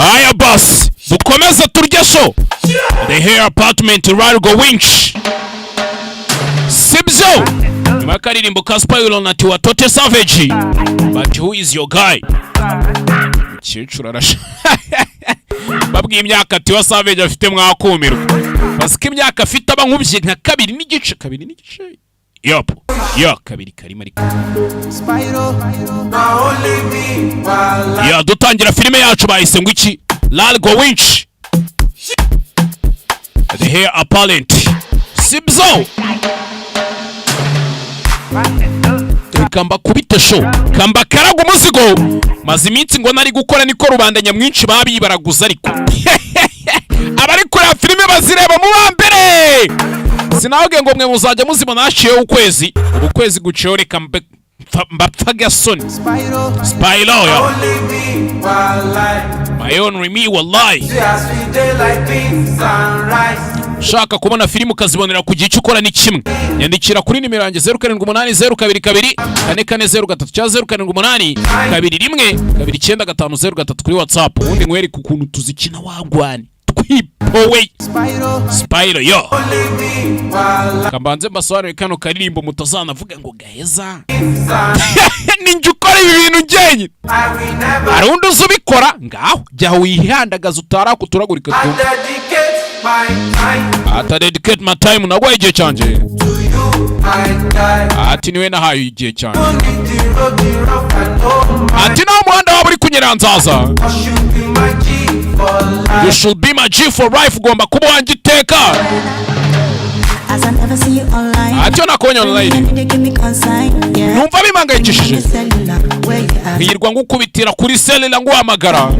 aya boss dukomeze turye so the hair apartment Largo Winch sibyo nyuma karirimbo ka Spyro ati watote savage but who is your guy cyicura arasha babwiye imyaka ati wa savage afite mwakumirwa basika imyaka afite abankubye nka 2 n'igice Yup. Yo, kabiri karimo ariko. Ya dutangira filime yacu bahise ngo iki? Largo Winch. The hair appellant. Sibzo. Kamba kubita show. Kamba karaga umuzigo. Maze iminsi ngo nari gukora niko rubanda nyamwinshi babi baraguza ariko. Abari kuri filime bazireba mu bambere. Sinawuge ngo mwe muzajya muzibona hashiye ukwezi guciye reka mbapfaga soni Spyro yo my own Remy wallahi shaka kubona filime ukazibonera ku gice ukora ni kimwe yandikira kuri nimero yanjye 078022 4403 078221 kuri WhatsApp ubundi mwere ku kuntu tuzikina wagwani Powe Spyro yo kambanze mbasware kano karirimbo mutazanavuga ngo gaheza ninjye ukora ibi bintu ngenye arundi uzubikora ngaho jya wihandagaza utara kuturagurika tu ata dedicate my time nawe igihe cyanje ati niwe nahaye igihe cyanje ati na muhanda waburi kunyiranzaza You should be my G for life gomba kuba wanjye iteka Atyo nakonye online Numva bimangayikishije Nirwa ngukubitira kuri cellular nguhamagara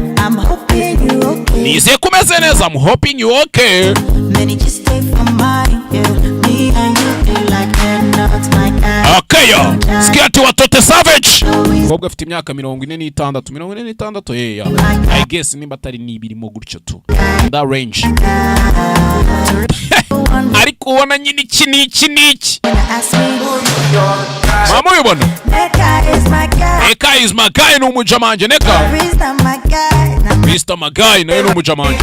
Nize kumeze neza I'm hoping you okay Okay yo Skiati watote savage Kobwa afite imyaka 46 yeah I guess nimba atari nibirimo gutyo tu that range ariko ubona nyine iki mama ubibona Eka is my guy no mujamanje neka Mr. Magai nayo no mujamanje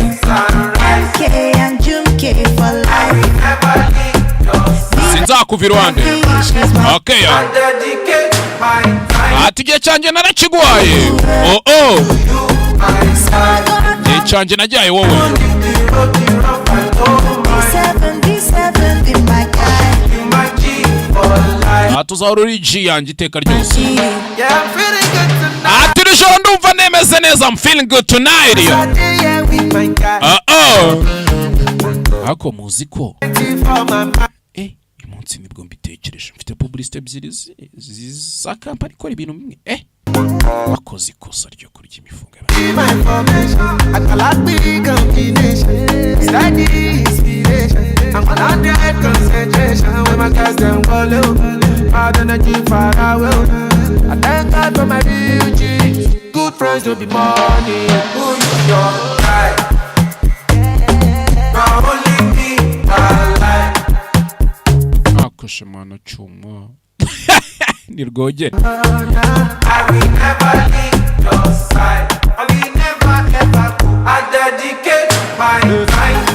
Sinzakuvira wande Okay ya Atigiye cyanje narakigwaye Cyanje najyaye wowe Atuzaruri G yanjye iteka ryose Aturisho ndumva nemeze neza I'm feeling good tonight Ako muziko Umunsi nibwo mbitekereje mfite publicité ebyiri za company ikora ibintu bimwe bakoze ikosa ryo kurya imifungo Good friends to be money. Who's your guy? Now only me, I like. Akoshemana chuma. Nirgoje. I will never leave your side. I will never ever go. I dedicate my time.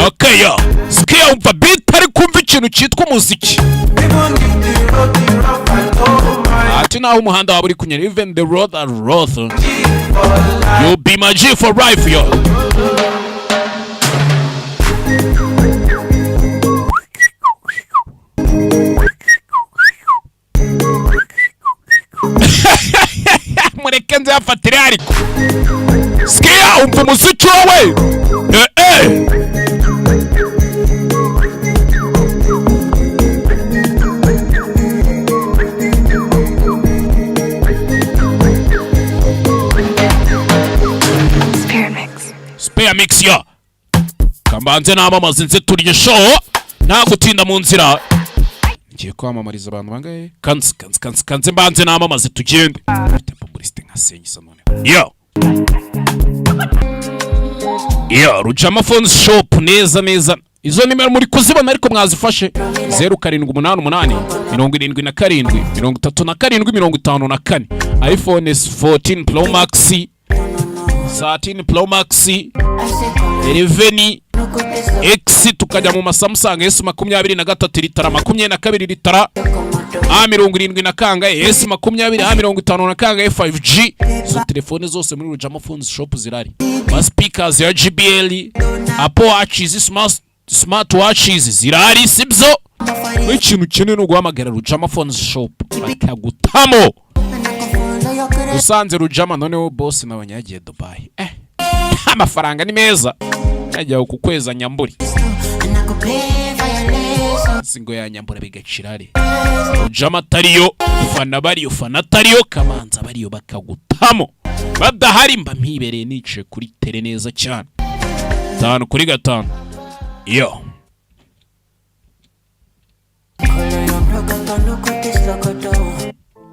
Okay yo. Sikia umva beat ari kumva ikintu cyitwa umuziki. Ati naho umuhanda waburi kunyera even the road are rough. You be my G for life yo. Mureke nze afatire ariko. Sikia umva umuziki wowe. Spare mix yo. Kambanze namamaze nze turye show. Nta gutinda mu nzira. Ngiye kwamamariza abantu bangaye. Kanze mbanze namamaze tugende. Mfite publicité nka senyisa none. Yo, Rujama Phones Shop neza. Izo nimero muri kuzibona ariko mwazifashe 0788 77 37 54 iPhone 14 Pro Max 13 Pro Max, 11 X, tukajya mu Samsung S23 litara, 22 litara, A70 na kangahe, S20, A50 na kangahe 5G. Izo telefone zose muri Rujama Phones Shop zirari. Ba speakers ya JBL, Apple Watches, smart watches zirari, sibyo. Ikintu kinini no guhamagara Rujama Phones Shop bakagutamo. Usanze Rujama noneho boss nabonye yagiye Dubai. Amafaranga ni meza. Ajya kukweza nyamburi. Singo ya nyambura bigacirare. Rujama tariyo, ufana bariyo, ufana tariyo, kamanza bariyo bakagutamo. Badahari mba mpibereye nice kuri tele neza cyane. 5-5. Yo.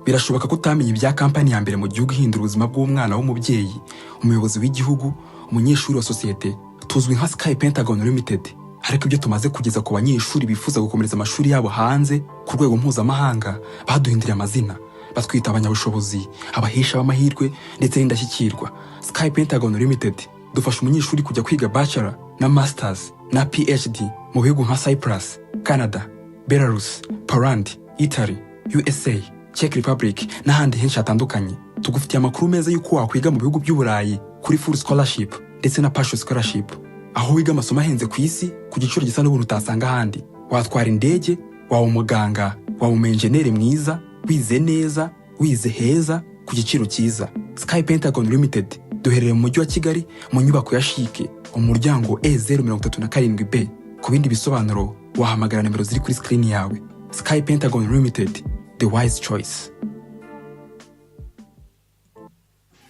Birashoboka ko utamenye ibya kampani ya mbere mu gihugu ihindura ubuzima bw'umwana w'umubyeyi, umuyobozi w'igihugu, umunyeshuri wa societe, tuzwi nka Sky Pentagon Limited. Ariko ibyo tumaze kugeza ku banyeshuri bifuza gukomereza amashuri yabo hanze ku rwego mpuzamahanga, baduhinduriye amazina, batwita abanyabushobozi, abahesha b'amahirwe ndetse n'indashyikirwa. Sky Pentagon Limited dufasha umunyeshuri kujya kwiga bachelor na masters na PhD mu bihugu nka Cyprus, Canada, Belarus, Poland, Italy, USA, Czech Republic n'ahandi henshi hatandukanye. Tugufitiye amakuru meza y'uko wakwiga mu bihugu by'Uburayi kuri full scholarship ndetse na partial scholarship, aho wiga amasomo ahenze ku isi ku giciro gisa n'ubuntu utasanga ahandi. Watwara indege, waba umuganga, waba umenjenere mwiza, wize neza, wize heza ku giciro cyiza. Sky Pentagon Limited duherereye mu mujyi wa Kigali mu nyubako ya Chic, umuryango E037B. Ku bindi bisobanuro wahamagara nimero ziri kuri screen yawe. Sky Pentagon Limited, the wise choice.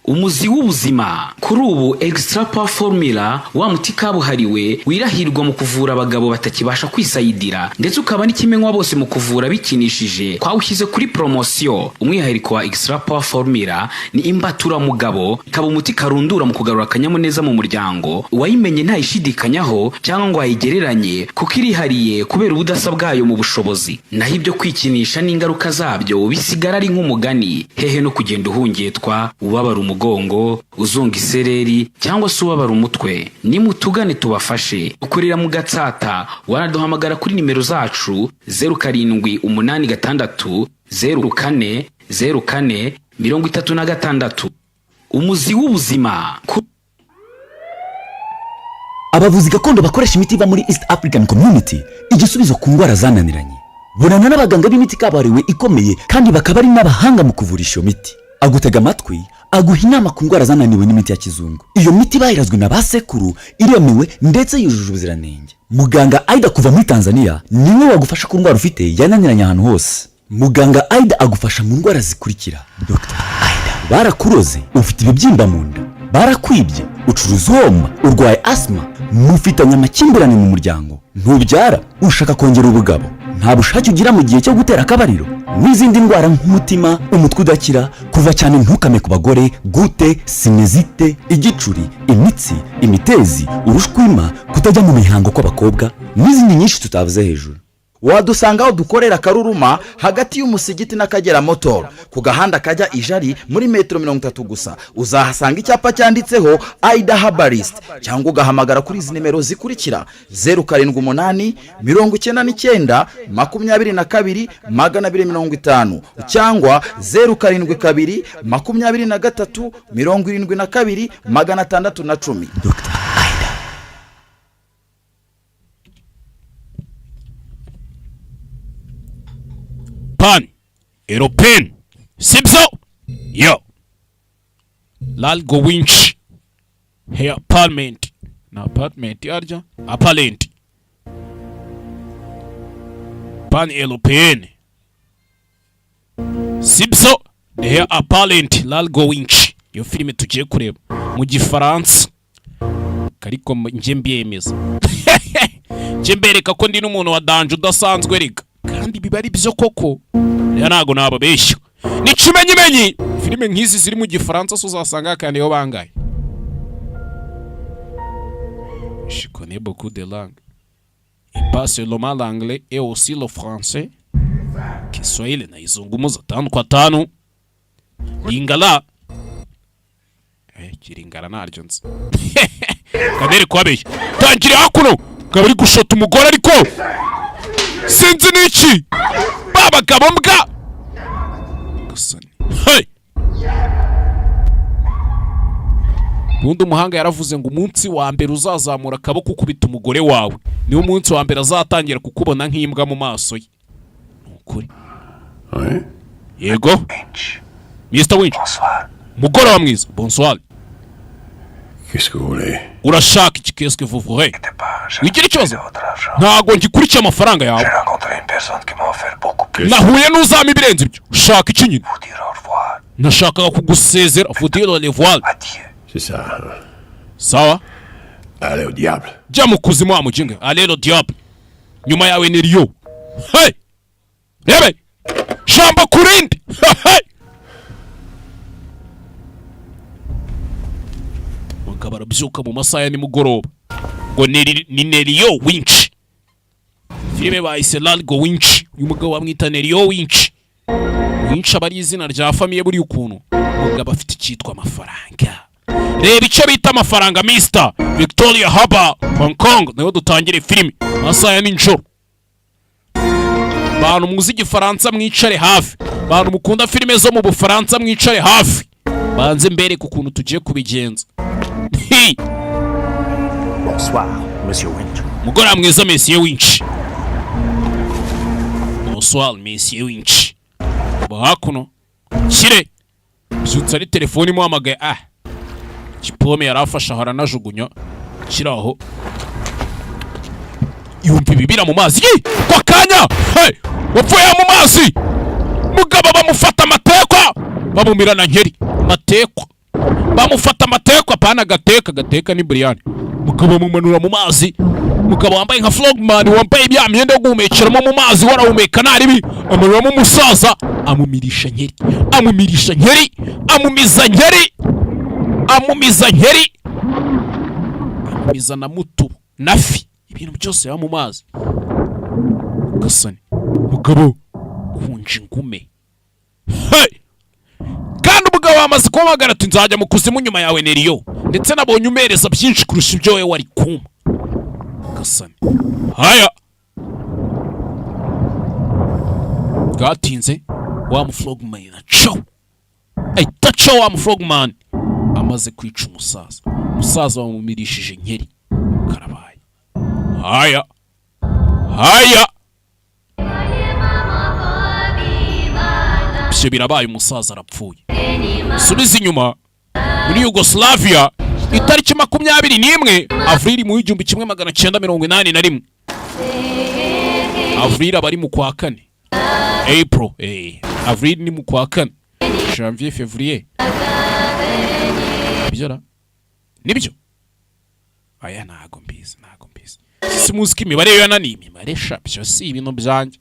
Umuzi w'ubuzima kuri ubu Extra Power Formula wa muti kabuhariwe wirahirwa mu kuvura abagabo batakibasha kwisayidira ndetse ukaba n'ikimenywa bose mu kuvura bikinishije. Kwawushyize kuri promotion. Umwihariko wa Extra Power Formula ni imbatura mugabo, kaba umuti karundura mu kugarura akanyamuneza mu muryango. Wayimenye ntayishidikanyaho cyangwa ngo ayigereranye kuko irihariye kubera ubudasa bwayo mu bushobozi. Naho ibyo kwikinisha n'ingaruka zabyo bisigara ari nk'umugani, hehe no kugenda uhungetwa, ubabara umugongo, uzunga isereri cyangwa se ubabara umutwe. Nimutugane tubafashe. Ukorera mu Gatsata, wanaduhamagara kuri nimero zacu 0786 04 04 36. Umuzi w'ubuzima. Abavuzi gakondo bakoresha imiti iva muri East African Community, igisubizo ku ndwara zananiranye. Bonana n'abaganga b'imiti kabariwe ikomeye kandi bakaba ari n'abahanga mu kuvurisha iyo miti. Agutega amatwi, aguha inama ku ndwara zananiwe n'imiti ya kizungu. Iyo miti bayirazwe na basekuru, iremewe ndetse yujuje ubuziranenge. Muganga Aida kuva muri Tanzania niwe wagufasha ku ndwara ufite yananiranye ahantu hose. Muganga Aida agufasha mu ndwara zikurikira. Dr. Aida barakuroze, ufite ibibyimba mu nda, barakwibye, ucuruza uhoma, urwaye asthma, mufitanye amakimbirane mu muryango, ntubyara, ushaka kongera ubugabo, nta bushake ugira mu gihe cyo gutera akabariro, n'izindi ndwara nk'umutima, umutwe udakira, kuva cyane ntukame ku bagore, gute, sinezite, igicuri, imitsi, imitezi, urushwima, kutajya mu mihango kw'abakobwa n'izindi nyinshi tutavuze hejuru. Wadusanga aho dukorera Karuruma hagati y'umusigiti n'Akagera Motor ku gahanda kajya Ijari muri metero 30 gusa. Uzahasanga icyapa cyanditseho Aida Herbalist cyangwa ugahamagara kuri izi nimero zikurikira 078 99 22 250 cyangwa 072 23 72 610. Dr. Pan European sibyo yo Lalgo Winch Hair Apartment na apartment yarja Appalent Pan European sibyo The Hair Appalent Lalgo Winch. Iyo filime tugiye kureba mu Gifaransa kariko nje mbyemeza nje mbereka ko ndi n'umuntu wa danje udasanzwe rega kandi bibari byo koko ya nago nababeshya ni kimenyimenyi. Filime nk'izi ziri mu Gifaransa so uzasanga kandi yo bangaye. Je connais beaucoup de langues et pas seulement l'anglais et aussi le français. Kiswahili na izungumuza 5 kwa 5. Lingala kiringara naryo nzi kanere kwabeshya tangire hakuno kabari gushota umugore ariko sinzi niki babagabo mbwa gasani hey bundi umuhanga yaravuze ngo umunsi wa mbere uzazamura akaboko ukubita umugore wawe niwo munsi wa mbere azatangira kukubona nk'imbwa mu maso ye nukuri yego Mr. Winch mugore wa mwiza bonsoir Qu'est-ce que vous voulez? urashaka iki qu'est-ce que vous voulez wigira ikibazo ntago ngikurikiye amafaranga yawe nahuye n'uzama ibirenze ibyo ushaka iki nyine nashakaga kugusezera vous dire au revoir C'est ça. sawa Allez au diable. jya mu kuzimu wa mujinga allez le diable nyuma yawe ni Rio hey rebe shamba kurindi hey wakabara byuka mu masaha ya nimugoroba ngo ni Nerio Winch filime bahise Largo Winch uyu mugabo bamwita Nerio Winch Winch aba ari izina rya famiye buri ukuntu mugabo afite icyitwa amafaranga reba icyo bita amafaranga Mr. Victoria Harbour Hong Kong nayo dutangire filime masaha ya ninjoro bantu muzi igifaransa mwicare hafi bantu mukunda filime zo mu Bufaransa mwicare hafi banze mbere ku kuntu tugiye kubigenza Bonsoir, Monsieur Winch. mugora mwiza Monsieur Winch bonsoir Monsieur Winch bahakuno kire byutsa ari telefoni muhamagaye kipome yarafasha haranajugunya kiraho yumva ibibira mu mazi kwa kanya hey wapfuye mu mazi mugabo bamufata amatekwa bamumirana nkeri matekwa bamufata amatekwa pana gateka ni Brian mugabo mumanura mu mazi mugabo wambaye nka Frogman wambaye bya myenda yo guhumekeramo mu mazi warahumeka naribi amanuramo umusaza amumirisha nkeri amumiza na mutu nafi ibintu byose ya mu mazi gasani mugabo kunje ngume hey kandi umugabo wamaze kumagara ati nzajya mu kuzimu nyuma yawe Nerio ndetse nabonye umereza byinshi kurusha ibyo we wari kuma gasani haya gatinze wa Frogman na tacho wa Frogman amaze kwica umusaza wamumirishije nkeri karabaye haya byo birabaye umusaza arapfuye subiza inyuma muri Yugoslavia itariki 21 Avril mu 1981 Avril abari mu kwa kane April Avril ni mu kwa kane Janvier Février byora nibyo aya ntago mbizi simuzi ko imibare yo yananiye imibare shabyo si ibintu byanje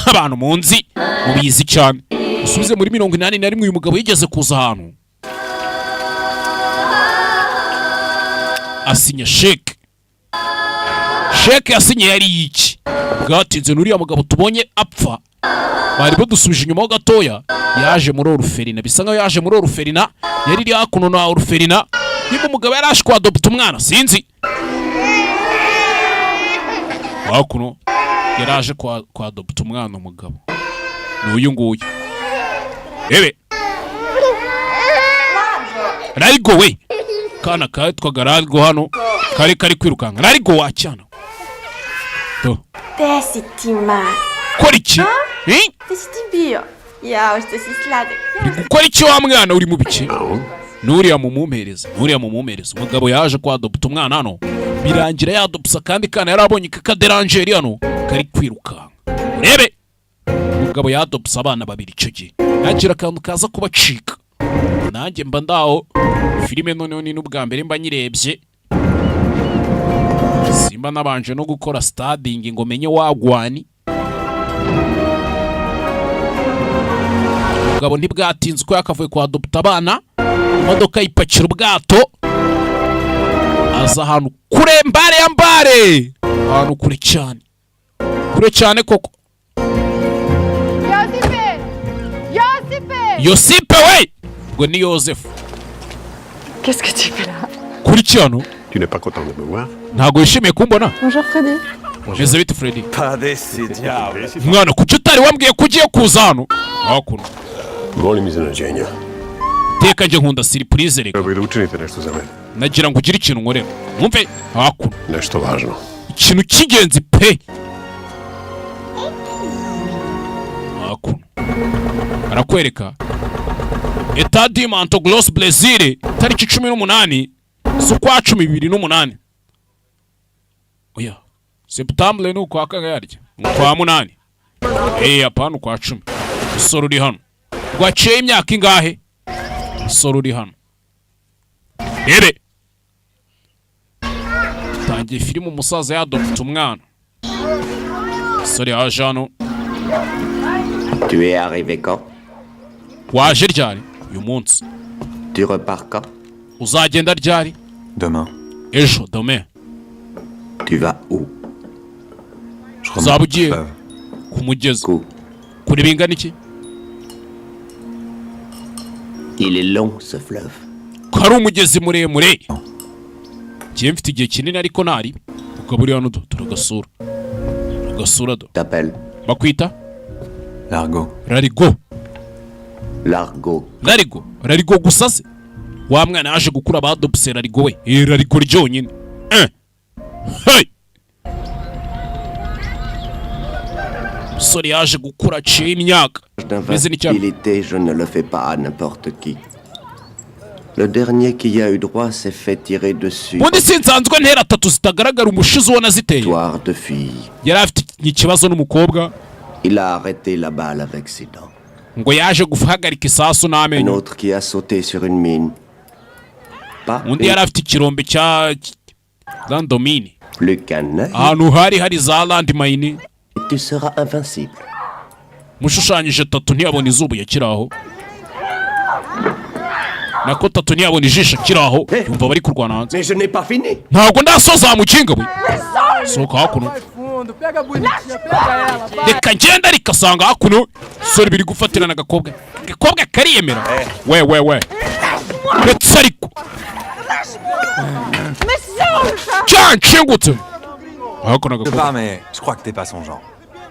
abantu munzi mubizi cyane usubize muri 81 uyu mugabo yigeze kuza ahantu asinya sheke yasinye yari iki bwatinze n'uriya mugabo tubonye apfa bari badusubije inyuma ho gatoya yaje muri Oruferina bisa nkaho yaje muri Oruferina yari iri hakuno na Oruferina niba umugabo yaraje kwa adopta umwana sinzi hakuno yaraje kwa adopta umwana umugabo n'uyu nguyu ebe Largo we kana katwaga Largo hano kari kwirukanka Largo wacyana to Destima. Koriki Desitibio. Ya işte sislade. Koriki wa mwana uri mu biki Nuriya mumumpereza umugabo yaje kwa adopta umwana hano birangira yadopsa kandi kana yarabonye kakaderangeri hano kari kwirukanka rebe umugabo yadopsa abana babiri cyo gihe agira akantu kaza kubacika nanjye mba ndaho filime noneho ni n'ubwa mbere mba nyirebye simba nabanje no gukora studying ngo menye wagwani umugabo ntibwatinze ko yakavuye kwa adopta abana imodoka yipakira ubwato aza ahantu kure mbare ahantu kure cyane koko Yosipe we ubwo ni Yosefu Qu'est-ce que tu fais là? kuri cyano Tu n'es pas content de me voir? ntago yishimiye kumbona. Bonjour Freddy. Meze bite Freddy? Pas décidiable. Mwana kuki utari wambwiye ko ugiye kuza hano? Hakuno. Voli mi iznenađenja. Teka nje nkunda surprise reka. Evo da učinite nešto za mene. Nagira ngo ugire ikintu nkorera. Mwumve hakuno. Nešto važno. Ikintu cy'ingenzi pe. Hakuno. Arakwereka. Etadi Manto Grosso Brazil tariki 18 z'ukwa 2008. Oya. Septembre ni ukwa kangahe? Ukwa 8. Hapana ukwa 10. Soro uri hano. Gwaciye imyaka ingahe? Soro uri hano. Ere. Tangiye filime umusaza yadopta umwana. Sori aje hano. Tu es arrivé quand? Waje ryari? Uyu munsi. Tu repars quand? Uzagenda ryari? Demain. Ejo, demain. Tu vas où? Je Uzaba remonte le ugiye fleuve. ku mugezi. Où? Kuri bingana iki? Il est long ce fleuve. Ko ari umugezi muremure. Ngiye mfite igihe kinini ariko ntari. Ukaba uri hano turagasura. Turagasura do. T'appelles? Bakwita? Largo. Rarigo. Largo. Rarigo. Rarigo gusa se. Wa mwana yaje gukura badopse Rarigo we. Rarigo ryonyine. Hey! Sori yaje gukura aciye imyaka. D'invincibilité, je ne le fais pas à n'importe qui. Le dernier qui a eu droit s'est fait tirer dessus. Bundi sinsanzwe ntera atatu zitagaragara umushizi ubona ziteye. Histoire de fille. Yari afite ikibazo n'umukobwa. Il a arrêté la balle avec ses dents. Ngo yaje guhagarika isasu Un n'amenyo. autre qui a sauté sur une mine. Pas Undi yari afite ikirombe cya Landomini. plus qu'un œil. Ahantu hari za landmine. Et tu seras invincible. Mushushanyije tatu ntiyabona izuba yakiraho. Nako tatu ntiyabona ijisho kiraho. Yumva bari kurwana hanze. Mais je n'ai pas fini. Ntabwo ndasoza mukinga we. Soka hakuno. Reka ngenda rikasanga hakuno. Sori biri gufatirana agakobwa. Agakobwa kariyemera. We. Ndetse ariko. Nshingutse. Hakuno Je sais agakobwa. pas, mais je crois que t'es pas son genre.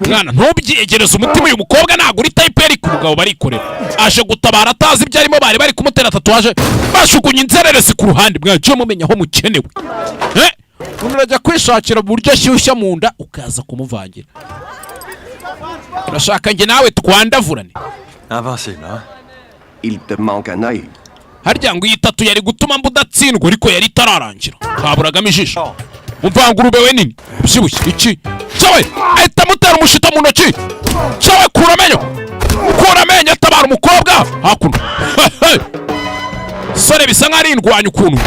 Mwana ntubyegereze umutima uyu mukobwa ntabwo uri type yari ku mugabo barikorera. Aje gutabara atazi ibyo arimo bari kumutera tatuwaje. Bashukunye inzererezi ku ruhande mwaje mumenya aho mukenewe. Unurajya kwishakira buryo shyushya mu nda ukaza kumuvangira. Urashaka nge nawe twandavurane. Invincible, hein? Il te manque un œil. Harya ngo yitatu yari gutuma mbudatsindwa ariko yari tararangira. Kaburagamo ijisho. Umvangurube we nini? Byibushye iki? Cyawe ahita mutera umushito mu ntoki. Cyawe kura amenyo atabara umukobwa. Hakuno. Sore bisa nk'ari indwanya ukuntu.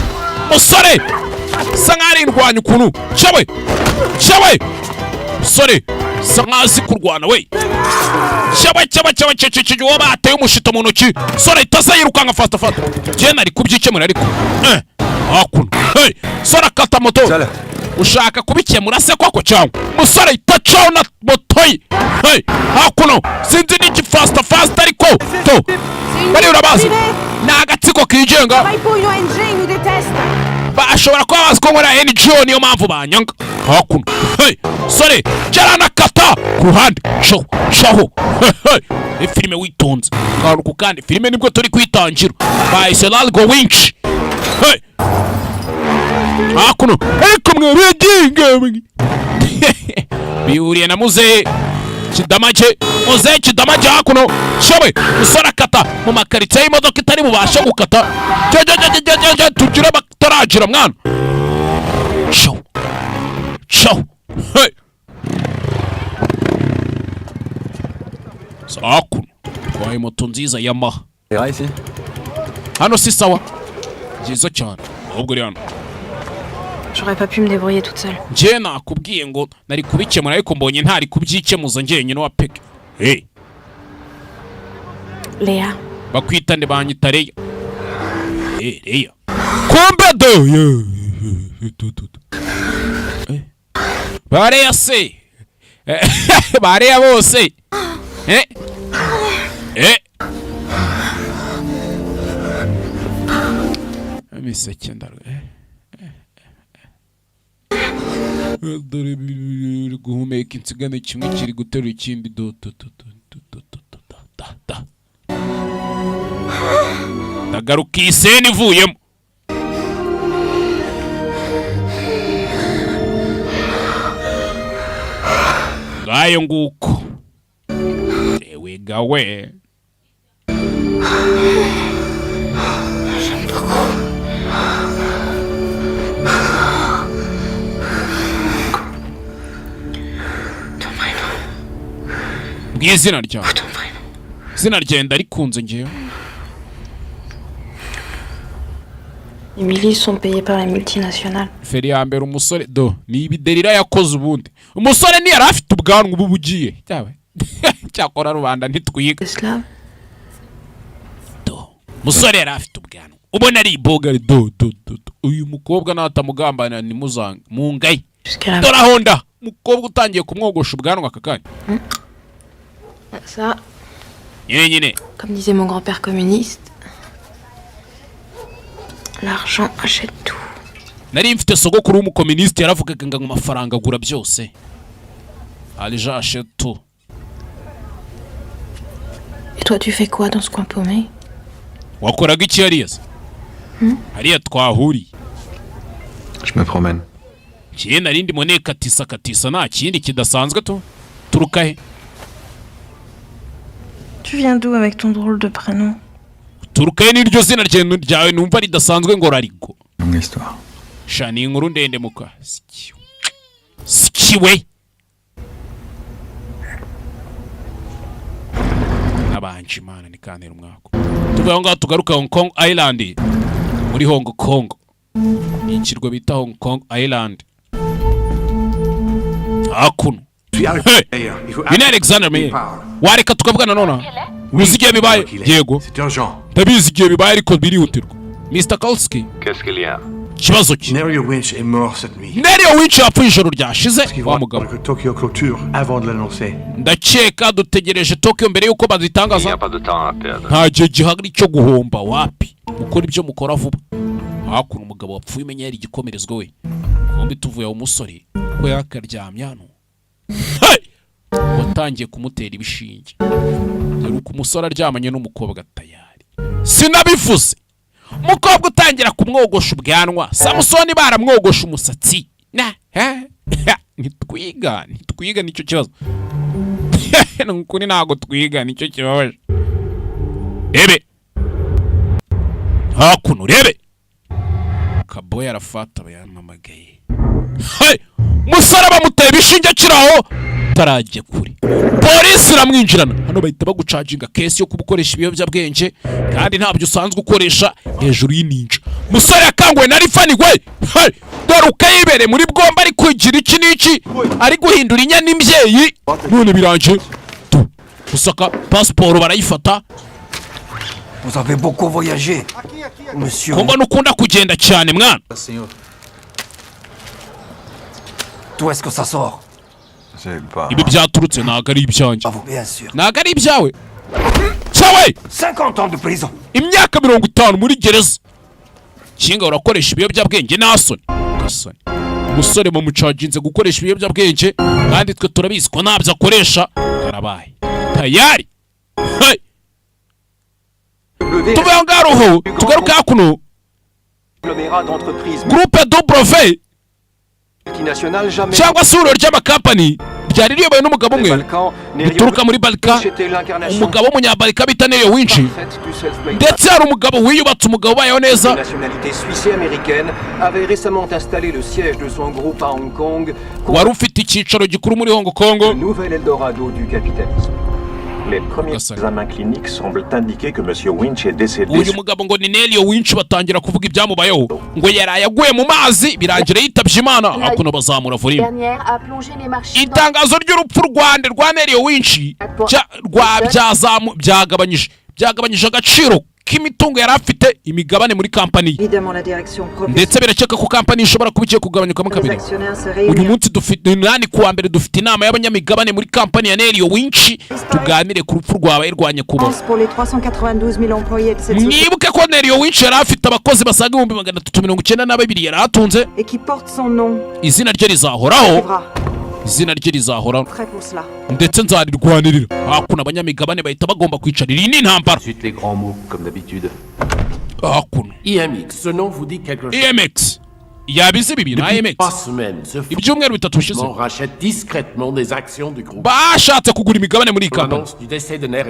Musore bisa nk'ari indwanya ukuntu. Cyawe sore bisa nk'azi kurwana we. Cyawe cecekije uwo bateye umushito mu ntoki. Sore itaza yirukanka fata. Genda ari kubyikemura ariko. Hakuno. Sore akata moto. Ushaka kubikemura se koko cyangwa musore itacaho na moto ye. Hakuno sinzi n'iki fast ariko to bari urabazi ni agatsiko kigenga. Bashobora kuba bazi ko nkora NGO niyo mpamvu banyanga. Hakuno sore jarana kata ku ruhande shaho. Filime witonze karuko kandi filime nibwo turi kwitangira by Largo Winch. Hakuno ariko mwereginga bihuriye na muze Kidamaje hakuno shawe usora kata mu makarita y'imodoka itari bubasha gukata tugira bataragira mwana shaw hakuno twaye moto nziza Yamaha hano si sawa byiza cyane ahubwo uri hano. J'aurais pas pu me débrouiller toute seule. Nje nakubwiye ngo nari kubikemura ariko mbonye ntari kubyikemuza njyenyine wa peke. Léa. Bakwita nde banyita Leya. Leya. Kombe do. Bareya se. Bareya bose. imiseke dore biri guhumeka insigane kimwe kiri guterura ikindi ndagaruka iyi seni ivuyemo. ngayo nguko ewe gawe. bw'izina ryawe izina ryenda rikunze ngewe. Les milices sont payées par les multinationales. feri ya mbere umusore ni ibiderira yakoze ubundi umusore ni yari afite ubwanwa ubu bugiye cyawe cyakora rubanda ntitwiga umusore yari afite ubwanwa ubona ari ibogari uyu mukobwa natamugambana ni muzanga mu ngayi dore aho nda umukobwa utangiye kumwogosha ubwanwa aka kanya. Ça, nyine comme disait mon grand-père communiste, l'argent achète tout. nari mfite sogokuru w'umukomunisite yaravugaga ngo amafaranga agura byose. Argent achète tout. Et toi, tu fais quoi dans ce coin paumé? wakoraga iki hariya se? hariya twahuriye. Je me promène. Kiye nari ndimo nekatisa nta kindi kidasanzwe turuka he? Tu viens d'où avec ton drôle de prénom? turuka he n'iryo zina ryawe numva ridasanzwe ngo rarigo. Longue histoire. Shani inkuru ndende muka. Sikiwe. Nabanje imana ni kantera umwako. Tuvuye ngo tugaruka Hong Kong Island. Muri Hong Kong. Ikirwa bita Hong Kong Island. Akuno. Bine Alexander me. Wareka tukavugana nona. Uzigiye bibaye. Yego. C'est urgent. Ndabizigiye bibaye ariko birihutirwa. Mr. Kalski. Qu'est-ce qu'il y a? Kibazo ki? Nerio Winch est mort cette nuit. Nerio Winch yapfuye ijoro ryashize. Wa mugabo. Que Tokyo clôture avant de l'annoncer. Ndakeka dutegereje Tokyo mbere yuko bazitangaza. Il n'y a pas de temps à perdre. Nta gihe gihari cyo guhomba wapi. Mukora ibyo mukora vuba. Hakuno umugabo wapfuye imenya yari igikomerezwa we. Bombi tuvuye aho umusore ko yakaryamye hano. Watangiye kumutera ibishinge. Yaruko umusore aryamanye n'umukobwa tayari. Sinabivuze. Mukobwa utangira kumwogosha ubwanwa. Samusoni baramwogosha umusatsi. Nitwiga nicyo kibazo. Nukuri ntago twiga nicyo kibabaje. Rebe. Hakuno rebe. Kaboya arafata bayampamagaye. Musara bamuteye ibishinge akiraho tarajye kuri. Polisi iramwinjirana. Hano bahita bagucaginga kesi yo kubukoresha ibiyobyabwenge kandi ntabyo usanzwe ukoresha hejuru y'ininja. Musore yakanguwe na rifani we. Dore ukayibere muri bwomba ari kwigira iki n'iki ari guhindura inyana imbyeyi none biranje. Usaka passport barayifata. Vous avez beaucoup voyagé, monsieur. Komba nukunda kugenda cyane mwana. D'où est-ce que ça sort? C'est pas. Ibi byaturutse naga ari ibyanjye. Bien sûr. Naga ari ibyawe. Cyawe 50 ans de prison. Imyaka 50 muri gereza. Kinga urakoresha ibiyobyabwenge nasoni. Gasoni. Umusore mu mucaginze gukoresha ibiyobyabwenge kandi twe turabizi ko ntabyo akoresha karabaye. Tayari. Tuvuye ngaruho tugaruka kuno. Groupe Dobrove cyangwa se ururo ry'amakampani ryari riyobowe n'umugabo umwe bituruka muri Balkan, umugabo w'umunyabalika bita Nerio Winch, ndetse hari umugabo wiyubatse umugabo ubayeho neza. Wari ufite icyicaro gikuru muri Hong Kong. Les premiers examens cliniques semblent indiquer que monsieur Winch est décédé. Uyu mugabo ngo ni Nerio Winch batangira kuvuga ibyamubayeho ngo yaraye aguye mu mazi birangira yitabye Imana. Hakuno bazamura volume. Itangazo ry'urupfu Rwanda rwa Nerio Winch byagabanyije agaciro ko imitungo yari afite imigabane muri kampani ndetse birakeka ko kampani ishobora kuba igiye kugabanyukamo kabiri. Uyu munsi dufite nani kuwa mbere dufite inama y'abanyamigabane muri kampani ya Nerio Winch tuganire ku rupfu rwabaye rwanya kuba. Mwibuke ko Nerio Winch yari afite abakozi basaga 392 yari atunze. Izina rye rizahoraho. Izina rye rizahoraho. Ndetse nzarirwanirira. Hakuna abanyamigabane bahita bagomba kwicarira ini ntambara. Ensuite les grands mots comme d'habitude. Hakuna. IMX, ce nom vous dit quelque chose. IMX. Yabize bibi na IMX. Ibyumweru bitatu bishize. Rachète discrètement des actions du groupe. Bashatse kugura imigabane muri kampani.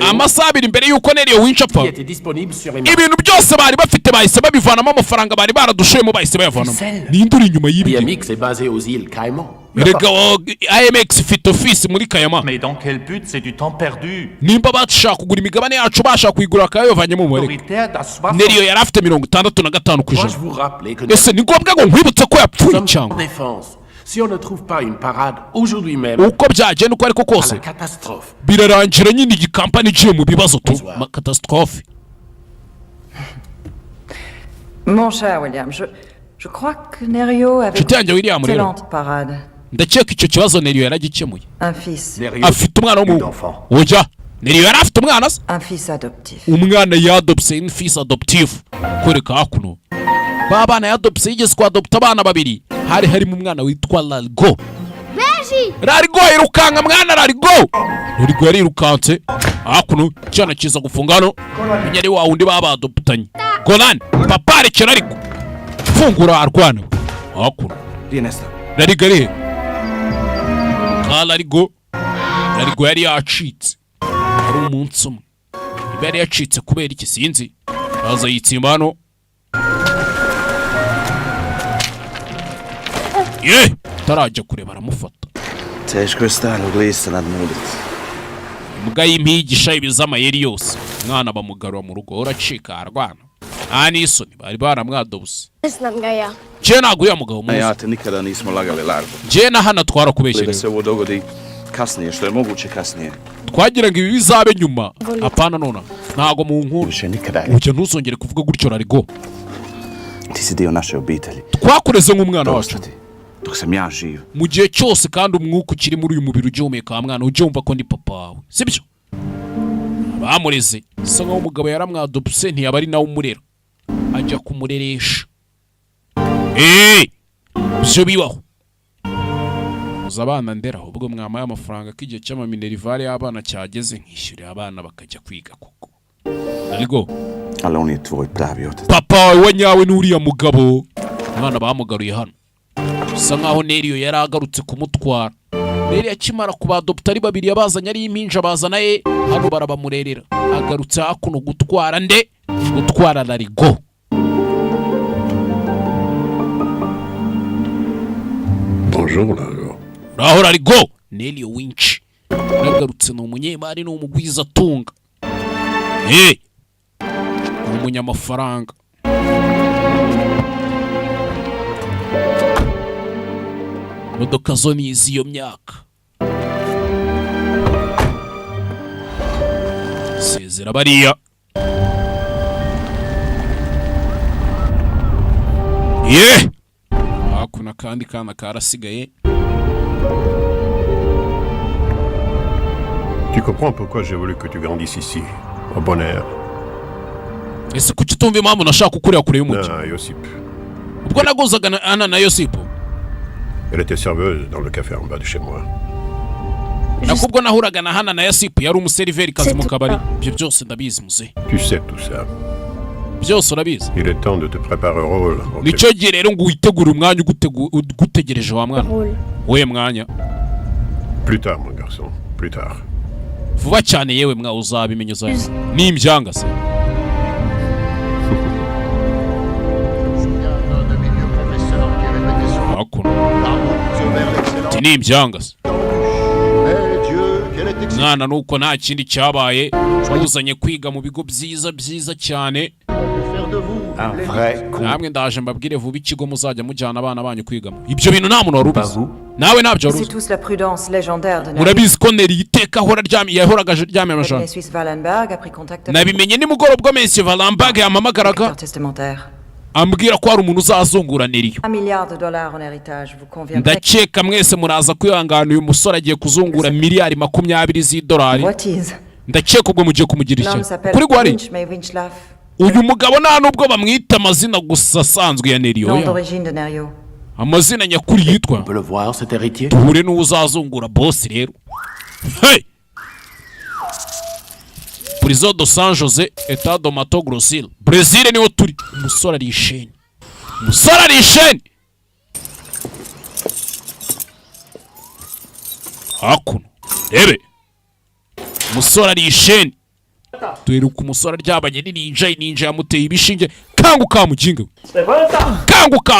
Amasaha abiri imbere y'uko Nerio Winch apfa. Ibintu byose bari bafite bahise babivanamo amafaranga bari baradushuyemo bahise bayavanamo. Ninde uri inyuma y'ibi? IMX est basé aux îles Caïmans. Rega IMX fit office muri Kayama. Mais dans quel but? C'est du temps perdu. Nimba bashaka kugura imigabane yacu bashaka kuyigura akayovanyemo mu reka. Nerio yari afite 65%. Ese ni ngombwa ngo nkwibutse ko yapfuye cyangwa? Si on ne trouve pas une parade aujourd'hui même. Uko byagenda uko ariko kose. Catastrophe. Birarangira nyine iyi kampani igiye mu bibazo tu. Catastrophe. Mon cher William, je crois que Nerio avait une excellente parade. Ndakeka icyo kibazo Nerio yaragikemuye. Un fils. Afite umwana w'umuhungu. Oya, Nerio yari afite umwana se? Un fils adoptif. Umwana yadopse, un fils adoptif. Kwereka hakuno. Babana yadopse yigeze kwadopta abana babiri. Harimo umwana witwa Largo. Largo irukanga mwana Largo. Largo yarirukanse. Hakuno cyana kiza gufungano. Nyari wa wundi babadoptanye. Golan, papa arekera ariko. Fungura arwana. Hakuno. Larigare. Largo yari yacitse. Ari umunsi umwe. Yari yacitse kubera iki sinzi. Aza yitsimbano. Ye! Tarajya kure baramufata. Imbwa y'impigisha ibizamayeri yose. Mwana bamugarura mu rugo uracika arwana. Ani isoni bari baramwadobuse. Je naguye ya mugabo muzi. Je na hana twara kubeshyera. Twagira ngo ibi bizabe nyuma. Apana nona. Ntago mu nkuru. Ujye ntuzongere kuvuga gutyo Largo. Twakureze nk'umwana wacu. Mu gihe cyose kandi umwuka ukiri muri uyu mubiri ugihumeka wa mwana ujye wumva ko ndi papa wawe. Sibyo? Bamureze. Isa nkaho umugabo yaramwadopse ntiyaba ari nawe umurera. Ajya kumureresha. Byo bibaho. Muza abana ndera ubwo mwamaye amafaranga k'igihe cy'amaminerivare y'abana cyageze nkishyurira abana bakajya kwiga koko. Largo. Papa wawe nyawe n'uriya mugabo. Umwana bamugaruye hano. Bisa nkaho Nerio yari agarutse kumutwara. Nerio akimara kubadopta ari babiri yabazanye ari impinja bazana ye hano barabamurerera. Agarutse hakuno gutwara nde? Gutwara Largo. Bonjour Largo. Raho Largo. Nerio Winch. Nagarutse no munyemari no mugwiza tunga. Umunyamafaranga. Modoka zo ni iz'iyo myaka. Sezera bariya. Hakuna kandi kana karasigaye. Tu comprends pourquoi j'ai voulu que tu grandisses ici, au bon air. Ese kuki tumva impamvu nashaka kukurira kure y'umugi? Yosip. Ubwo nagozaga ana na Yosip. Elle était serveuse dans le café en bas de chez moi. Nakubwo nahuraga na Hana na Yosip yari umuseriveri kazi mu kabari. Byo byose ndabizi muze. Tu sais tout ça. Byose urabizi. Il est temps de te préparer au rôle. Nicyo gihe rero ngo witegure umwanya gutegereje wa mwana. Wowe mwanya. Plus tard mon garçon, plus tard. Vuba cyane yewe mwa uzabimenya uzaye. Ni imbyanga se. Ni imbyanga se. Mwana nuko nta kindi cyabaye uzanye kwiga mu bigo byiza cyane. Un vrai con. namwe ndaje mbabwire vuba ikigo muzajya mujyana abana banyu kwigamo ibyo bintu nta muntu wari ubizi nawe ntabyo wari C'est uzi tous la prudence légendaire de Neri. murabizi ko Neri iteka yahoraga aryamye Le amajana cabinet suisse Wallenberg a pris contact avec nabimenye nimugoroba ubwo Monsieur Wallenberg yampamagaraga le testamentaire. ambwira ko hari umuntu uzazungura Neriyo $1 milliard en héritage, vous conviendrez. ndakeka mwese muraza kwihangana uyu musore agiye kuzungura miliyari 20 z'idolari What ndakeka ubwo mugiye kumugira L'homme ishyaka s'appelle kuri gwari Winch, mais Winchlaff, uyu mugabo nta nubwo bamwita amazina gusa asanzwe ya Neriyo nom ya d'origine de Nerio. amazina nyakuri yitwa On peut le voir, cet héritier? duhure n'uzazungura boss rero hey Prison de San Jose Etat do Mato Grosso Brazil niho turi umusore ari isheni hakuno rebe umusore ari isheni duheruka umusore aryabanye ninja yamuteye ibishinge kanguka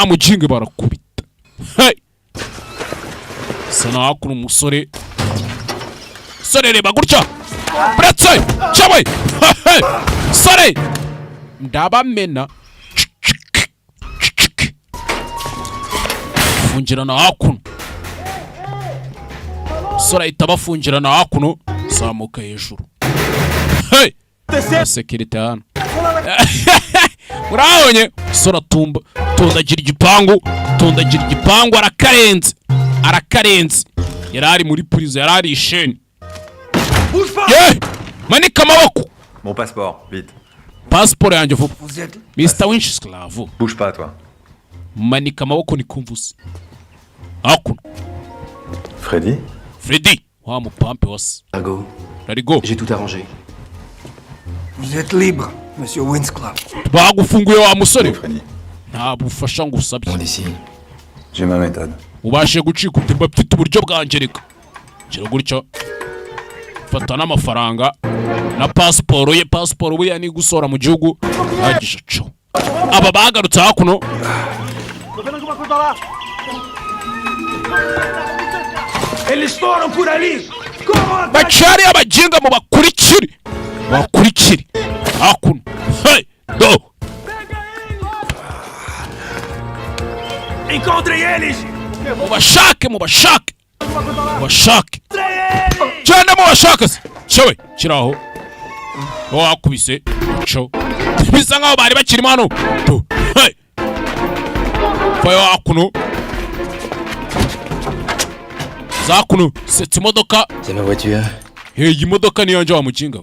mujinge barakubita hey sana hakuno umusore reba gutya Bretse chawe sore ndabamena fungirana hakuno sore itabafungirana hakuno zamuka hejuru hey security hano urabonye sore tondagira igipangu arakarenze yarari muri prison yarari isheni yeah! Manika amaboko. Mon passeport, vite. Passport yanjye vuba. Mr. Winchesclave. Bouge pas, toi. Manika amaboko ni kumvuze. Hakuno. Freddy. Wa mupampe wose. Rarigo. J'ai tout arrangé. Vous êtes libre, monsieur Winsclave. Bagufunguye wa musore. Nta bufasha ngusabye. J'ai ma méthode. Ubashe gucika utemba mfite uburyo bwangereka. Kira gutyo. Fata n'amafaranga na pasiporo ye buriya ni gusora mu gihugu agishacho aba bagarutse hakuno bacari abajinga mu bakurikire hakuno hey do mubashake cyane mubashake cyewe kiraho wakubise cyo bisa nkaho bari bakirimo hano hey fayo hakuno zakuno setse imodoka c'est ma voiture hey iyi modoka niyo nje wa mukinga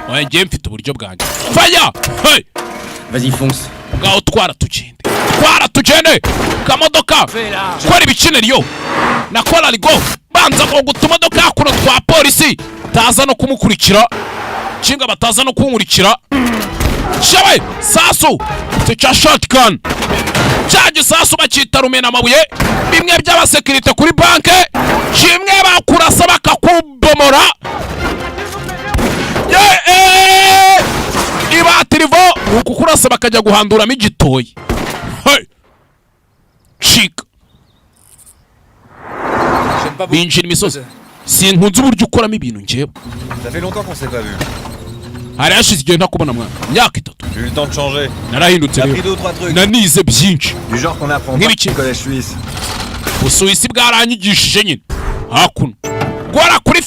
oya ngiye mfite uburyo bwanjye faya hey vas-y fonce ngaho twara tugende kamodoka kora ibikineriyo nakora rigo banza ngo gutumodoka hakuno twa polisi taza no kumukurikira kinga bataza no kunkurikira shawe sasu tica shotgun cyaje sasu bakita rumena amabuye bimwe by'abasekirite kuri banke kimwe bakurasa bakakubomora ibatirivo ukukurasa bakajya guhanduramo igitoyi hey chic binjira imisozi sinkunze uburyo ukoramo ibintu njyewe Ça fait longtemps qu'on s'est pas vu. hari hashize igihe ntakubona mwana myaka 3 J'ai eu le temps de changer. narahindutse J'ai appris 2 ou 3 trucs. nanize byinshi Du genre qu'on apprend pas au collège suisse. Usuwisi bwaranyigishije nyine hakuno gukora kuri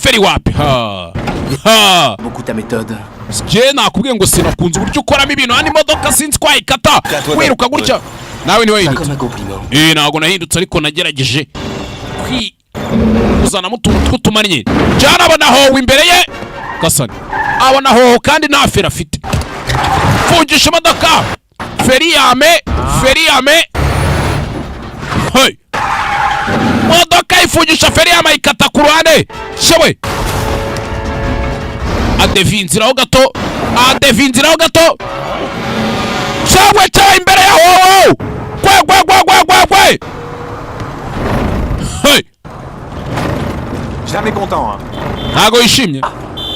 feri wapi ha beaucoup ta méthode. je nakubwiye ngo sinakunze uburyo ukoramo ibintu handi imodoka sinzi kwayikata wiruka gutya nawe niwe yindutse ntabwo nahindutse ariko nagerageje kuzanamo utuntu tw'utumanye jana abona howe imbere ye gasani abona hoho kandi nta feri afite fungisha imodoka feri yame hey modoka ifungisha feri yame ikata ku ruhande shewe adevinziraho gato chewe imbere ya hoho kwe hey Jamais content, hein. ntago yishimye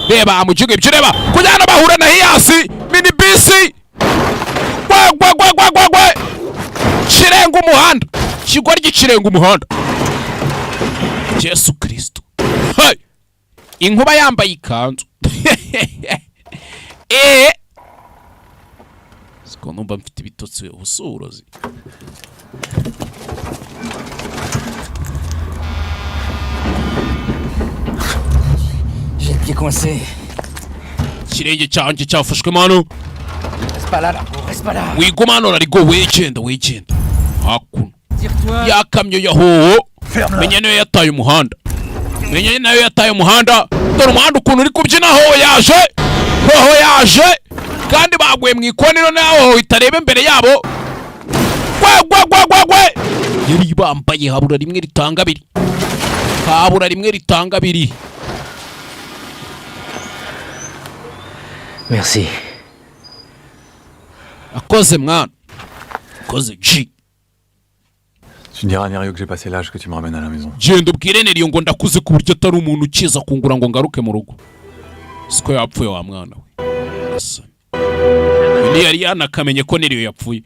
reba amujigo ibyo reba kujyana bahura na hiyasi minibisi gwe kirenga umuhanda kigoryi kirenga umuhanda Yesu Kristo hey inkuba yambaye ikanzu Siko numva mfite ibitotsi ubusurozi. J'ai le pied coincé. Kirenge cyanjye cyafashwe mano. Reste pas là, reste pas là. Wigumano ariko wegenda. Hakuno. Yakamyo yaho. Menya niyo yataye umuhanda. Dore umuhanda ukuntu uri kubyina ho yaje. Kandi baguye mu ikonero naho itarebe imbere yabo. Gwe. Yari bambaye habura rimwe ritanga abiri. Merci. Akoze mwana. Akoze G. Tu diras à Nerio que j'ai passé l'âge que tu me ramènes à la maison. Genda ubwire Nerio ngo ndakuze ku buryo atari umuntu ukiza kungura ngo ngaruke mu rugo. Siko yapfuye wa mwana we. Ni yari yanakamenye ko Nerio yapfuye.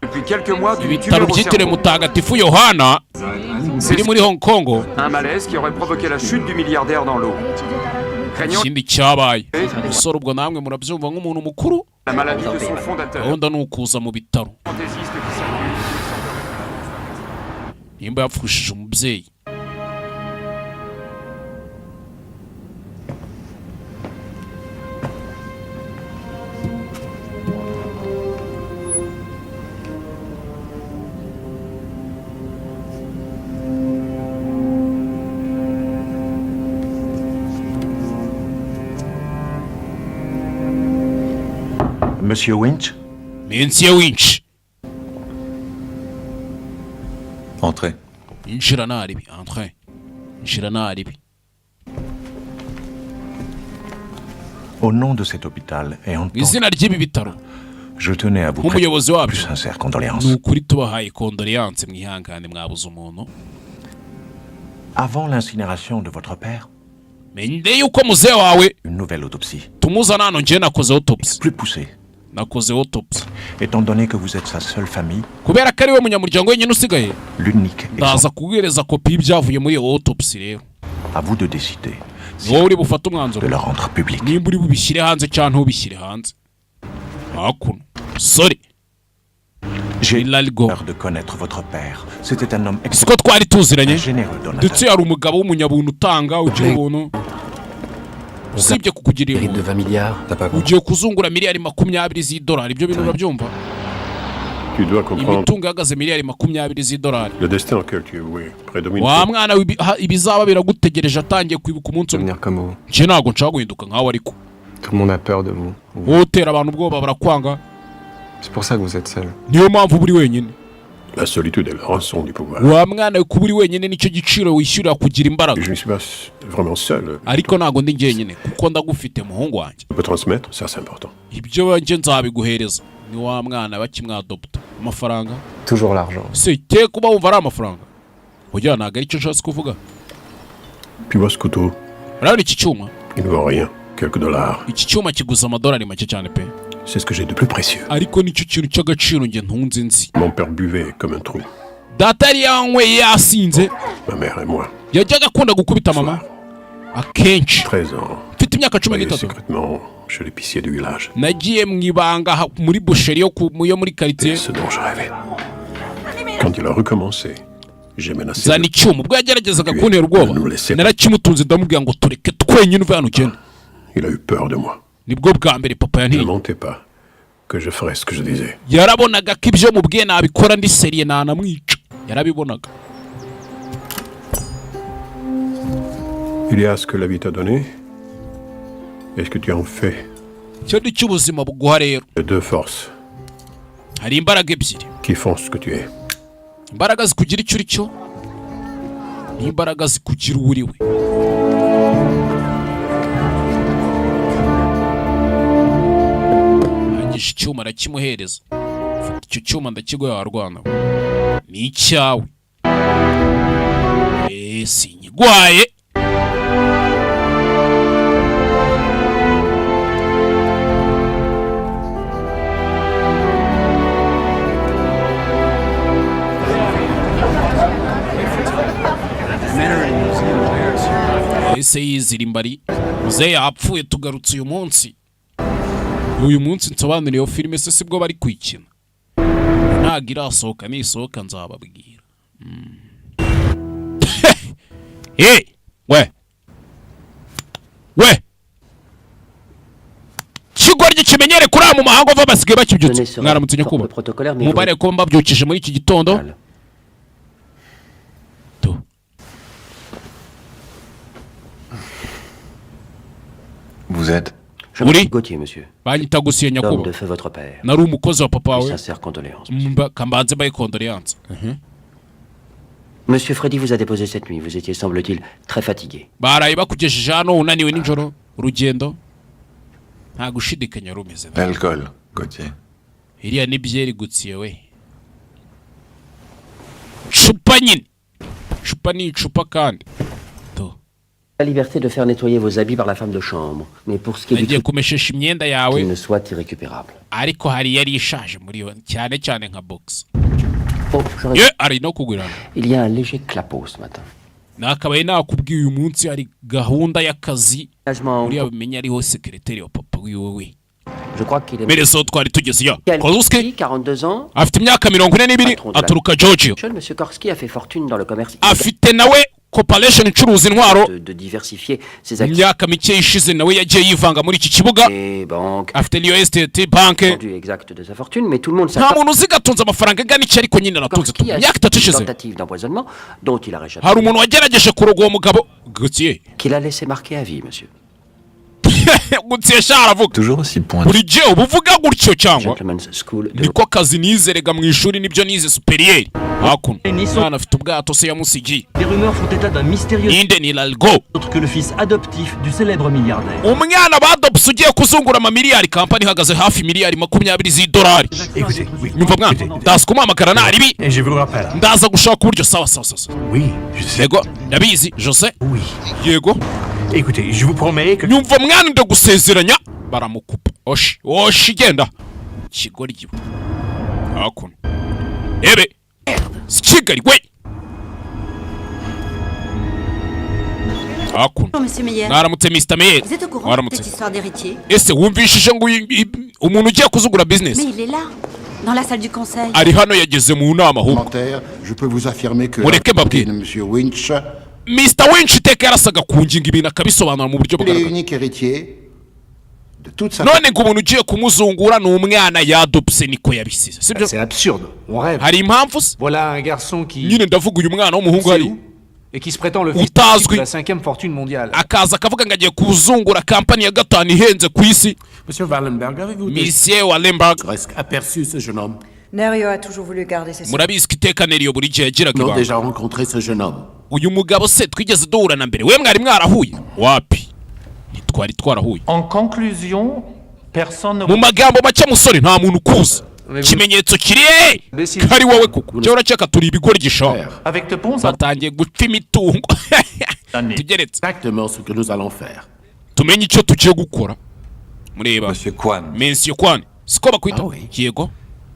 Depuis quelques mois, ibitaro byitiriwe Mutagatifu Yohana biri muri Hong Kong. Un malaise qui aurait provoqué la chute du milliardaire dans l'eau. Ikindi cyabaye. Usoro ubwo namwe murabyumva nk'umuntu mukuru. La maladie de son fondateur. Gahunda ni ukuza mu bitaro. Nimba yapfushije umubyeyi. Monsieur Winch? Monsieur Winch. Entrez. Entrez. Au nom de cet hôpital et en tant izina ry'ibi bitaro. Je tenais à vous Nk'umuyobozi wabyo. plus sincères condoléances. Nukuri tubahaye condoléances mwihangane mwabuze umuntu. Avant l'incinération de votre père, Mende yuko muzee wawe une nouvelle autopsie. Tumuza nano nje nakoze autopsie. Plus poussée. Nakoze autopsie. Étant donné que vous êtes sa seule famille, kubera ko ari we munyamuryango wenyine usigaye. l'unique Ndaza kuguhereza kopi y'ibyavuye muri iyo autopsie rero. À vous de décider wowe uri bufate umwanzuro de la rendre publique. nimba uri bubishyire hanze cyangwa ntubishyire hanze. Hakuno. Sorry. J'ai peur de connaître votre père. C'était un homme Siko twari tuziranye. généreux donateur. Ndetse yari umugabo w'umunyabuntu utanga ugira ubuntu. Usibye kukugirira de 20 milliards, t'as pas compris. ugiye kuzungura miliyari 20 z'idolari. Ibyo bintu urabyumva? Tu dois comprendre. Imitungo ihagaze miliyari 20 z'idolari. Le destin auquel tu es voué prédomine. Wa mwana ibizaba biragutegereje atangiye kwibuka umunsi umwe. Nje ntago nshaka guhinduka nkawe ariko. Tout le monde a peur de vous. Wotera abantu ubwoba barakwanga. C'est pour ça que vous êtes seul. Niyo mpamvu buri wenyine. La solitude est la rançon du pouvoir. Wa mwana kuba uri wenyine nicyo giciro wishyura kugira imbaraga. Je ne suis pas vraiment seul. Ariko ntago ndi njyenyine kuko ndagufite muhungu wanjye. Je peux transmettre, ça c'est important. Ibyo nje nzabiguhereza. Ni wa mwana bakimwadopta. Amafaranga. Toujours l'argent. Site kuba wumva ari amafaranga. Oya ntago ari cyo nshatse kuvuga. Puis moi ce couteau. Urabona iki cyuma? Il ne vaut rien. Quelques dollars. Iki cyuma kiguza amadolari make cyane pe. C'est ce que j'ai de plus précieux. Ariko nicyo kintu cy'agaciro nge ntunze nzi. Mon père buvait comme un trou. Data yari yanyweye yasinze. Ma mère et moi. Yajyaga akunda gukubita mama. Akenshi. 13 ans. Mfite imyaka 13. Secrètement chez l'épicier du village. Nagiye mu ibanga muri boucherie yo muri quartier. Ce dont je rêvais. Quand il a recommencé, j'ai menacé. Zana icyuma ubwo yageragezaga kuntera ubwoba. Narakimutunze ndamubwira ngo tureke twenyine uve hano ugende. Il a eu peur de moi. Nibwo bwa mbere papa yantiye. Ne mentez pas que je ferais ce que je disais. Yarabonaga ko ibyo mubwiye nabikora ndi seriye nanamwica. Yarabibonaga. Il y a ce que la vie t'a donné et ce que tu en fais. Cyandi cy'ubuzima buguha rero. Deux forces. Hari imbaraga ebyiri. Qui font ce que tu es. Imbaraga zikugira icyo uri cyo. Imbaraga zikugira uri we. Icyuma arakimuhereza. Icyo cyuma ndakiguha warwana. Ni icyawe. Sinyigwaye. Ese yizira imbari. Muzehe yapfuye tugarutse uyu munsi. uyu munsi nsobanura iyo filime se sibwo bari kwikina ntago irasohoka nisohoka nzababwira we kigoryi kimenyere kuri mu mahanga ava basigaye bakibyutse mwaramutse nyakubahwa mubare ko mbabyukije muri iki gitondo Vous êtes? Je m'appelle Gauthier, monsieur. Banyita gusiye L'homme nyakubahwa de feu votre père. nari umukozi wa papa wawe Sincère condoléance. kambanze baye condoléance Monsieur Freddy vous a déposé cette nuit. Vous étiez, semble-t-il, très fatigué. baraye bakugejeje hano unaniwe nijoro urugendo nta gushidikanya rumeze L'alcool, Gauthier. iriya ni byeri gutsiye we cupa nyine cupa ni icupa kandi La liberté de faire nettoyer vos habits par la femme de chambre. Mais pour ce qui est nagiye du kumeshesha imyenda yawe qu'il ne soit irrécupérable. ariko hari yari ishaje muri yo cyane cyane nka box Oh, ye ari no kugurana il y a un léger clapot ce matin. nakabaye nakubwiye uyu munsi hari gahunda y'akazi uriya bimenye ariho sekreteri wa papa wiwe we Je crois qu'il est... mbere so twari tugeze ya Korski, 42 ans. afite imyaka 42 aturuka Georgia Monsieur Korski a fait fortune dans le commerce. afite nawe corporation icuruza intwaro de diversifier ses actifs imyaka mike ishize nawe yagiye yivanga muri iki kibuga afite Leo Estate bank exact de sa fortune mais tout le monde nta muntu uzigatunze amafaranga angana iki ariko nyine aratunze tu imyaka itatu ishize tentative d'empoisonnement dont il a réchappé. hari umuntu wagerageje kuroga uwo mugabo Gauthier qu'il a laissé marquer à vie monsieur. Gauthier sharavuga toujours aussi point buri gihe ubuvuga gutyo cyangwa niko kazi nizerega mu ishuri nibyo nize superieur hakuno mwana afite ubwato se yamusigiye Les rumeurs font état d'un mystérieux inde ni lalgo autre que le fils adoptif du célèbre milliardaire. umwana badopse ugiye kuzungura amamiliyari kampani ihagaze hafi miliyari 20 z'idolari nyumva mwana ndaza kumuhamagara naribi ndaza gushaka uburyo sawa yego ndabizi Jose yego Écoutez, je vous promets que... nyumva mwana ndagusezeranya baramukupa oshi genda kigoryi hakuno ebe Kigali we hakuno naramutse Mr. Meyer Vous êtes au courant de cette histoire d'héritier? ese wumvishije ngo umuntu ugiye kuzugura business Mais il est là, dans la salle du conseil. ari hano yageze mu nama ahubwo Je peux vous affirmer que mureke mbabwire Monsieur Winch Mr. Winch iteka yarasaga kunginga ibintu akabisobanura mu buryo est unique héritier de toute sa... none ngo umuntu ugiye kumuzungura ni umwana yadopse niko yabisize sibyo C'est absurde. On rêve. hari impamvu se Voilà un garçon qui... nyine ndavuga uyu mwana w'umuhungu hari Et qui se prétend le fils utazwi de la 5e fortune mondiale. akaza akavuga ngo agiye kuzungura kampani ya gatanu ihenze ku isi Monsieur Wallenberg, avez-vous Monsieur Wallenberg aperçu ce jeune homme? Nerio a toujours voulu garder ses murabizi ko iteka Nerio buri gihe yagiraga Nous ibanga déjà rencontré ce jeune homme. uyu mugabo se twigeze duhura na mbere we mwari mwarahuye wapi ntitwari twarahuye En conclusion, personne ne... mu magambo make musore nta muntu ukuzi ikimenyetso kiri kari wowe kuko cyo urakeka turi ibigori gishaka Avec de bons batangiye guca imitungo tugeretse Exactement ce que nous allons faire. tumenye icyo tugiye gukora mureba Monsieur Kwan siko bakwita yego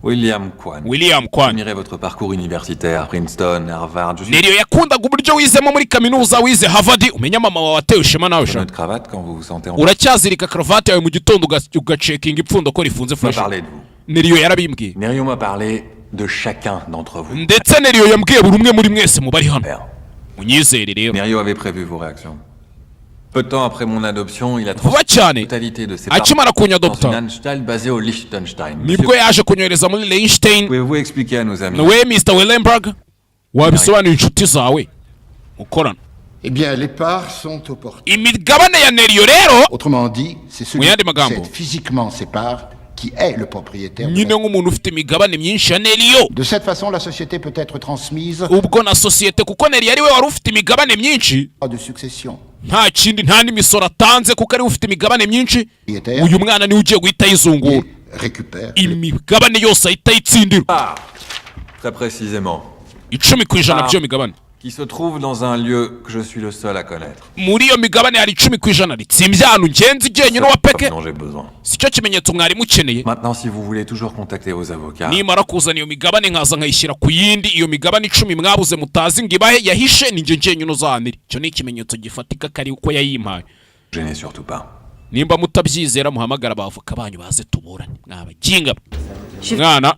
William Kwan. William Kwan. Admirez votre parcours universitaire, Princeton, Harvard. Je suis... Nerio yakundaga uburyo wizemo muri kaminuza wize Harvard umenya mama wawe watewe ishema nawe Votre cravate quand vous vous sentez en... uracyazirika karavati yawe mu gitondo ugacekinga ipfundo ko rifunze fresh. Nerio yarabimbwiye. Nerio m'a parlé de chacun d'entre vous. ndetse Nerio yambwiye buri umwe muri mwese mu bari hano munyizere rero. Nerio avait prévu vos réactions. Peu de temps après mon adoption, il a vuba cyane totalité de ses akimara kunyadopta dans une anstalt basée au Liechtenstein. nibwo yaje kunyohereza muri Liechtenstein. Pouvez-vous expliquer à nos amis? nawe Mr. Wallenberg wabisobanura inshuti zawe mukorana. Eh bien, les parts sont au portée. imigabane ya Nerio rero Autrement dit, c'est celui qui possède physiquement ses parts qui est le propriétaire. nyine nk'umuntu ufite imigabane myinshi ya Nerio. De cette façon, la société peut être transmise ubwo na societe kuko Nerio ari we wari ufite imigabane myinshi de succession. nta kindi nta n'imisoro atanze kuko ari ufite imigabane myinshi uyu mwana niwe ugiye guhita ayizungura imigabane yose ahita ayitsindira Très précisément. 10% by'iyo migabane Qui se trouve dans un lieu que je suis le seul à connaître. muri iyo migabane hari 10% ritsimbyano ngenzi genyine wa peke dont j'ai besoin. sicyo kimenyetso mwari mukeneye. Maintenant, si vous voulez toujours contacter vos avocats. nimara kuzana iyo migabane nkaza nkayishyira ku yindi iyo migabane 10 mwabuze mutazi ngo ibahe yahishe ni nge ngenyine uzanira icyo ni ikimenyetso gifatika kari uko yayimpaye. Gênez surtout pas. nimba mutabyizera muhamagara abavoka banyu baze tuburane mwabaginga mwana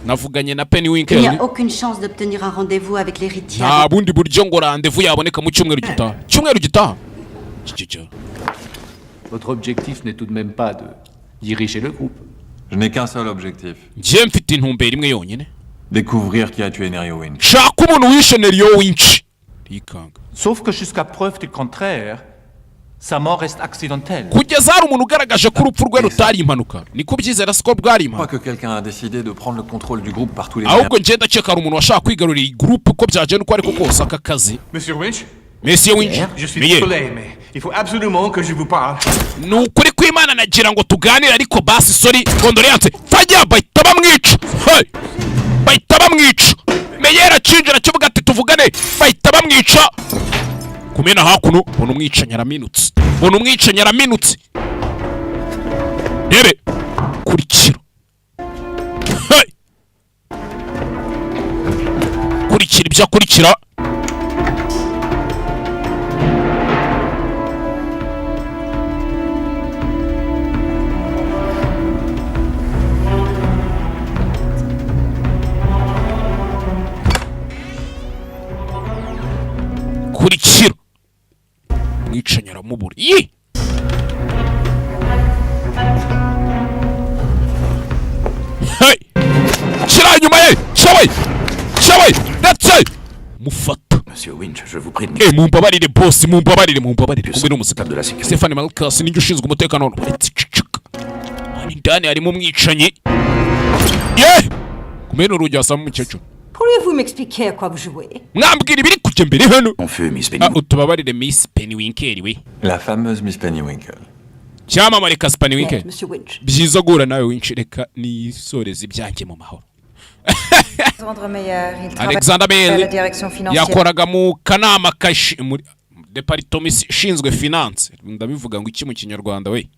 navuganye na Pennywinkle. Il n'y a aucune chance d'obtenir un rendez-vous avec l'héritier. nta bundi buryo ngo rendez-vous yaboneka mu cyumweru gitaha. Votre objectif n'est tout de même pas de diriger le groupe. Je n'ai qu'un seul objectif. Njye mfite intumbero imwe yonyine. Découvrir qui a tué Nerio Winch. Shaka umuntu wishe Nerio Winch. Sauf que jusqu'à preuve du contraire, sa mort reste accidentelle. Kugeza hari umuntu ugaragaje ko urupfu rwe rutari impanuka. Niko byizera siko bwari impanuka. Je crois que quelqu'un a décidé de prendre le contrôle du groupe par tous les moyens. Ahubwo njye ndakeka hari umuntu washaka kwigarurira iyi groupe uko byagenda uko ariko kose aka kazi. Monsieur Winch? Monsieur Winch. Je suis désolé, mais il faut absolument que je vous parle. Nukuri kw'Imana nagira ngo tuganire ariko basi sorry Condoleance. Fajya bahita bamwica. Hey! Bahita bamwica. Meyera cinjira kivuga ati tuvugane bahita bamwica. Kumena hakuno bona umwica nyaraminutse. Bona umwica nyaraminutse. Debe kurikira. Hey! Kurikira ibyo kurikira. Kurikira mwica nyaramubura yi hey kira nyuma ye chawe that's mufata Monsieur Winch, je vous prie de mumbabarire boss mumbabarire kumbe n'umusika Stéphane Malkas ninjye ushinzwe umutekano ani ndani harimo umwicanyi ye kumbe n'urugi asama umukecuru. Pourriez-vous m'expliquer à quoi vous jouez? Mwambwira ibiri kujya mbere hano. On fut Miss Pennywinkle. Utubabarire Miss Pennywinkle we. La fameuse Miss Pennywinkle. Cyamamare ka Pennywinkle. Monsieur Winch. Byiza gura nawe Winch reka ni soreze ibyanjye mu mahoro. Alexander Meyer yakoraga mu kanama kashi muri departement ishinzwe finance. Ndabivuga ngo iki mu kinyarwanda we.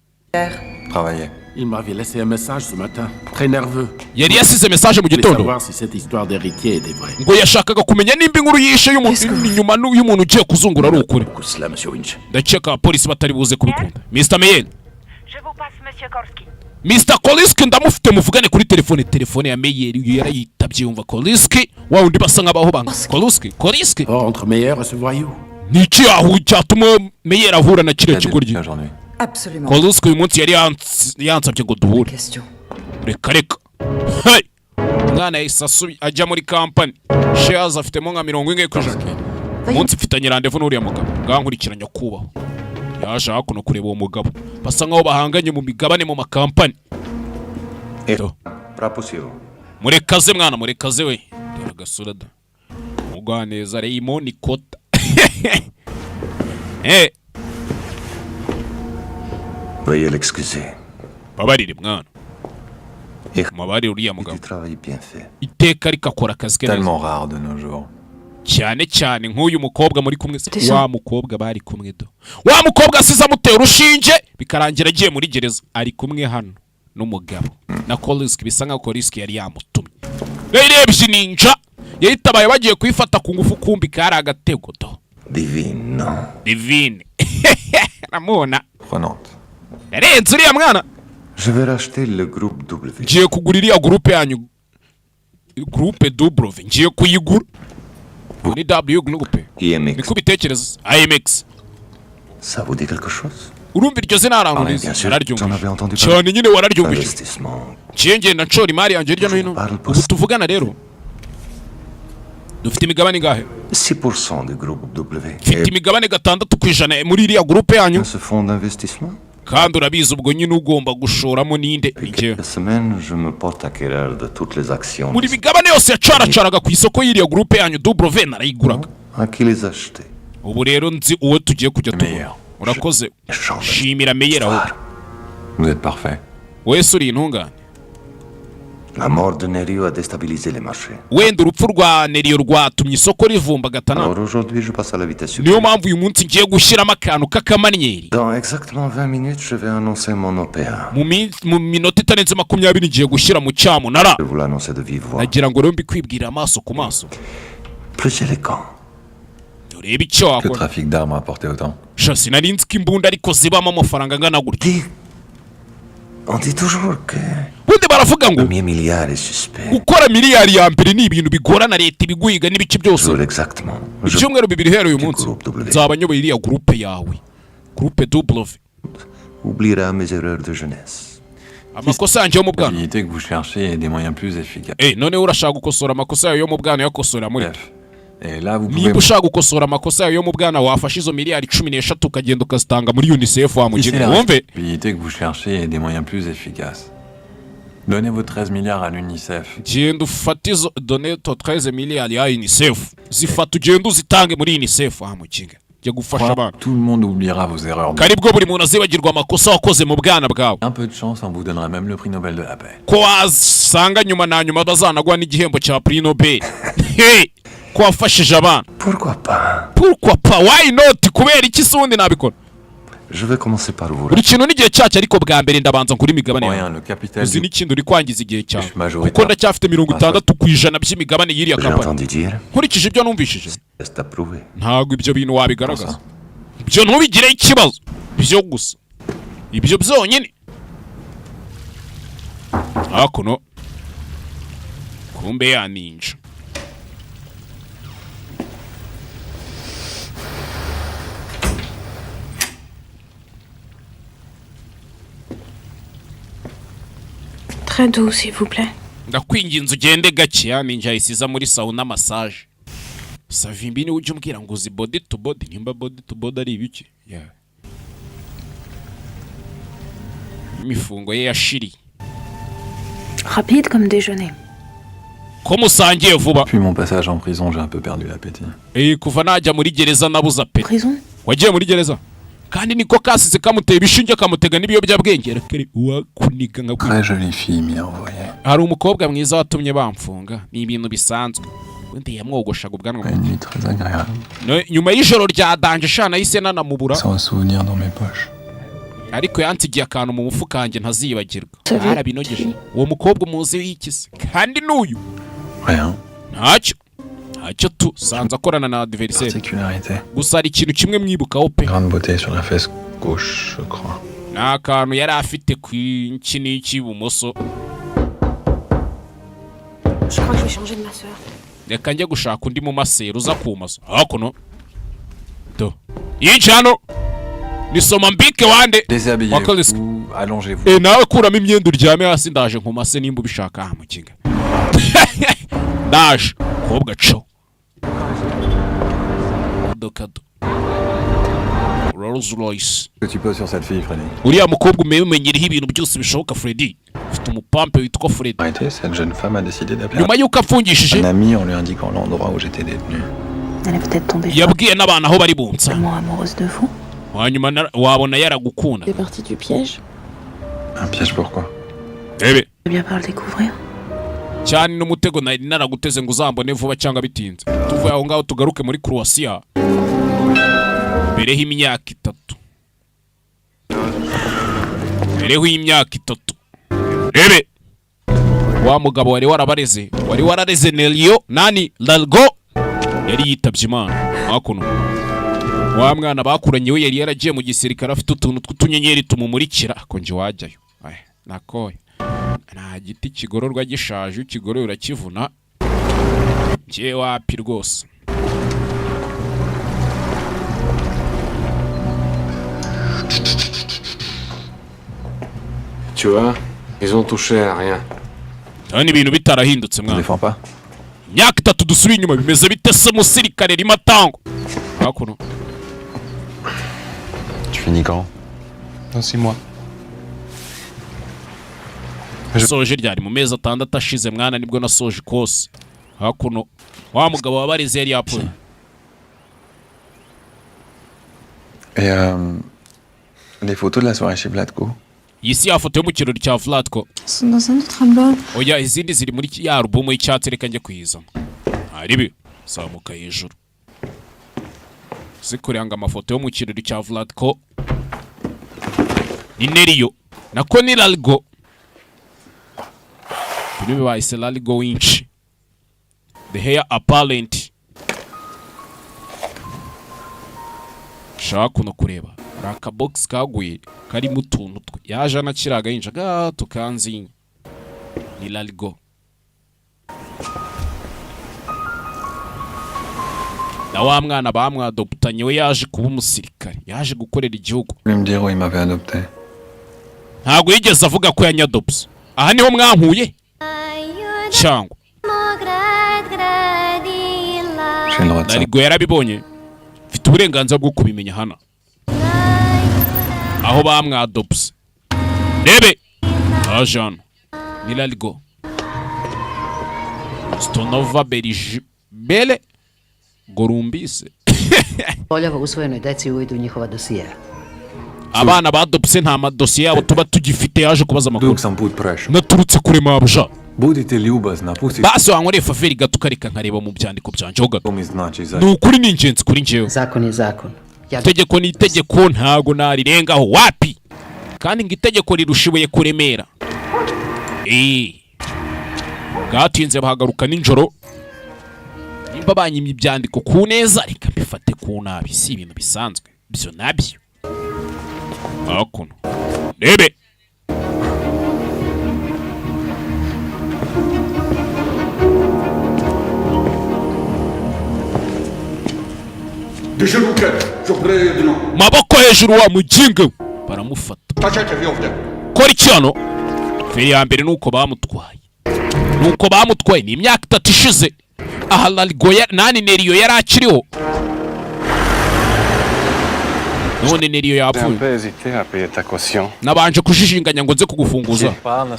Travailler. Il m'avait laissé un message ce matin, très nerveux. Yari yasize message mu gitondo. Savoir si cette histoire d'héritier était vraie. Ngo yashakaga kumenya nimba inkuru yishe y'umuntu inyuma y'umuntu ugiye kuzungura ari ukuri. Cela, Monsieur Winch. Ndakeka polisi batari buze kubikunda. Mr. Meyer. Je vous passe Monsieur Korski. Mr. Koliski ndamufite muvugane kuri telefone ya Meyer yarayitabye yumva Koliski wa undi basa nkabaho banga. Koliski. Oh, entre Meyer et ce voyou. Niki aho cyatuma Meyer ahura na kire kigoryi. Absolument. Koliski uyu munsi yari yansabye ngo duhure. Reka. Hey! Mwana isasu ajya muri company. Shares afitemo nka 40%. Umunsi mfitanye rendezvous n'uriya mugabo. Ngankurikiranya kubaho. Yaje hakuno kureba uwo mugabo. Basa nkaho bahanganye mu migabane mu makampani. Murekaze mwana murekaze we. Dore gasura da. Mugwaneza Raymond Kota. Eh. Veuillez l'excuser. Babarire mwana. Mabari uriya mugabo. Iteka rikakora akazi ke. Tellement rare de nos jours. Cyane nk'uyu mukobwa muri kumwe wa mukobwa bari kumwe do. Wa mukobwa asize amutera urushinge bikarangira agiye muri gereza ari kumwe hano n'umugabo. Na Koliski bisa nka Koliski yari yamutumye. Rerebye ninja yahitabaye bagiye kwifata ku ngufu kumbi kari agatego do. Divine. Namona. Prenante. Yarenze uriya mwana. Je vais racheter le groupe W. Ngiye kugura iriya groupe yanyu. Groupe W ngiye kuyigura. Ni W groupe. IMX. Niko bitekereza. IMX. Ça vous dit quelque chose? Urumva iryo zina aranguriza. Cyane nyine wararyumvije. Cyenge na nshora imari yanjye hirya no hino. Ubu tuvugana rero. Dufite imigabane ngahe? 6% du groupe W. Mfite imigabane 6% muri iriya groupe yanyu. Ce fonds d'investissement? Kandi urabizi ubwo nyine ugomba gushoramo ninde njye. Semaine je me porte acquéreur de toutes les actions. Muri bigabane yose yacaracaraga ku isoko y'iriya groupe yanyu W narayiguraga. À qui les acheter? Ubu rero nzi uwo tugiye kujya tugura. Urakoze. Shimira Meyer aho. Vous êtes parfait. Wese uri intungane. La mort de Nerio a déstabilisé les marchés. Wenda urupfu rwa Nerio rwatumye isoko rivumbagatana. Alors aujourd'hui je passe à la vitesse supérieure. Niyo mpamvu uyu munsi ngiye gushyiramo akantu k'akamanyeri. Dans exactement 20 minutes je vais annoncer mon OPA. Mu minota itarenze 20 ngiye gushyira mu cyamunara. Je vous l'annoncer de vive voix. Nagira ngo rero mbikwibwira amaso ku maso. Plus élégant. urebe icyo Le wakora. trafic d'armes rapportait autant. Sha sinari nzi ko imbunda ariko zibamo amafaranga angana gutya. On dit toujours que Bundi baravuga ngo le milliard est suspect. gukora miliyari ya mbere ni ibintu bigorana leta ibiguhiga n'ibice byose. Exactement. Icyumweru bibiri hero uyu munsi nzaba nyoboye iriya groupe yawe. Groupe W. Oubliera mes erreurs de jeunesse. Amakosa yanjye yo mu bwana. L'unité que vous cherchez est des moyens plus efficaces. None urashaka gukosora amakosa yawe yo mu bwana yakosora muri. Et là vous pouvez. Niba ushaka gukosora amakosa yawe yo mu bwana wafashe izo miliyari 13 ukagenda ukazitanga muri UNICEF wa mugihe wumve. L'unité que vous cherchez est des moyens plus efficaces. Donnez vos 13 milliards à l'UNICEF. Genda ufate izo donnez to 13 miliyari ya UNICEF. Zifata ugenda uzitange muri UNICEF wa mugihe. Tout le monde oubliera vos erreurs. Karibwo buri muntu azibagirwa amakosa wakoze mu bwana bwawe. Un peu de chance, on vous donnera même le prix Nobel de la paix. Ko wasanga nyuma na nyuma bazanagwa n'igihembo cya prix Nobel. Hey, ko wafashije abana. Pourquoi pas? Pourquoi pas? Why not? Kubera iki sundi nabikora? Je vais commencer par vous. Buri kintu n'igihe cyacyo ariko bwa mbere ndabanza nkuri imigabane yawe. Le capital. Uzi n'ikintu uri kwangiza igihe cyawe. Kuko ndacyafite 60% by'imigabane y'iriya kampani. Nkurikije ibyo numvishije. Ntabwo ibyo bintu wabigaragaza. Ibyo ntubigire ikibazo. Byo gusa. Ibyo byonyine. Hakuno. Kumbe ya ninja. Très doux, s'il vous plaît. Ndakwinginze ugende gake ya ninja isiza muri sauna massage. Savimbi ni ujye umbwira ngo uzi body to body nimba body to body ari ibiki. Yeah. Imifungo ye yashiri. Rapide comme déjeuner. Ko musangiye vuba. Puis mon passage en prison, j'ai un peu perdu l'appétit. Kuva najya muri gereza nabuza pe. Prison? Wagiye muri gereza? Kandi niko kasize kamuteye ibishinge kamutega n'ibiyobyabwenge rakari wakuniga nka. Très jolie fille m'y envoyé. Hari umukobwa mwiza watumye bamfunga ni ibintu bisanzwe. Undi yamwogoshaga ubwanwa. Une nuit très agréable. No, nyuma y'ijoro rya danje shana yise nanamubura. Sans souvenir dans mes poches. Ariko yansigiye akantu mu mufuka wanjye ntazibagirwa. Harabinogeje. Uwo mukobwa umuzi w'ikisi. Kandi n'uyu. Rien. Ntacyo tu sanza akorana na adversaire. Particularité. Gusa hari ikintu kimwe mwibukaho pe. Grande beauté sur la fesse gauche, je crois. N'akantu yari afite ku kintu cy'ibumoso. Je crois que je vais changer de masseur. Reka njye gushaka undi mu masero uza kumaso. Hakuno. To. Yicano. Nisoma mbike wande. Déshabillez-vous, allongez-vous. Nawe kuramo imyenda uryame hasi ndaje nkumase nimba ubishaka mu kinga. Ndaje. Kobwa cyo. Dokado. Rolls Royce. Que tu poses sur cette fille, Freddy. Uriya mukobwa umenyeriho ibintu byose bishoboka Freddy. Ufite umupampe witwa Freddy. Arrêtez, cette jeune femme a décidé d'appeler nyuma yuko apfungishije un ami en lui indiquant l'endroit où j'étais détenu. Elle est peut-être tombée. Yabwiye n'abana aho bari bunsa. Amoureuse de vous. Hanyuma wabona yaragukunda. C'est parti du piège. Un piège pourquoi? Ebe. Je bien pas le découvrir. Cyane n'umutego nari naraguteze ngo uzambone vuba cyangwa bitinze. Tuvuye aho ngaho tugaruke muri Croatia. Bereho imyaka 3. Bereho imyaka 3. Ebe. Wa mugabo wari warareze Nelio nani Lalgo yari yitabye Imana. Hakuno. Wa mwana bakuranye we yari yaragiye mu gisirikare afite utuntu tw'utunyenyeri tumumurikira ko nje wajyayo. Nakoye. Nta giti kigororwa gishaje ukigoroye urakivuna. Ngiye wapi rwose. Tu vois, ils ont touché à rien. Ni ibintu bitarahindutse mwana. Défends pas. Myaka 3 dusubiye inyuma bimeze bite se musirikare rimatango. Hakuno. Tu finis quand? Dans 6 mois. Soje ryari mu mezi 6 ashize mwana nibwo nasoje kose. Hakuno. Wa mugabo wabarize yari yapfuye. Et les photos de la soirée chez Vlatko? Yisi yafoto yo mu kirori cya Vlatko. C'est dans un autre album. Oya izindi ziri muri ya album y'icyatsi reka njye kuyizamo. Aribi samuka hejuru. Zikuranga amafoto yo mu kirori cya Vlatko. Ni Nerio. Nako ni Lalgo. Binibe bahise Lalgo winch. The hair apparent. shaka kuno kureba hari akabox kaguye karimo utuntu twe yaje anakiraga yinja gato kanzinya ni Largo. Na wa mwana bamwadoptanye we yaje kuba umusirikare yaje gukorera igihugu. Ntago yigeze avuga ko yanyadopse. Aha niho mwankuye cyangwa Largo yarabibonye mfite uburenganzira bwo kubimenya hano aho bamwadopse. Rebe ajano ni Largo Stonova Bele Gorumbise. Abana badopse nta madosiye yabo tuba tugifite yaje kubaza amakuru. Naturutse kure mabuja. Basi wankoreye faveri gato karika nkareba mu byandiko byanje ho gato. Ni ukuri ni ingenzi kuri njyewe. Itegeko ni itegeko ntago narirengaho wapi. Kandi ngo itegeko rirushibuye kuremera. Gatinze bahagaruka ninjoro. Nimba banyimye ibyandiko ku neza reka bifate ku nabi si ibintu bisanzwe. Byo nabyo. Akuno. Rebe. Maboko hejuru wa mujinga baramufata. Kora icyano. Feri ya mbere nuko bamutwaye. Ni imyaka 3 ishize. Aha Largo nani Neriyo yari akiriho. None Neriyo yapfuye. Nabanje kujijinganya ngo nze kugufunguza.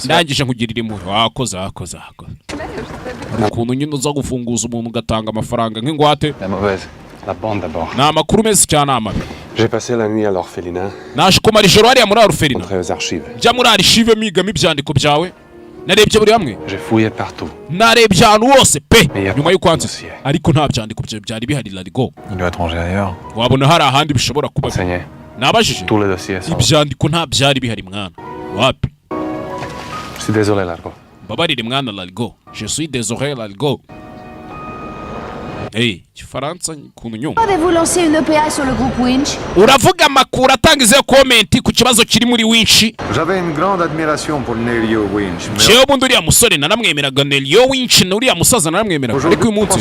Ndangije nkugirira impuhwe. Wakoze. Ukuntu nyine uza gufunguza umuntu ugatanga amafaranga nk'ingwate. Na makuru mezi cyane amabi. J'ai passé la nuit à l'orphelinat. Naje kumara ijoro hariya muri orphelinat. Jya muri archive migamo ibyandiko byawe. Narebye buri hamwe. J'ai fouillé partout. Narebye ahantu hose pe. Nyuma y'ukwanze. Ariko nta byandiko byari bihari Largo. Il doit être rangé ailleurs. Wabona hari ahandi bishobora kuba. Nabajije. Tous les dossiers sont. Ibyandiko nta byari bihari mwana. Wapi? Je suis désolé Largo. Babarire mwana Largo. Je suis désolé Largo. Hey, Kifaransa kuntu nyuma. Avez-vous lancé une EPA sur le groupe Winch? Uravuga amakuru atangize comment ku kibazo kiri muri Winch. J'avais une grande admiration pour Nerio Winch. Jewe bundi uriya musore naramwemeraga Nerio Winch na uriya musaza naramwemeraga. Ariko uyu munsi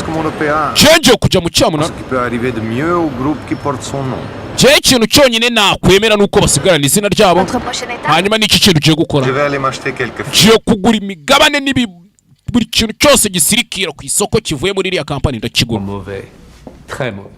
jeje kujya mu cyamuna. Qui peut arriver de mieux au groupe qui porte son nom. Je ikintu cyonyine nakwemera nuko basigarana izina ryabo. Hanyuma n'iki kintu ugiye gukora? Je vais aller m'acheter quelques filles. Je kugura imigabane nibi buri kintu cyose gisirikira ku isoko kivuye muri iriya kampani ndakigura. Très mauvais.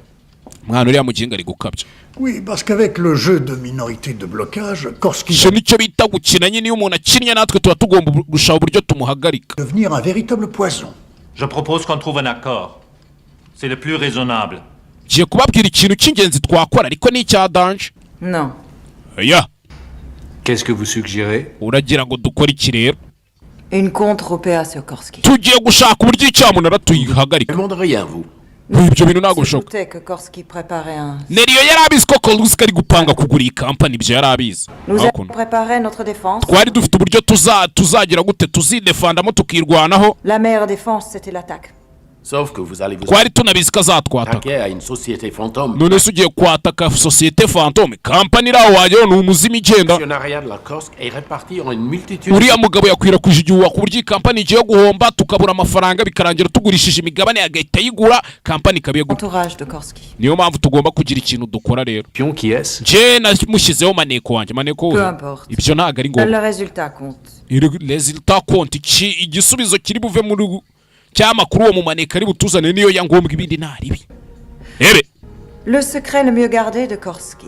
Mwana uriya muginga ari gukabya. Oui, parce qu'avec le jeu de minorité de blocage, Korski je nicyo bita gukina nyine iyo umuntu akinnye natwe tuba tugomba gushaka uburyo tumuhagarika. Devenir un véritable poison. Je propose qu'on trouve un accord. C'est le plus raisonnable. Giye kubabwira ikintu cy'ingenzi twakora ariko ni icya danger. Non. Ya. Qu'est-ce que vous suggérez? Uragira ngo dukore iki rero? Une contre-OPA sur Korski. Tugiye gushaka uburyo icyamunara tuyihagarika. Ne demande rien vous. Ibyo bintu ntago bishoboka. Que Korski préparait un. Neriyo yarabizi ko Korski ari gupanga kugura iyi kampani ibyo yarabizi. Nous avons préparé notre défense. Twari dufite uburyo tuzagira gute tuzidefendamo tukirwanaho. La meilleure défense c'était l'attaque. Sauf que vous allez vous twari tunabizi ko azatwataka. à une société fantôme. None se ugiye kwataka société fantôme kampani rawo wajyaho ni umuzima igenda. L'actionnariat de la Kursk est réparti en une multitude. Uriya mugabo yakwirakwije igihuha ku buryo kampani igiye guhomba tukabura amafaranga bikarangira tugurishije imigabane yagahita yigura kampani kabiye gute. Entourage de Korski. Niyo mpamvu tugomba kugira ikintu dukora rero. Pion qui est? Je namushyizeho maneko wanjye maneko. Ibyo ntago ari ngombwa. Le résultat compte. Le résultat compte igisubizo kiri buve muri cyamakuru uwo mu maneko ari butuzane niyo ya ngombwa ibindi ntaribi. Ebe. Le secret le mieux gardé de Korski.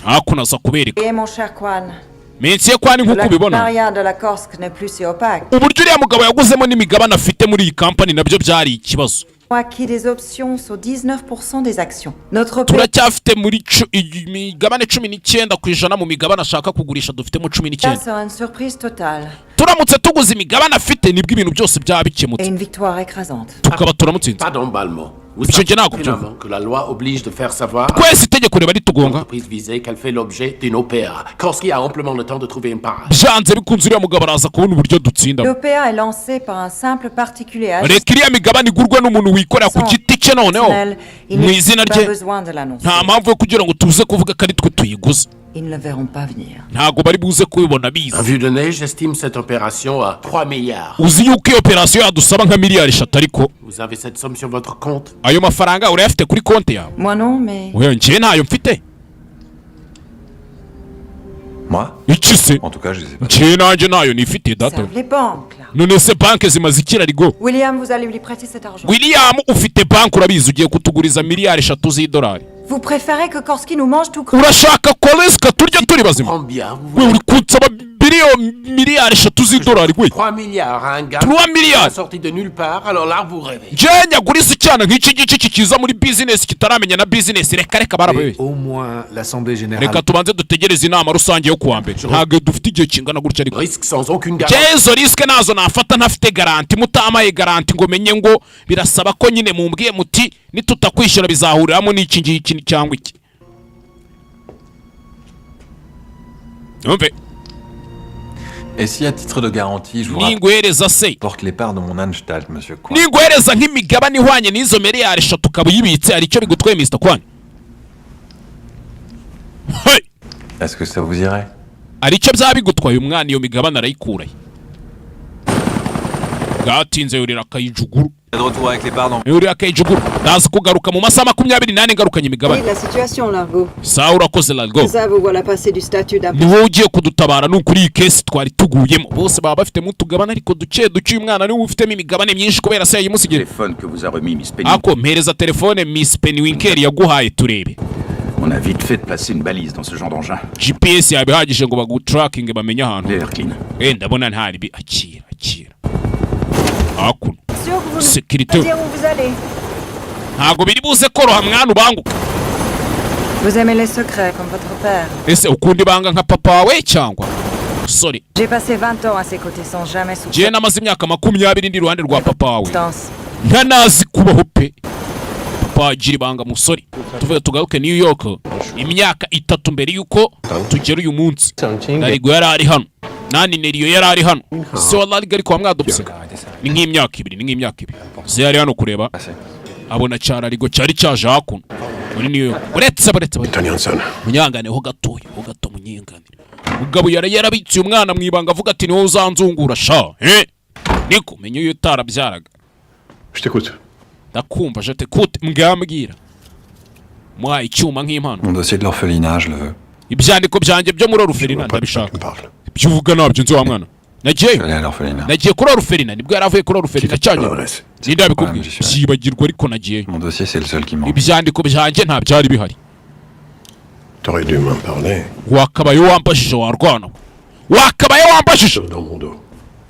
Akunaza kubereka. Et mon cher Kwan. Mensiye kwani nkuko ubibona. L'actionnariat de la Kursk n'est plus si opaque. Uburyo uriya mugabo yaguzemo n'imigabane afite muri iyi kampani nabyo byari ikibazo. Acquis des options sur 19% des actions. Notre turacyafite muri imigabane 19% mu migabane ashaka kugurisha dufitemo 19. C'est une surprise totale. Turamutse tuguze imigabane afite nibwo ibintu byose byaba bikemutse. Et une victoire écrasante. Tukaba turamutsinze. Pardon Balmo. Vous Ibyo njye savez ntabwo byumva. pertinemment que la loi oblige de faire savoir twese itegeko riba ritugonga l'entreprise visée qu'elle fait l'objet d'une OPA. Korski a amplement le temps de trouver une parade. byanze bikunze uriya mugabo araza kubona uburyo dutsinda. L'OPA est lancée par un simple particulier reka iriya migabane igurwa n'umuntu wikorera ku giti cye noneho mu izina rye nta mpamvu yo kugira ngo tuze kuvuga ko ari twe tuyiguze. Ils ne le verront pas venir. ntago bari buze kubibona biza. À vue de nez, j'estime cette opération à 3 milliards. uzi yuko iyo operasiyo yadusaba nka miliyari 3 ariko Vous avez cette somme sur votre compte? ayo mafaranga urayafite kuri konti yawe? Moi non, mais... Oya njye ntayo mfite. Moi? Iki se? En tout cas, je les ai pas. njye nanjye ntayo nifite data. Les banques, là. none se banke zimaze ikira rigo? William, vous allez lui prêter cet argent. William ufite banke urabizi ugiye kutuguriza miliyari 3 z'idolari. Vous préférez que Korski nous mange tout cru? urashaka koleska turya turi bazima? we uri kunsaba miliyari 3 z'idolari we? 3 milliards à un gars 3 milliards sorti de nulle part, alors là vous rêvez. njye nyaguriza icyana nk'iki ngiki kikiza muri bizinesi kitaramenya na bizinesi reka barabe. Au moins, l'Assemblée générale... reka tubanze dutegereze inama rusange yo kuwa mbere. ntabwo dufite igihe kingana gutya ariko. Risque sans aucune garantie. izo risque nazo nafata ntafite garanti mutamaye garanti ngo menye ngo birasaba ko nyine mumbwiye muti nitutakwishyura bizahuriramo n'iki ngiki cyangwa iki. Umve. Et si à titre de garantie, je vous rapporte les parts de mon Anstalt, monsieur Kwan? ninguhereza nk'imigabane ihwanye n'izo miliyari 3 ukaba uyibitse hari icyo bigutwaye Mr. Kwan? Est-ce que ça vous irait? hari icyo byaba bigutwaye umwana iyo migabane arayikuraye? gatinze yurira akayijuguru. De retour avec les parts dans... yurira akayijuguru ndaza kugaruka mu masaha 28 ngarukanye imigabane. La situation, Largo. sawa urakoze Largo. Ça vous voilà passer du statut d'un... ni wowe ugiye kudutabara n'ukuri iyi kesi twari tuguyemo. bose baba bafitemo utugabane ariko duke uyu mwana niwe ufitemo imigabane myinshi kubera se yayimusigire. Téléphone que vous a remis Miss Penny. ako mpereza telefone Miss Pennywinkle yaguhaye turebe. On a vite fait de placer une balise dans ce genre d'engin. GPS yabihagije ngo bagutracking bamenye ahantu. Clean. ndabona ntari bi akira. akuno Sûr que vous sécurité. nous dire où vous allez. ntago biri buze koroha mwana ubanguka. Vous aimez les secrets comme votre père. ese ukundi banga nka papa wawe cyangwa? sorry. J'ai passé 20 ans à ses côtés sans jamais souffrir. Njye namaze imyaka 20 ndi iruhande rwa papa wawe ntanazi kubaho pe. papa agira ibanga musore. tuvuye tugaruke New York imyaka 3 mbere yuko tugera uyu munsi. Narigo yari ari hano nani Neriyo yari ari hano. se wallahi gari kwa mwadopse ni nk'imyaka 2 se yari hano kureba abona cyara rigo cyari cyaje hakuno muri New York. uretse munyangane ho gato munyingane. mugabo yarabitse umwana mwibanga avuga ati niwe uzanzungura sha niko menye iyo utarabyaraga. Je t'écoute. ndakumva je t'écoute mbwira mwa icyuma nk'impano. Mon dossier de l'orphelinat, je le veux. ibyandiko byanjye byo muri orphelinat ndabishaka. byuvuga nabyo nzi wa mwana. nagiye kuri orphelinat nibwo yaravuye kuri orphelinat cyane. ndabikubwiye byibagirwa ariko nagiye. Mon dossier c'est le seul qui manque. ibyandiko byanjye nta byari bihari. T'aurais dû m'en parler. wakabaye wambashije warwana. wakabaye wambashije.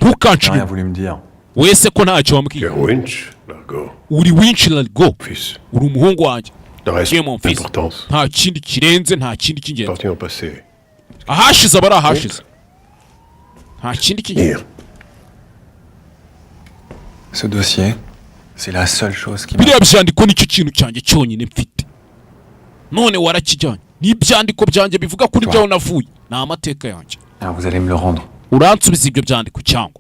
ntukancire. Rien voulu me dire. wese ko ntacyo wambwiye. Winch, Largo. uri Winch Largo. Fils. uri umuhungu wanjye. Mon fils. nta kindi kirenze nta kindi cy'ingenzi. Appartient au passé. ahashize abari ahashize. nta kindi cy'ingenzi. Ce dossier, c'est la seule chose qui biriya byandiko nicyo kintu cyanjye cyonyine mfite. none warakijyanye. n'ibyandiko byanjye bivuga kuri byaho navuye ni amateka yanjye. Vous allez me le rendre. uransubiza ibyo byandiko cyangwa?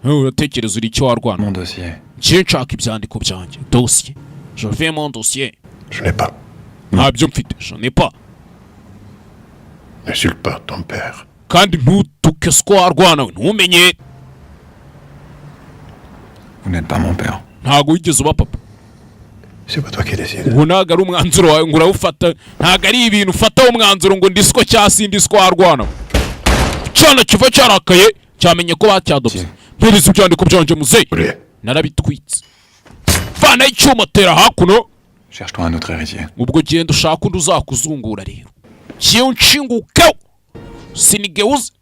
uratekereza uri icyo warwana? Mon dossier. njye nshaka ibyandiko byanjye. dossier. je veux mon dossier. Je n'ai pas. ntabyo mfite. je n'ai pas. N'insulte pas ton père. kandi ntutuke siko warwana we ntumenye. Vous n'êtes pas mon père. ntago wigeze uba papa. C'est pas toi qui décides. ubu ntago ari umwanzuro wawe ngo urawufata. ntago ari ibintu ufataho umwanzuro ngo ndisiko cyasindi siko warwana. cyana kiva cyarakaye cyamenye ko bacyadopse. mpereza ibyandiko byanje muzeyi. narabitwitse. vana icyuma tera hakuno. Cherche-toi un autre héritier. ubwo genda ushaka undi uzakuzungura rero. kiyo nshingukeho sinigeuze.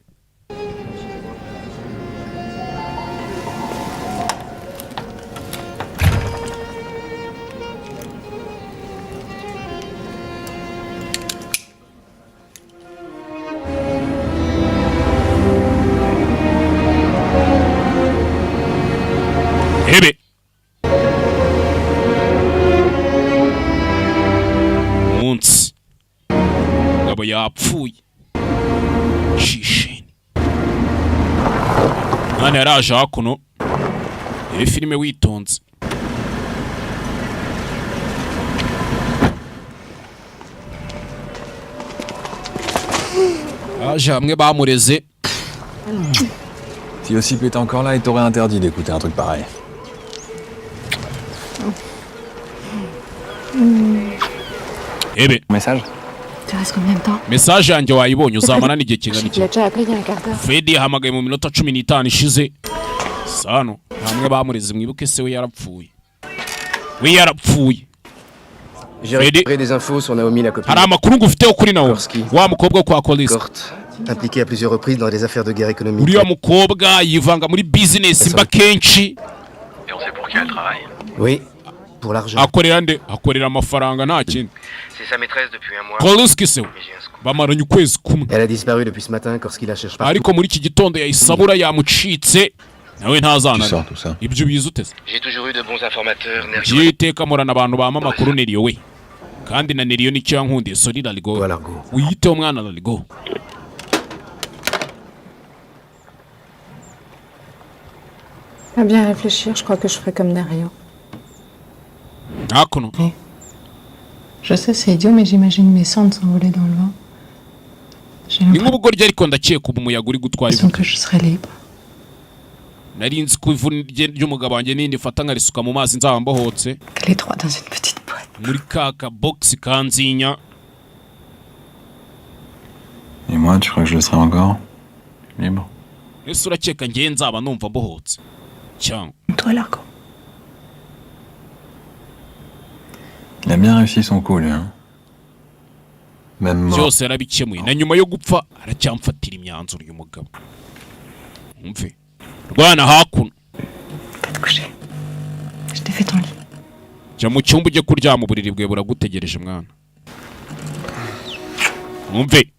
yapfuye shisheni mwana yaraje hakuno iyi filime witonze aje hamwe bamureze. Si Ossip était encore là, il t'aurait interdit d'écouter un truc pareil. Ebe. Message. Tu restes combien de temps? Message yanjye wayibonye uzamana n'igihe kingana iki? Il a déjà appelé il y a un quart d'heure. Freddy yahamagaye mu minota 15 ishize. Sano hamwe bamureze mwibuke se we yarapfuye. We yarapfuye. J'ai récupéré des infos sur Naomi, la copine. Hari amakuru ngufiteho kuri Naomi. Wa mukobwa kwa Collins. Impliqué à plusieurs reprises dans des affaires de guerre économique. Uriya mukobwa yivanga muri business mba kenshi. Et on sait pour qui elle travaille. Oui, pour l'argent. Akorera nde? Akorera amafaranga nta kindi. C'est sa maîtresse depuis un mois. Collins kisewe. Bamaranye ukwezi kumwe. Elle a disparu depuis ce matin, Korski la cherche pas. Ariko muri iki gitondo yayisabura yamucitse. Nawe ntazana. Ibyo biza uteze. J'ai toujours eu de bons informateurs, Nerio. Yiteka morana abantu bama makuru Nerio we. Kandi na Nerio nicyo yankundiye Soli Largo. Uyite umwana Largo. À bien réfléchir, je crois que je ferai comme Nerio. Hakuno. Je sais, c'est idiot, mais j'imagine mes cendres s'envoler dans le vent. J'ai l'impression que je serai libre. Narinzi ko ivu ry'umugabo wanjye nindi fata nkarisuka mu mazi nzaba mbohotse. Les trois dans une petite boîte. Muri kaka box kanzinya. Et moi, tu crois que je le serai encore libre? Ese urakeka ngiye nzaba numva mbohotse cyangwa? Toi Largo. Il a bien réussi son coup, lui, hein. Même mort. Byose yarabikemuye na nyuma yo gupfa aracyamfatira imyanzuro y'umugabo. Umve. Rwana hakuno. Je t'ai fait ton lit. Jya mu cyumba ujye kuryama uburiri bwe buragutegereje mwana. Umve.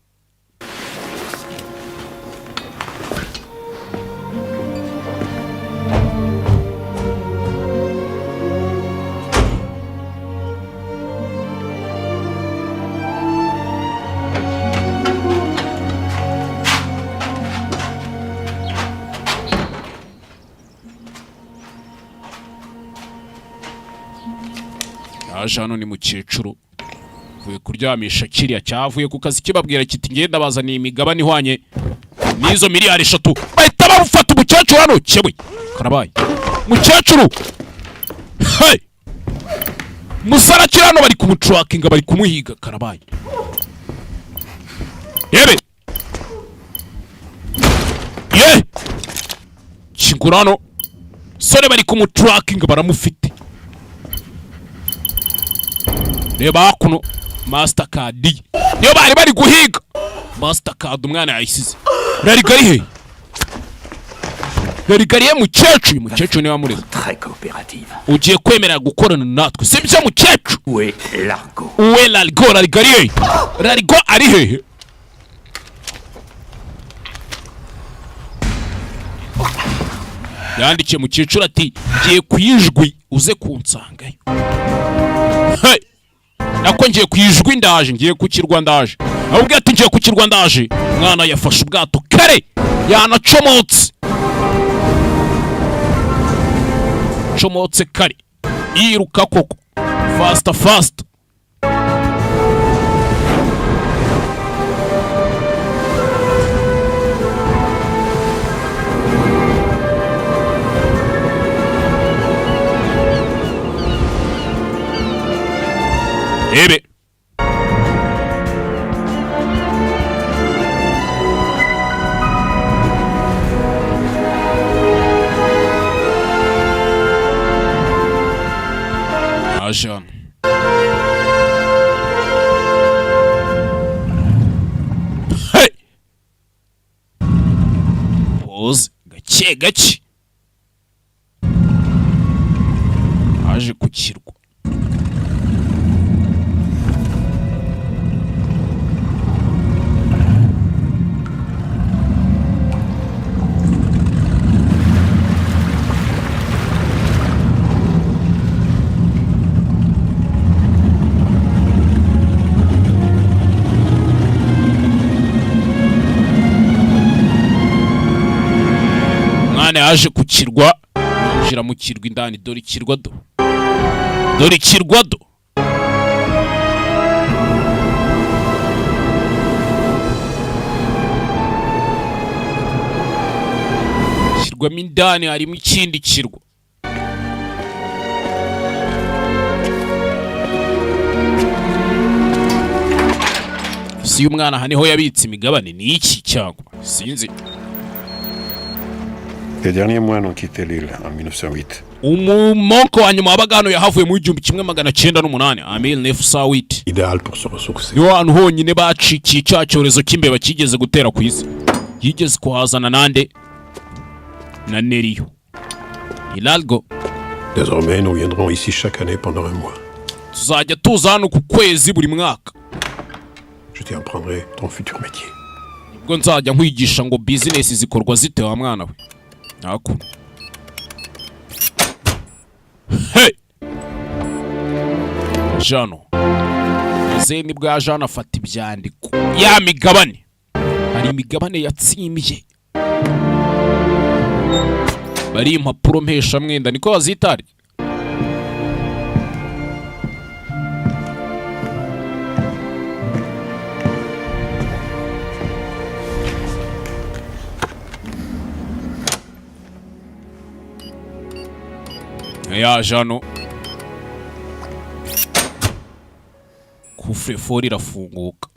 Aje hano ni mukecuru vuye kuryamisha kiriya cyavuye ku kazi kibabwira kiti ngenda bazaniye imigabane ihwanye n'izo miliyari 3 bahita bamufata umukecuru hano cyewe karabaye mukecuru hey musara kirano bari kumutrackinga bari kumuhiga karabaye yebe ye kingurano sore bari kumutrackinga baramufite. Reba hakuno Mastercard niyo bari guhiga Mastercard umwana yayisize yarigari he yarigariye mukecuru niwe wamureze Très coopérative. ugiye kwemera gukorana natwe sibyo mukecuru? Uwe Largo. Uwe Largo yarigariye Largo ari hehe? yandikiye mukecuru ati giye kwijwi uze kunsangayo. Hey nako ngiye kwijwi ndaje ngiye kukirwa ndaje ahubwo ati ngiye kukirwa ndaje mwana yafashe ubwato kare yanacomotse kare yiruka koko fast ebe ajan hey pause gake aje kukirwa. Diane yaje ku kirwa yinjira mu kirwa indani. Dore ikirwa do, dore ikirwa do. Kirwamo indani harimo ikindi kirwa. Si umwana aha niho yabitse imigabane ni iki cyangwa sinzi. Les derniers moines ont quitté l'île en 1908. Umumonko wa nyuma wabaga hano yahavuye mu 1908 Amil Nefsawit. Idéal pour se ressourcer. Yo hantu honyine bacikiye cya cyorezo cy'imbeba kigeze gutera ku isi. Yigeze kuhazana nande na Nerio. Hidalgo. Désormais, nous viendrons ici chaque année pendant un mois. Tuzajya tuza hano ku kwezi buri mwaka. Je t'y apprendrai ton futur métier. Ubwo nzajya nkwigisha ngo business zikorwa zite wa mwana we. Naku. Hey! Jano. Zeni bwa Jano afata ibyandiko. Ya migabane. Hari imigabane yatsimbye. Bari impapuro mpesha mwenda niko bazitari. Ya Jano. Kufre fori irafunguka.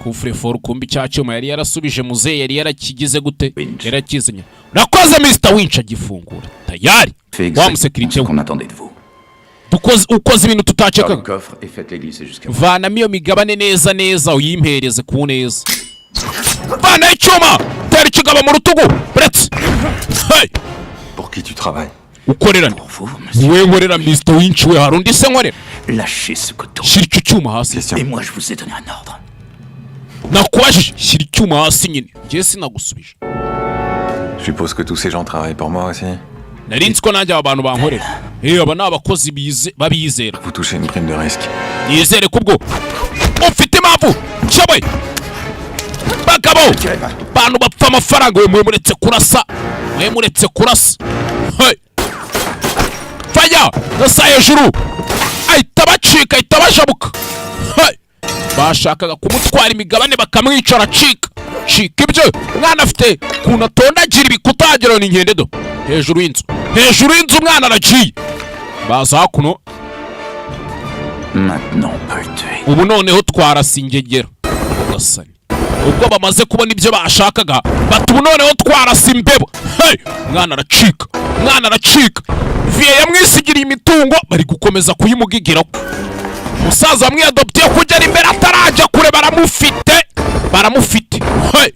Kufre fori kumbi cyacyuma yari yarasubije muze yari yarakigize gute? Yarakizanye. Rakoze Mr Winch agifungura. Tayari. Wa musekirite qu'on attendait de vous. Ukoze ibintu tutaceka. Coffre et faites l'église jusqu'à. Vana miyo migabane neza neza uyimpereze ku neza. Vana icyuma. Teri kigaba mu rutugu. Brett. Hey. Pour qui tu travailles? Ukorera niwe nkorera Mr Winch we harundi se nkorera. Lâchez ce coton. Shira icyo cyuma hasi. Et moi je vous ai donné un ordre. Nakubajije shira icyuma hasi nyine. Ngiye sinagusubije. Je suppose que tous ces gens travaillent pour moi aussi. Narinzi ko nanjye abantu bankorera. Aba ni abakozi babizera. Vous touchez une prime de risque. Yizere kubwo ufite impamvu cyabaye. Bagabo bantu bapfa amafaranga we muretse kurasa. We muretse kurasa. Hey. Faya nasa hejuru. Ahita bacika ahita bashabuka. Hey. Bashakaga kumutwara imigabane bakamwicara cika. Cika ibyo mwana afite kunatondagira ibikutagero ni nkende do. Hejuru y'inzu. Hejuru y'inzu mwana araciye. Baza kuno. Maintenant peut le tuer. Ubu noneho twarasingegera. Gasani. Ubwo bamaze kubona ibyo bashakaga batubu noneho twarasa imbebo. Hey, mwana aracika. Mwana aracika. Vie yamwisigiriye imitungo bari gukomeza kuyimugigira. Musaza amwe adoptiye kugera imbere atarajya kure baramufite. Baramufite. Hey.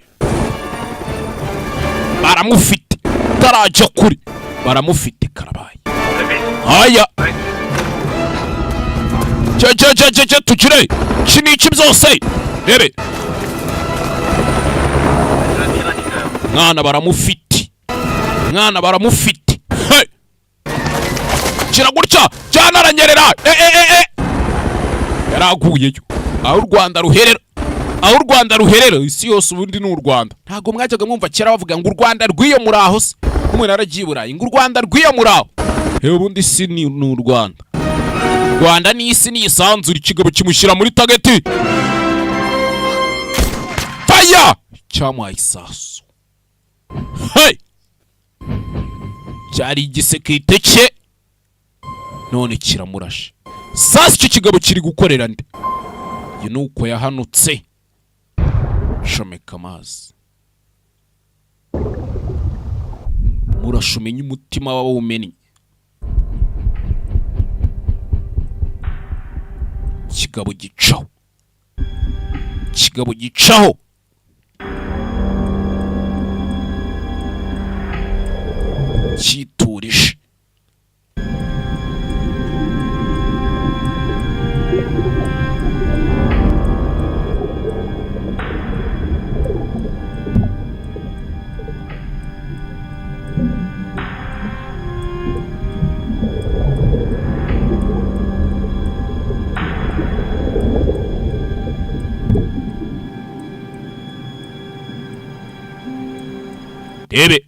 Baramufite. Tarajya kure. Baramufite karabaye. Aya. Je tukire. Chini iki byose. Rebe. Mwana baramufite. Mwana baramufite. Hey. Kira gutya cyane aranyerera. Yaraguyeyo. Aho u Rwanda ruherera. Aho u Rwanda ruherera isi yose ubundi ni u Rwanda. Ntago mwajyaga mwumva kera bavuga ngo u Rwanda rwiyo muraho se. Umuntu aragiye Burayi ngo u Rwanda rwiyo muraho. Hewe ubundi si ni u Rwanda. Rwanda ni isi ni isanzura ikigabo kimushyira muri tageti. Fire! Cyamwa isasu. Hey! Cyari igisekirite cye. None kiramurashe. Sasa icyo kigabo kiri gukorera nde? Ye nuko yahanutse. Shomeka amazi. Murashumenye umutima w'abawumenye. Kigabo gicaho. Kigabo gicaho. Kiturije. rebe.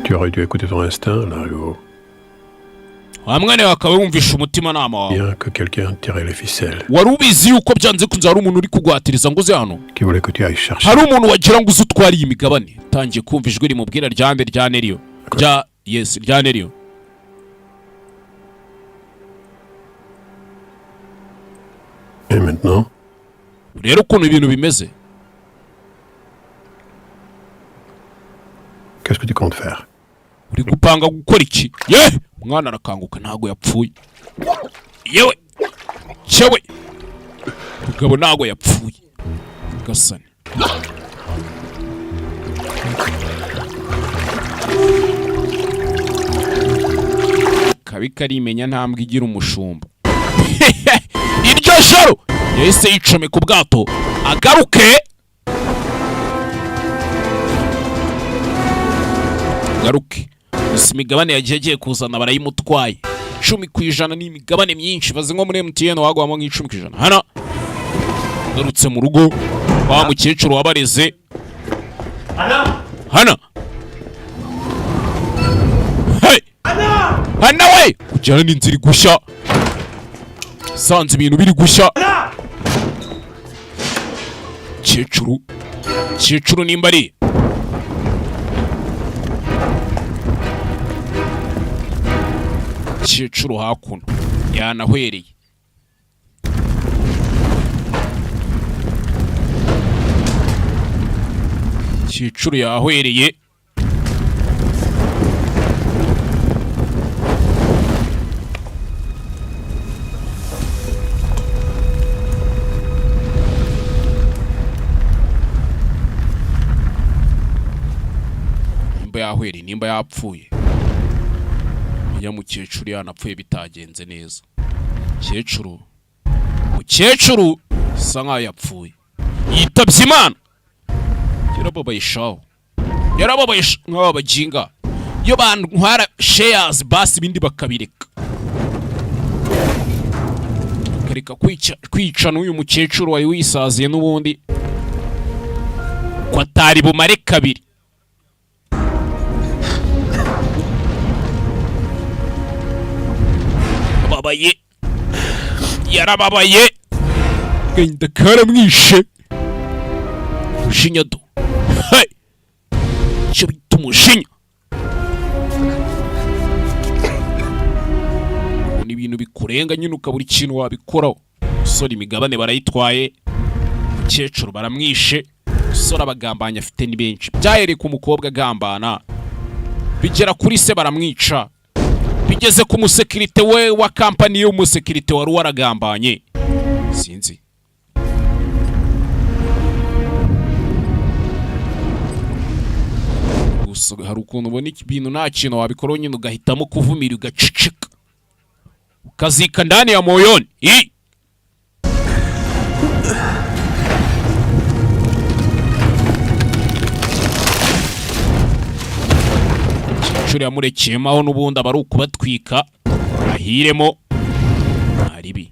Tu aurais dû écouter ton instinct, Largo. Hamwe akaba yumvisha umutima nama wawe. Bien que quelqu'un tirait les ficelles. Wari ubizi yuko byanze kunza hari umuntu uri kugwatiriza ngo uze hano. Qui voulait que tu ailles chercher. Hari umuntu wagira ngo uzutwari iyi migabane. Tangiye kumva ijwi rimubwira ryande rya Nerio. Rya Nerio. Et maintenant? Rero ukuntu ibintu bimeze. Qu'est-ce que tu comptes faire? Uri gupanga gukora iki? Ye! Umwana arakanguka ntago yapfuye. Yewe! Cyewe! Mugabo ntago yapfuye. Gasane. Kabi karimenya ntambwe igira umushumba. Iryo joro yahise yicome ku bwato agaruke. Gusa imigabane yagiye kuzana barayimutwaye 10% ni imigabane myinshi baze nko muri MTN wagwamo nk'10%. Hana garutse mu rugo wa mukecuru wabareze. Hana hey Hana we kujyana n'inzira gushya sanze ibintu biri gushya. Cecuru nimba ari Cecuru hakuno yanahwereye. Cecuru yahwereye. Nimba yapfuye. Ya mukecuru yanapfuye bitagenze neza. Mukecuru sa nkaho yapfuye. Yitabye Imana. Yarababaye nk'aba bajinga. Yo bantwara shares basi bindi bakabireka. Kareka kwica n'uyu mukecuru wari wisaziye n'ubundi. Ko atari bumare kabiri. Yarababaye genda karamwishe mushinyado. Hey cyo bita umushinya. Ni ibintu bikurenga nyine ukabura ikintu wabikoraho. Sori imigabane barayitwaye, mukecuru baramwishe. Sora abagambanya afite ni benshi. Byahereye ku mukobwa agambana bigera kuri se baramwica. Bigeze ku musekirite we wa kampani yo musekirite wari waragambanye. Sinzi. Gusa hari ukuntu ubona ibintu nta kintu wabikora nyine ugahitamo kuvumira ugacicika. Ukazika ndani ya moyoni. Yamurekeyemo aho n'ubundi aba ari ukubatwika ahiremo aribi.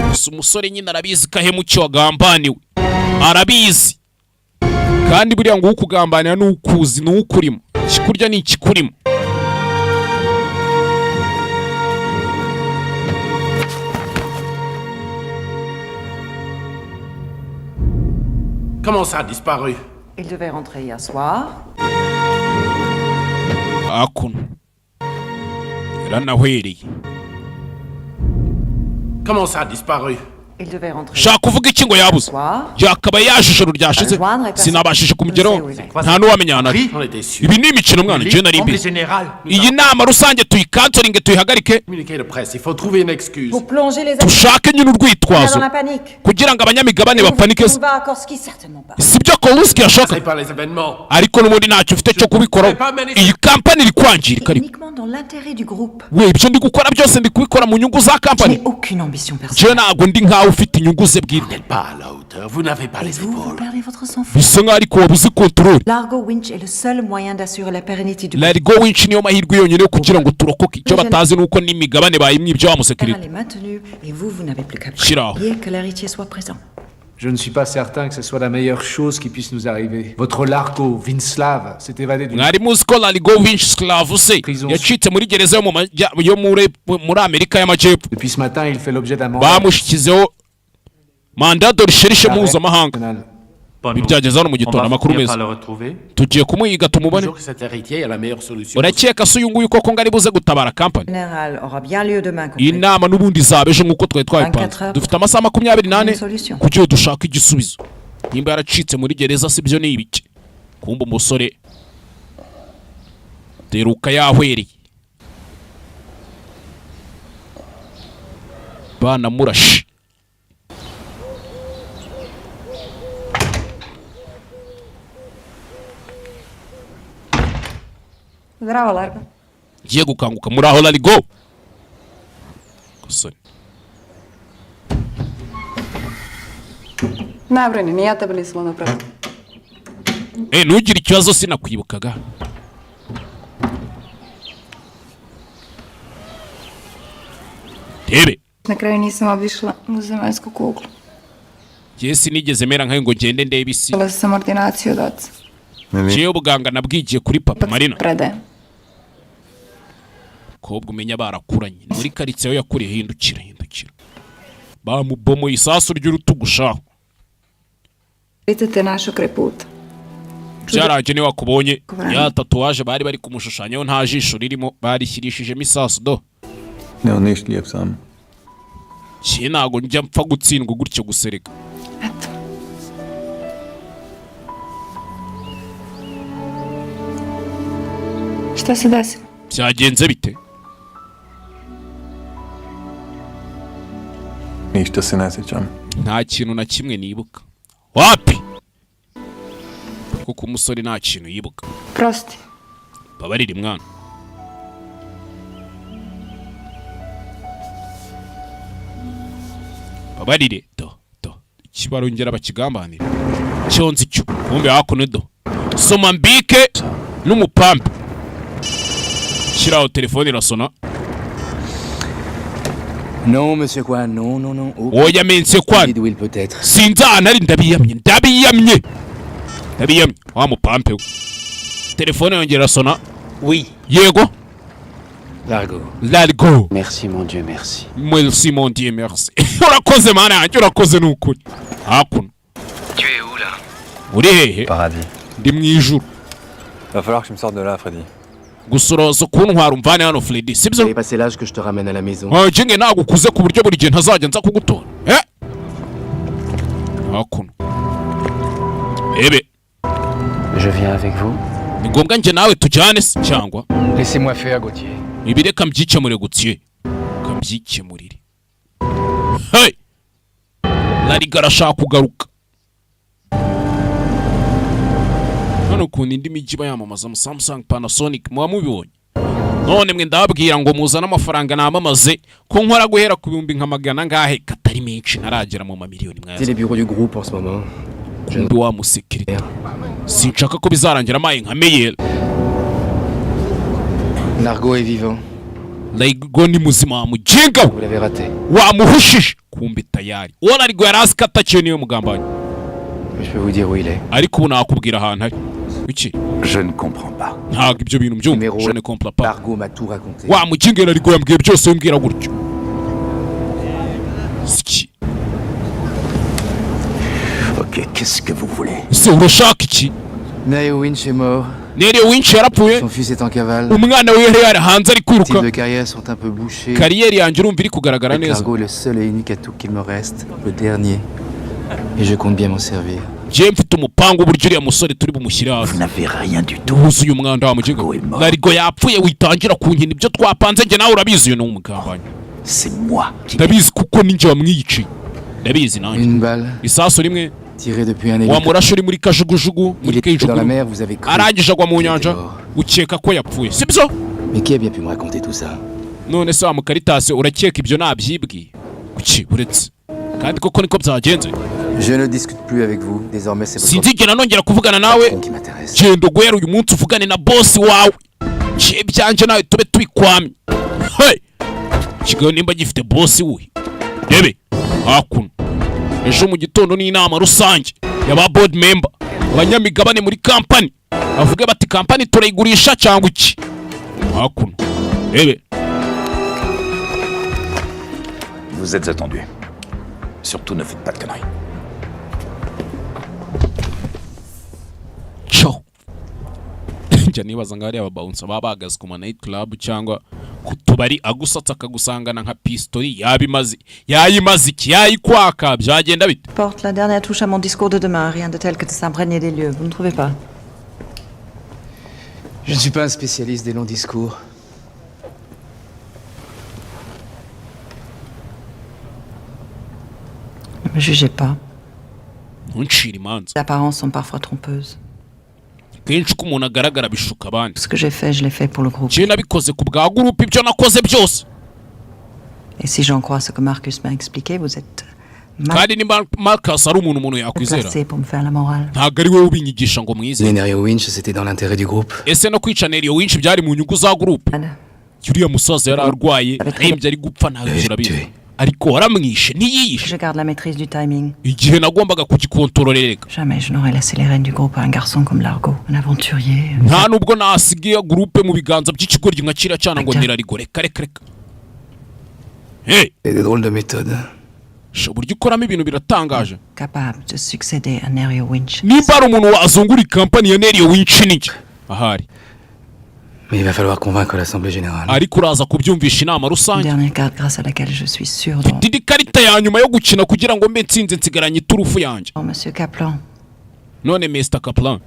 Gusa umusore nyine arabizi ko ahemukiwe agambaniwe. Arabizi kandi buriya ngo ukugambanira n'ukuzi n'ukurimo kikurya ni ikikurimo. Comment ça a disparu? Il devait rentrer hier soir. Comment ça a disparu? Il devait rentrer. Shaka kuvuga iki ngo yabuze. Yakaba yashishoro ryashize. Sinabashije kumugeraho. Nta nuwamenyana. Ibi ni imikino mwana je nari mbi. Iyi nama rusange tuyikansoringe tuyihagarike. Pour plonger les tushake nyine urwitwazo kugira ngo abanyamigabane bapanike. Sibyo Kowalski yashaka. Ariko n'ubundi ntacyo ufite cyo kubikora. Iyi kampani iri kwangirika. We ibyo ndi gukora byose ndi kubikora mu nyungu za kampani. Je ntago ndi nkawe ufite inyungu ze bwite. Bisa nkaho ariko wabuze control. Largo Winch est le seul moyen d'assurer la pérennité du. Largo Winch niyo mahirwe yonyine yo kugira ngo turokoke. Icyo batazi nuko n'imigabane bayimwe ibyo wamusekirite. Et vous n'avez plus qu'à prier que l'héritier soit présent. Je ne suis pas certain que ce soit la meilleure chose qui puisse nous arriver. Votre Largo, Vinslav, s'est évadé d'une... mwari muzi ko Largo Vinslav se yacitse muri gereza yo muri Amerika y'Amajyepfo. Depuis ce matin, il fait l'objet d'un mandat. Bamushyizeho mandat de recherche mpuzamahanga. Ibyageze hano mu gitondo amakuru meza. Tugiye kumuhiga tumubone. Urakeka se uyu nguyu koko ngari buze gutabara company? Inama n'ubundi zabeje nk'uko twari twabipanze. Dufite amasaha 24 kugira dushaka igisubizo. Nimba yaracitse muri gereza sibyo ni ibiki? Kumba umusore deruka yahwereye. Bana murashi. Zdravo, Largo. Ngiye gukanguka muri aho Largo. Kusoni. Nabrini, ni ja tebe nisam napravila. Ntugire ikibazo sinakwibukaga. Tebe. Na kraju nisam obišla u zemaljsku kuglu. Jesi nigeze mera nkaho ngo ngende ndebe isi. Htjela sam ordinaciju od oca. Jewe ubuganga nabwigiye kuri papa Marina. Predajem. Kobwa umenya barakuranye. Muri karitsiye aho yakuriye hindukira. Bamubomoye isasu ry'urutugu shaho. Vidite našo kraj puta. Byaraje ni wakubonye ya tatuwaje bari kumushushanya nta jisho ririmo barishyirishijemo isasu do. Ne, nicht liebsam. Ntago njya mpfa gutsindwa gutyo gusereka. Šta se desilo? Byagenze bite? Ništa se ne sjećam. Nta kintu na kimwe nibuka. Wapi? Kuko umusore nta kintu yibuka. Prosti. Babarire mwana. Babarire do. Kibarongera bakigambanira. Cyonzi cyo. Kumbe hakuno do. Soma mbike n'umupampe. Shiraho telefone irasona. Non, monsieur Kwan, non. Oya mense Kwan. Peut-être. Sinzana ari ndabiyamye. Wa mupampe. Telefone yongera irasona. Oui. Yego. Largo. Merci mon Dieu, merci. Merci mon Dieu, merci. Urakoze mana yanjye, urakoze n'ukuri. Hakuno. Tu es où là? Uri hehe? Paradis. Ndi mu ijuru. Va falloir que tu me sortes de là, Freddy. Gusuroza kuntwara umvane hano Freddy, sibyo? J'ai passé l'âge que je te ramène à la maison. Njye nagukuze ku buryo buri gihe ntazajya nza kugutora. Hakuno. Ebe. Je viens avec vous. Ni ngombwa njye nawe tujyane se cyangwa? Laissez-moi faire, Gauthier. Ibireka mbyikemure Gauthier. Kabyikemurire. Hey! Largo arashaka kugaruka. Hano kundi indi miji bayamamaza mu Samsung, Panasonic muba mubibonye. None mwe ndababwira ngo muzana amafaranga namamaze ko nkora guhera ku 100 ngahe katari menshi naragera mu mamiliyoni mwaza. C'est les bureaux du groupe en ce moment. Je dois mu sécurité. Sinshaka ko bizarangira amaye nka Meyer. Largo est vivant. Largo ni muzima mujinga. Vous l'avez raté. Wamuhushije kumbe tayari. Uwo Largo yarazi katakiye niyo mugambanyi. Je peux vous dire où il est. Ariko ubu nakubwira ahantu ari. Iki? Je ne comprends pas. Ntabwo ibyo bintu byumva. Je ne comprends pas. Largo m'a tout raconté. Wa mujinga Largo yambwiye byose umbwira gutyo. Ski. Ok, qu'est-ce que vous voulez? C'est urashaka iki? Nerio Winch est mort. Nerio Winch yarapfuye. Son fils est en cavale. Umwana we yari hanze ari kwiruka. Les de carrière sont un peu bouchés. Kariyeri yanjye urumva iri kugaragara neza. Largo est le seul et unique atout qu'il me reste, le dernier. Et je compte bien m'en servir. Je mfite umupango uburyo uriya musore turi bumushyire hasi. Vous n'avez rien du tout. Wuzuye umwanda wa mujinga. Largo yapfuye witangira kunkina ibyo twapanze njye nawe urabizi uyu n'umugambanyi. C'est moi. Ndabizi kuko ninjye wamwiyiciye. Ndabizi nanjye. Une balle. Isasu rimwe. Tiré depuis un hélicoptère. Wamurashe uri muri kajugujugu, muri dans la mer, vous avez cru. Arangije agwa mu nyanja. Ukeka ko yapfuye. Sibyo? Mais qui a bien pu me raconter tout ça? None se wa Mukaritasi urakeka ibyo nabyibwiye. Kuki uretse? Kandi koko niko byagenze. Je ne discute plus avec vous. Désormais, c'est votre Sinzigera nongera kuvugana nawe. Genda guhera uyu munsi uvugane na boss wawe. Je byanje nawe tube tubikwamye. Hey! Kigo nimba gifite boss we. Debe. Hakuno. ejo mu gitondo ni inama rusange y'aba board member abanyamigabane muri company bavuge bati company turayigurisha cyangwa iki hakuno rebe. Vous êtes attendu. Surtout ne faites pas de conneries. Ciao. Njya nibaza ngo hariya ababouncer baba bahagaze ku ma night club cyangwa ku tubari agusatsa akagusangana nka pistori yayimaze iki yayikwaka byagenda bite. Porte la dernière touche à mon discours de demain, rien de tel que de s'imprégner des lieux, vous ne trouvez pas? Je ne suis pas un spécialiste des longs discours. Ne me jugez pas. Ntuncire imanza. Les apparences sont parfois trompeuses. Kenshi ko umuntu agaragara bishuka abandi. Ce que j'ai fait, je l'ai fait pour le groupe. Je nabikoze ku bwa groupe ibyo nakoze byose. Et si j'en crois ce que Marcus m'a expliqué, vous êtes kandi ni Marcus ari umuntu yakwizera. placé pour me faire la morale. Ntabwo ari wowe ubinyigisha ngo mwizere. Nerio Winch, c'était dans l'intérêt du groupe. Ese no kwica Nerio Winch byari mu nyungu za groupe. Uriya musaza yari arwaye, arembye ari gupfa ntabwo urabizi. Ariko waramwishe ntiyiyishe. Je garde la maîtrise du timing. Igihe nagombaga kugikontororera. Jamais je n'aurais laissé les rênes du groupe à un garçon comme Largo, un aventurier. Nta nubwo nasigiye groupe mu biganza by'ikigoryi nka kira cyana ngo nirarigo reka. Hey, c'est des drôles de méthodes. Buryo ukoramo ibintu biratangaje. Capable de succéder à Nerio Winch. Nimba ari umuntu wazungura company ya Nerio Winch n'iki ahari. Mais il va falloir convaincre l'Assemblée Générale. Ariko uraza kubyumvisha inama rusange. Dernière carte grâce à laquelle je suis sûr. Didi karita ya nyuma yo gukina kugira ngo mbe nsinze nsigaranye turufu yanjye. Monsieur Kaplan. None Mr. Kaplan.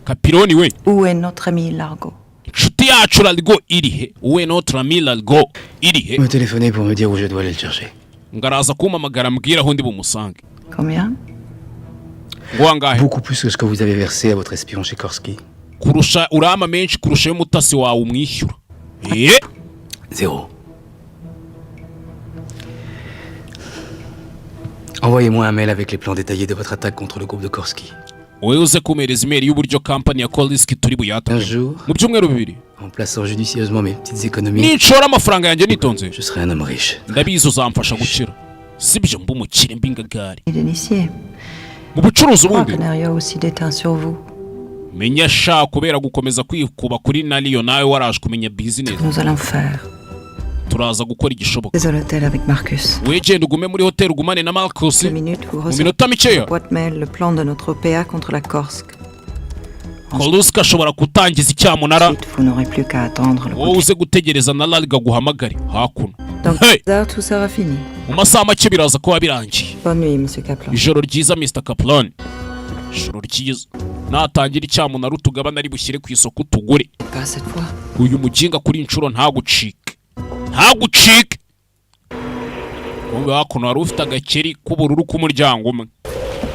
Kapironi we. Où est notre ami Largo? Inshuti yacu Largo irihe? Où est notre ami Largo irihe? Me téléphoner pour me dire où je dois aller le chercher. Ngaraza kumpamagara mbwira aho ndi bumusange. Combien? Beaucoup plus que ce que vous avez versé à votre espion chez Korsky. Kurusha urama menshi kurusha y'umutasi wawe umwishyura. 0. Envoyez-moi un mail avec les plans détaillés de votre attaque contre le groupe de Korsky. Wowe uze kumereza email y'uburyo company ya Korsky turi buyatake. Mu byumweru bibiri. En plaçant judicieusement mes petites économies. Ninshora amafaranga yanjye nitonze. Je serai un homme riche. Ndabizi uzamfasha gukira. Sibyo mbu mukire mbingagari. D'initié. Mu bucuruzi ubundi. Nerio aussi déteint sur vous. Menya sha kubera gukomeza kwikuba kuri Nerio nawe waraje kumenya business. Nous allons faire. Turaza gukora igishoboka. Des hôtels avec Marcus. Wegenda ugume muri hotel ugumane na Marcus. Mu minota mikeya. Boîte mail le plan de notre OPA contre la Korsk. Koruska ashobora kutangiza icyamunara. Vous n'aurez plus qu'à attendre le coup. Wowe uze gutegereza na Larga guhamagare hakuno. Donc tout sera fini. Mu masaha make biraza kuba birangiye. Bonne nuit, Monsieur Kaplan. Ijoro ryiza Mr. Kaplan. Ijoro ryiza. Natangira icyamunara utugabana ari bushyire ku isoko tugure. Pas cette fois. Uyu muginga kuri inshuro ntagucike. Ntagucike. Wowe hakuno wari ufite agakeri k'ubururu k'umuryango umwe.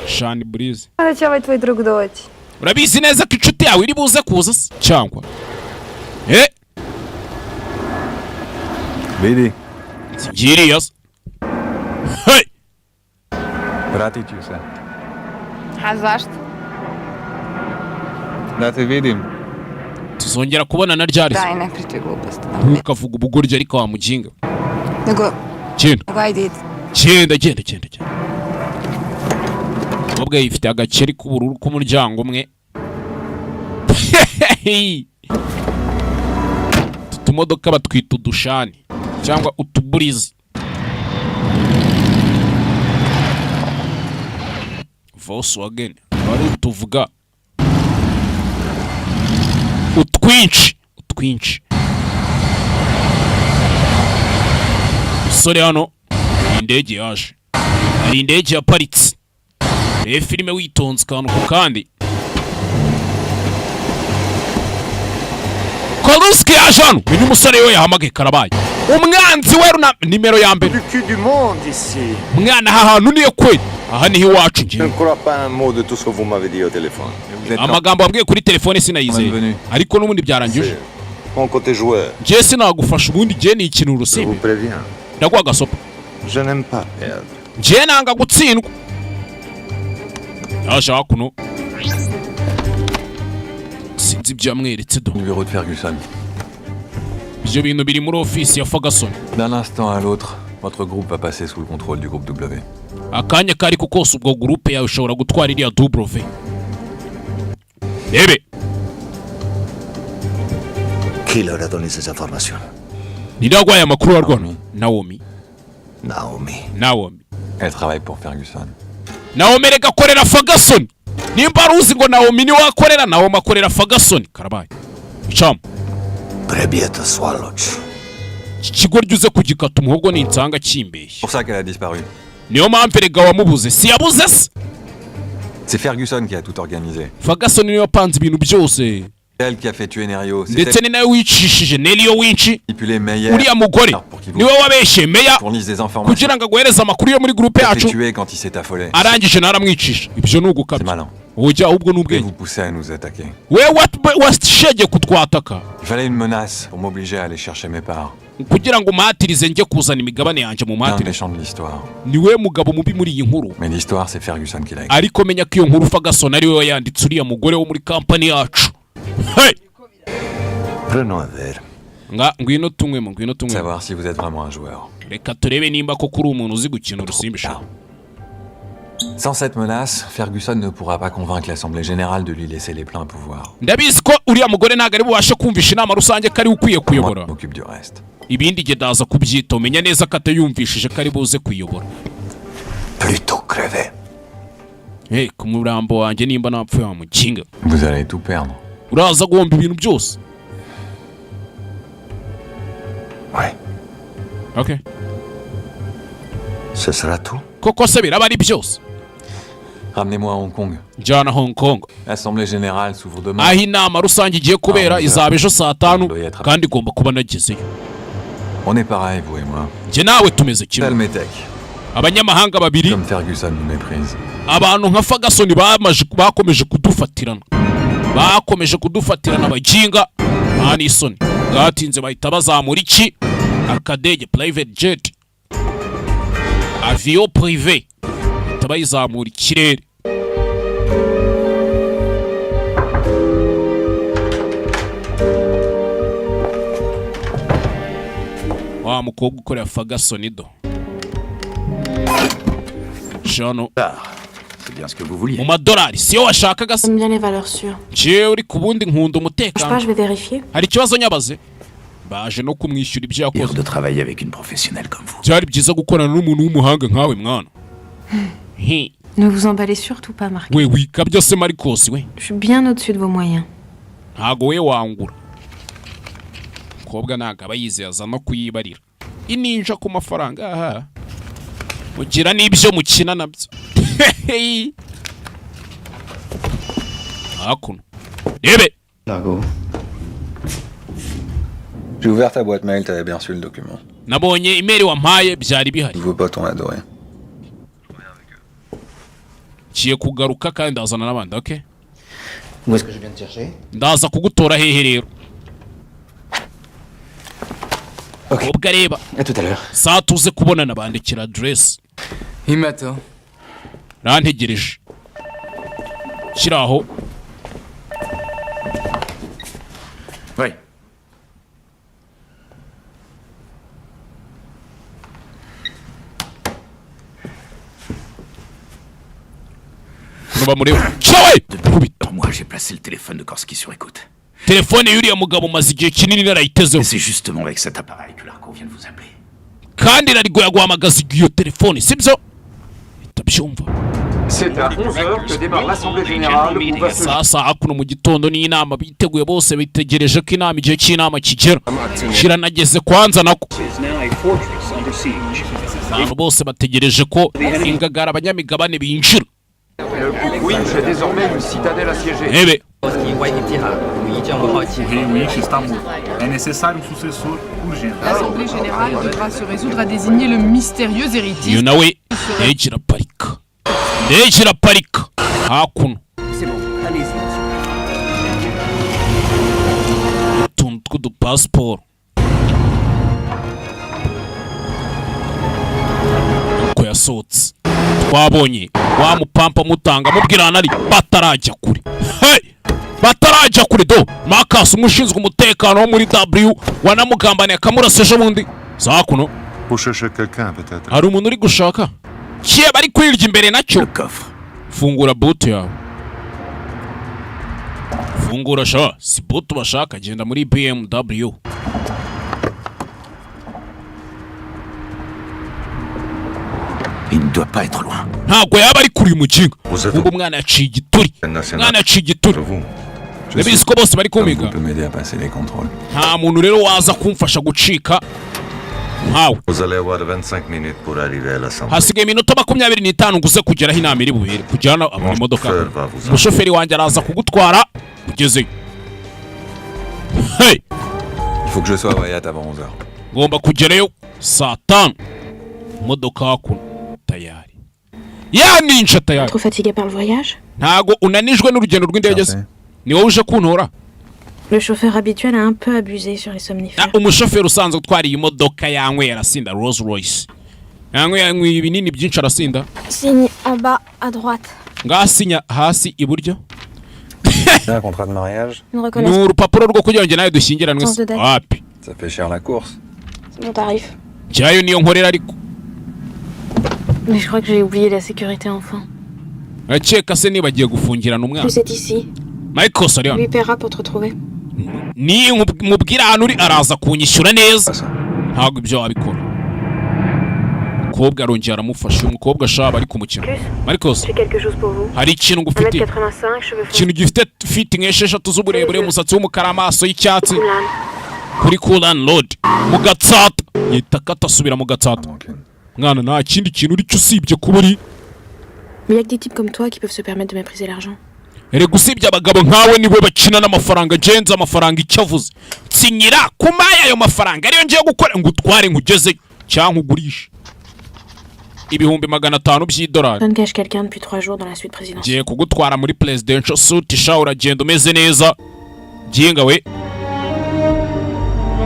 Shani Breeze. Начавай твой друг дочь. Urabizi neza ko inshuti yawe iri buze kuza cyangwa Vidi. Singirias. Hey. Vratit se. А zašto? Da te vidim. Tuzongera kubona na ryari. Daj, ne pričaj gluposti. Ntukavuga ubugoryi ariko wa muginga. Nego, ajde. Genda. Mubwe yifite agakeri k'ubururu k'umuryango umwe. Tutumodoka batwita udushani cyangwa utuburizi. Volkswagen bari tuvuga utwinshi. Sore hano indege yaje. Ari indege yaparitse. Filime witonze kantu ku kandi. Koruski ajano uyu musore we yahamagaye karabaye. Umwanzi we runa nimero ya mbere. Mwana hahantu niyo kweli. Aha niho iwacu ngiye. Amagambo wabwiye kuri telefone sinayizeye. Ariko n'ubundi byarangije. Je sinagufasha ubundi je ni ikintu urusibe. Ndagwa gasopa. Je n'aime pas perdre. Je nanga gutsindwa. Aje hakuno. Sinzi ibyo yamweretse do. Numéro de Ferguson. Ibyo bintu biri muri office ya Ferguson. D'un instant à l'autre, votre groupe va passer sous le contrôle du groupe W. akanya kari ko kose ubwo groupe yawe ushobora gutwara iriya double. Rebe. Qui leur a donné ces informations? Niragwaye amakuru warwana. Naomi. Elle travaille pour Ferguson. Naomi rega korera Ferguson. Nimba ruzi ngo Naomi ni wakorera Naomi akorera Ferguson. Karabaye. Icam. Prebieta swallowed. Kigo ryuze kugikata umuhogo n'insanga kimbeshye. Pour ça qu'elle a disparu. Niyo mpamvu rega wamubuze. Si yabuze se. C'est Ferguson qui a tout organisé. Ferguson niyo yapanze ibintu byose. Elle qui a fait tuer Nerio. Ndetse ni nawe wicishije Nerio winci. Uriya mugore niwe wabeshe Meya kugira ngo agwereze amakuru yo muri groupe yacu. Arangije naramwicisha. Ibyo nugukabye. Ujya ahubwo nubwenge. We what shege kutwataka. Il fallait une menace pour m'obliger à aller chercher mes parts. Kugira ngo matirize njye kuzana imigabane yanje mu matire. Niwe mugabo mubi muri iyi nkuru. Mais l'histoire c'est Ferguson qui l'a écrit. Ariko menya ko iyo nkuru Ferguson ari we wayanditse uriya mugore wo muri company yacu. Hey! Prenons un verre. Ngwino tunywe. Savoir si vous êtes vraiment un joueur. Reka turebe nimba ko kuri umuntu uzi gukina urusimbisha. Sans cette menace, Ferguson ne pourra pas convaincre l'Assemblée Générale de lui laisser les pleins pouvoirs. Ndabizi ko uriya mugore ntago ari bubashe kumvisha inama rusange kari ukwiye kuyobora. M'occupe du reste. Ibindi ge daza kubyita umenya neza ko atayumvishije kari buze kuyobora. Plutôt crever. Hey, ku murambo wanjye nimba napfuye wa mukinga. Vous allez tout perdre. Uraza guhomba ibintu byose. Ouais. Okay. Ce sera tout. Koko se biraba ari byose. Ramenez-moi à Hong Kong. Jana Hong Kong. L'Assemblée Générale s'ouvre demain. Aho inama rusange igiye kubera izaba ejo saa 5 kandi igomba kuba nagezeyo. On est pareil, vous et moi. Je nawe tumeze kimwe. Abanyamahanga babiri. Comme Ferguson nous méprise. Abantu nka Ferguson bakomeje kudufatirana bajinga nani isoni. Gatinze bahita bazamura iki akadege private jet. Avion privé. Tabayizamura ikirere. Wa mukobwa ukorera Ferguson do. Jano. C'est bien ce que vous vouliez. Mu madolari siyo washakaga se. J'aime bien les valeurs sûres. Je uri kubundi nkunda umutekano. Je vais vérifier. Hari ikibazo nyabaze. Baje no kumwishyura ibyo yakoze. De travailler avec une professionnelle comme vous. Byari byiza gukorana n'umuntu w'umuhanga nkawe mwana. Ne vous emballez surtout pas, Marc. Oui, kabyo se Marcos we. Je suis bien au-dessus de vos moyens. Ntago we wangura. Kobwa naga abayize azana kuyibarira. Ininja ku mafaranga aha. Mugira n'ibyo mukina nabyo. Hakuno. Rebe. Largo. J'ai ouvert ta boîte mail, t'avais bien reçu le document. Nabonye email wampaye byari bihari. Vos potes ont adoré. Kiye kugaruka kandi ndazana n'abandi, okay? Où est-ce que je viens te chercher? Ndaza kugutora hehe rero. Ok. Ubwo reba. À tout à l'heure. Saa tuze kubonana bandikira address. Il m'attend. Rantegereje. Shiraho. Oui. Moi, j'ai placé le téléphone de Korski sur écoute. Téléphone yuriya mugabo maze igihe kinini narayitezeho. C'est justement avec cet appareil que Largo vient de vous appeler. Kandi narigoye guhamagaza iyo telefone, sibyo? Itabyumva. C'est à 11h que démarre l'Assemblée Générale où va se... Sasa hakuno mu gitondo ni inama biteguye bose bitegereje ko inama igihe cy'inama kigera. Kiranageze kwanza nako. Abantu bose bategereje ko ingagara abanyamigabane binjira. Le groupe Winch est désormais une citadelle assiégée. Rebe. L'Assemblée générale devra se résoudre à désigner le mystérieux héritier. Yunawe Ejira Parika. Ejira Parika. Hakuno. C'est bon, allez-y. Tuntu du passport. Uko yasohotse. Twabonye wa mupampa mutanga mubwirana ari batarajya kure. Hey! Batarajya kure do. Marcus umushinzwe umutekano wo muri W wanamugambaniye akamuraseje bundi. Zakuno. Vous cherchez quelqu'un peut-être? Hari umuntu uri gushaka? kiye bari kwirya imbere nacyo. Fungura boot yawe. Fungura sha, si boot bashaka, genda muri BMW. Il ne doit pas être loin. Ntabwo yaba ari kuri mukinga. Ubwo mwana yaciye igituri. Mwana yaciye igituri. Ndabizi ko bose bari kumiga. Nta muntu rero waza kumfasha gucika nkawe. Vous allez avoir 25 minutes pour arriver à l'assemblée. Hasigaye iminota 25 nguze kugeraho inama iri bubere kujyana mu modoka. Umushoferi wanjye araza kugutwara ugezeyo. Hey! Il faut que je sois à Wyatt avant 11h. Ngomba kugerayo saa 5. Modoka hakuno tayari. Ya ninja tayari. Trop fatigué par le voyage? Ntago unanijwe n'urugendo rw'indege se. Ni wowe uje kuntora? Le chauffeur habituel a un peu abusé sur les somnifères. Umushoferi usanzwe utwara iyi modoka yanyweye arasinda Rolls Royce. Yanyweye ibinini byinshi arasinda. Signe en bas à droite. Ngasinya hasi iburyo. Un contrat de mariage. Ni urupapuro rwo kugira ngo nawe dushyingiranwe. Wapi? Ça fait cher la course. C'est mon tarif. Cyayo niyo nkorera ariko. Mais je crois que j'ai oublié la sécurité enfant. Acheka se nibagiye gufungirana umwana. C'est ici. Michael Sorian. Lui paiera pour te retrouver. Ni mubwira hano uri araza kunyishyura neza. Ntabwo ibyo wabikora. Umukobwa arongera aramufasha. Umukobwa ashaba ari kumukina. Marcos, hari ikintu ngufitiye. Ikintu gifite fit nk'esheshatu z'uburebure, umusatsi w'umukara, amaso y'icyatsi. Kuri Kulan Road mu Gatsata. Yita katasubira mu Gatsata. Mwana nta kindi kintu uri cyo usibye kuba uri. Mais il y a que des types comme toi qui peuvent se permettre de mépriser l'argent. Erega usibye abagabo nkawe niwe bakina n'amafaranga genza amafaranga icyavuze. Tsinyira kumaya ayo mafaranga ariyo ngiye gukora ngo utware nkugeze cyangwa ugurisha. Ibihumbi 500 by'idolari. Donne cache quelqu'un depuis 3 jours dans la suite présidentielle. Giye kugutwara muri presidential suit shawura genda umeze neza. Ginga we.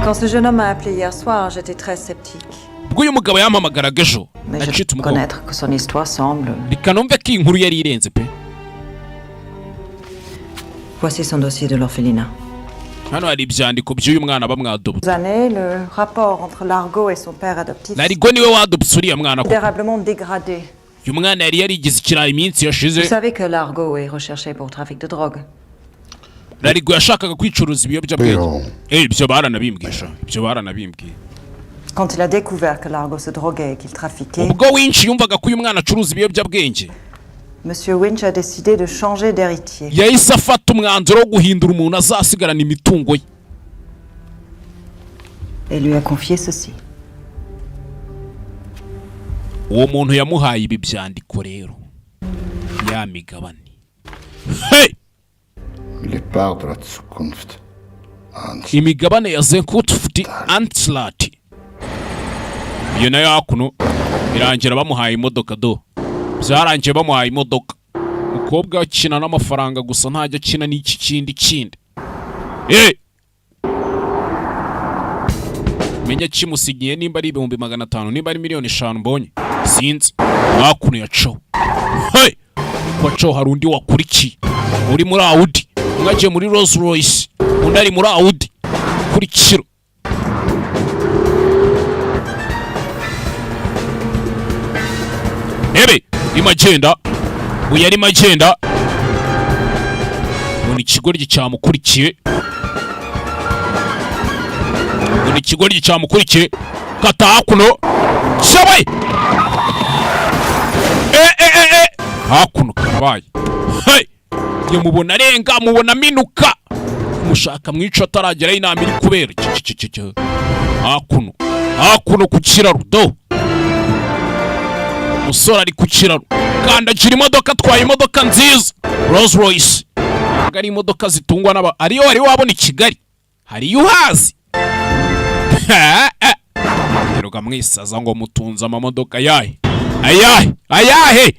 Quand ce jeune homme m'a appelé hier soir, j'étais très sceptique. Ubwo uyu mugabo yampamagaraga ejo. Mais je peux connaître que son histoire semble. Rikanomve ko inkuru yari irenze pe. Voici son dossier de l'orphelinat. Hano hari ibyandiko by'uyu mwana bamwadobo. Années, le rapport entre Largo et son père adoptif. Largo niwe wadobse uriya mwana ko. Considérablement dégradé. Uyu mwana yari yarigize ikirayi iminsi yashize. Vous savez que Largo est recherché pour trafic de drogue. Largo yashakaga kwicuruza ibiyobyabwenge. Ibyo baranabimbwisha. Ibyo baranabimbwiye. Quand il a découvert que Largo se droguait et qu'il trafiquait. Ubwo Winch yumvaga ko uyu mwana acuruza ibiyobyabwenge. Monsieur Winch a décidé de changer d'héritier. Yahise afata umwanzuro wo guhindura umuntu azasigarana imitungo ye. Et lui a confié ceci. Uwo muntu yamuhaye ibi byandiko rero. Ya migabane. Hey! Les parts de la Zukunft. Imigabane ya Zukunft Antlati. Iyo nayo hakuno birangira bamuhaye imodoka do. Byarangiye bamuhaye imodoka. Umukobwa akina n'amafaranga gusa ntajya akina n'iki kindi. Menya kimusigiye nimba ari 500 nimba ari 500,000 mbonye. Sinzi. Hakuno ya Cho. Hey! Kwa Cho hari undi wakurikiye. Uri muri Audi. Mwagiye muri Rolls Royce. Undi ari muri Audi. Kurikiro. Ebe, imagenda. Uyari magenda. Muri kigoryi cyamukurikiye. Muri kigoryi cyamukurikiye. Kata hakuno. Shabaye. Hakuno karabaye. Hey! Yamubona arenga mubona minuka. Mushaka mwica ataragera inama iri kubera. Hakuno ku kiraro do. Musora ari ku kiraro. Kandagira imodoka atwaye imodoka nziza. Rolls Royce. Ngari imodoka zitungwa n'aba. Ariyo wari wabona i Kigali. Hari yuhazi. Eroga mwisaza ngo mutunza amamodoka yahe. Ayahe.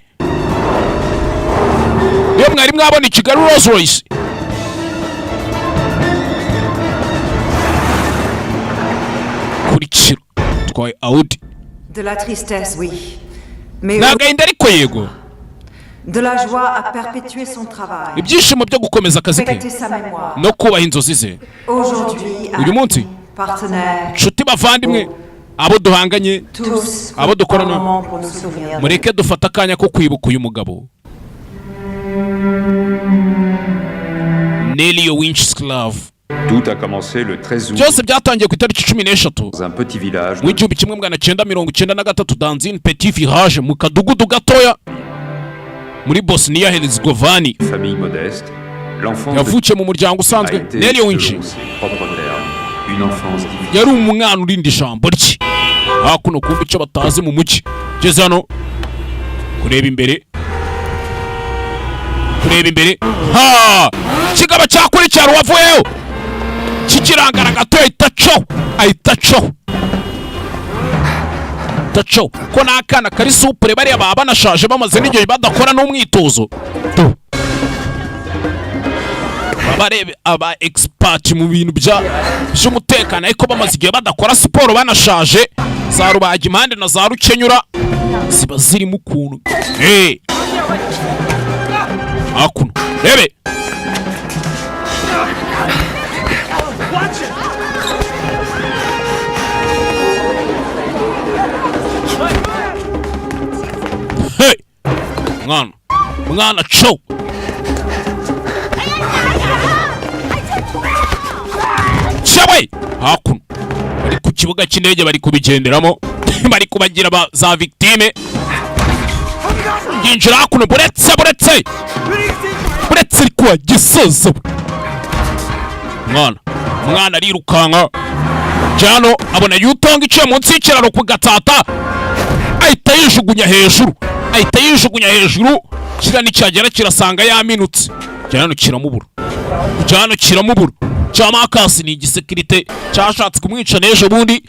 Iyo mwari mwabona i Kigali Rolls Royce. Kurikiro. Twaye Audi. De la tristesse, oui. Mais nagahinda ariko yego. De la joie à perpétuer son travail. Ibyishimo byo gukomeza akazi ke. No kubaha inzozi ze. Aujourd'hui, uyu munsi partenaire. Nshuti bavandimwe. abo duhanganye, abo dukorana, mureke dufata akanya ko kwibuka uyu mugabo Nelio Winchclave. Tout a commencé le 13 août. Byose byatangiye ku itariki 13 dans un petit village mu 1993 dans une petit village mu kadugudu gatoya muri Bosnia Herzegovina. Famille modeste. L'enfant yavukiye mu muryango usanzwe. Nelio Winch une enfance difficile. yari umwana urindi ijambo rye hakuno kumva icyo batazi mu mujyi. Geze hano kureba imbere ha kigaba cyakurikira wavuyeho kikirangara gato ahita co ko n'akana kari supure bariya baba banashaje bamaze n'igihe badakora n'umwitozo babarebe aba expert mu bintu by'umutekano ariko bamaze igihe badakora siporo banashaje za rubaga impande na za rukenyura ziba zirimo ukuntu hakuno rebe mwana co cyawe hakuno bari ku kibuga cy'indege bari kubigenderamo bari kubagira za victime yinjira hakuno buretse kwa gisozo mwana arirukanka cyano abona yutonga iciye munsi y'ikiraro ku gatata ahita yijugunya hejuru kira n'icyagera kirasanga yaminutse cyano kiramubura Jamakasi ni igisekirite cyashatse kumwica n'ejo bundi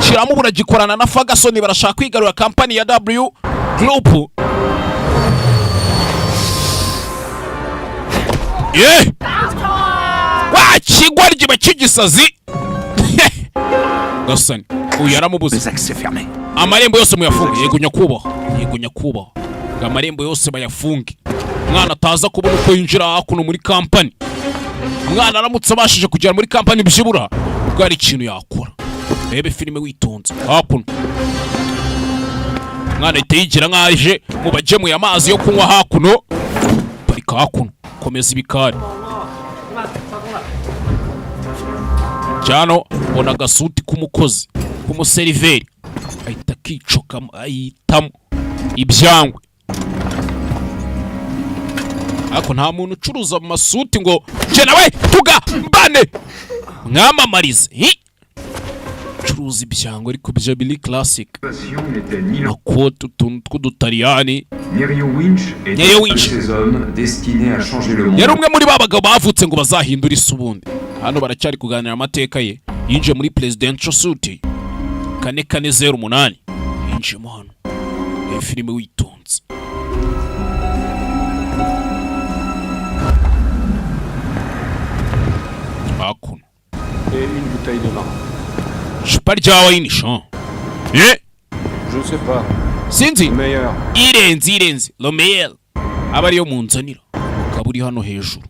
kiramubura gikorana na Ferguson barashaka kwigarura kampani ya W Group. Kigwa ryiba kigisazi Gasani uyu yaramubuze. Amarembo yose muyafunge. Yego nyakubahwa amarembo yose bayafunge. Mwana ataza kubona uko yinjira hakuno muri kampani. Mwana aramutse abashije kugera muri kampani byibura bwari ikintu yakora. Rebe filime witonze hakuno. Mwana iteyigira nkaje mu bajemu y'amazi yo kunywa hakuno. Parika hakuno komeza ibikari. Cyano ona gasuti k'umukozi k'umuseriveri ahita kicoka ahitamo ibyangwe. Ako nta muntu ucuruza mu masuti ngo je nawe tuga mbane mwamamarize curuza ibyangwe ariko bya Billy Classic akoto tw'udutaliyani. Nelio Winch ses hommes destinés à changer le monde. Yari umwe muri babagabo bavutse ngo bazahindura isi ubundi. Hano baracyari kuganira amateka ye. Yinje muri presidential suit 4408 yinjemo hano. Iyi filime witonze. Hakuno. Et une bouteille de vin. Chupa rya wine sha. Je sais pas. Sinzi. Le meilleur. Irenze. Le meilleur. Abari yo munzanira. Kaburi hano hejuru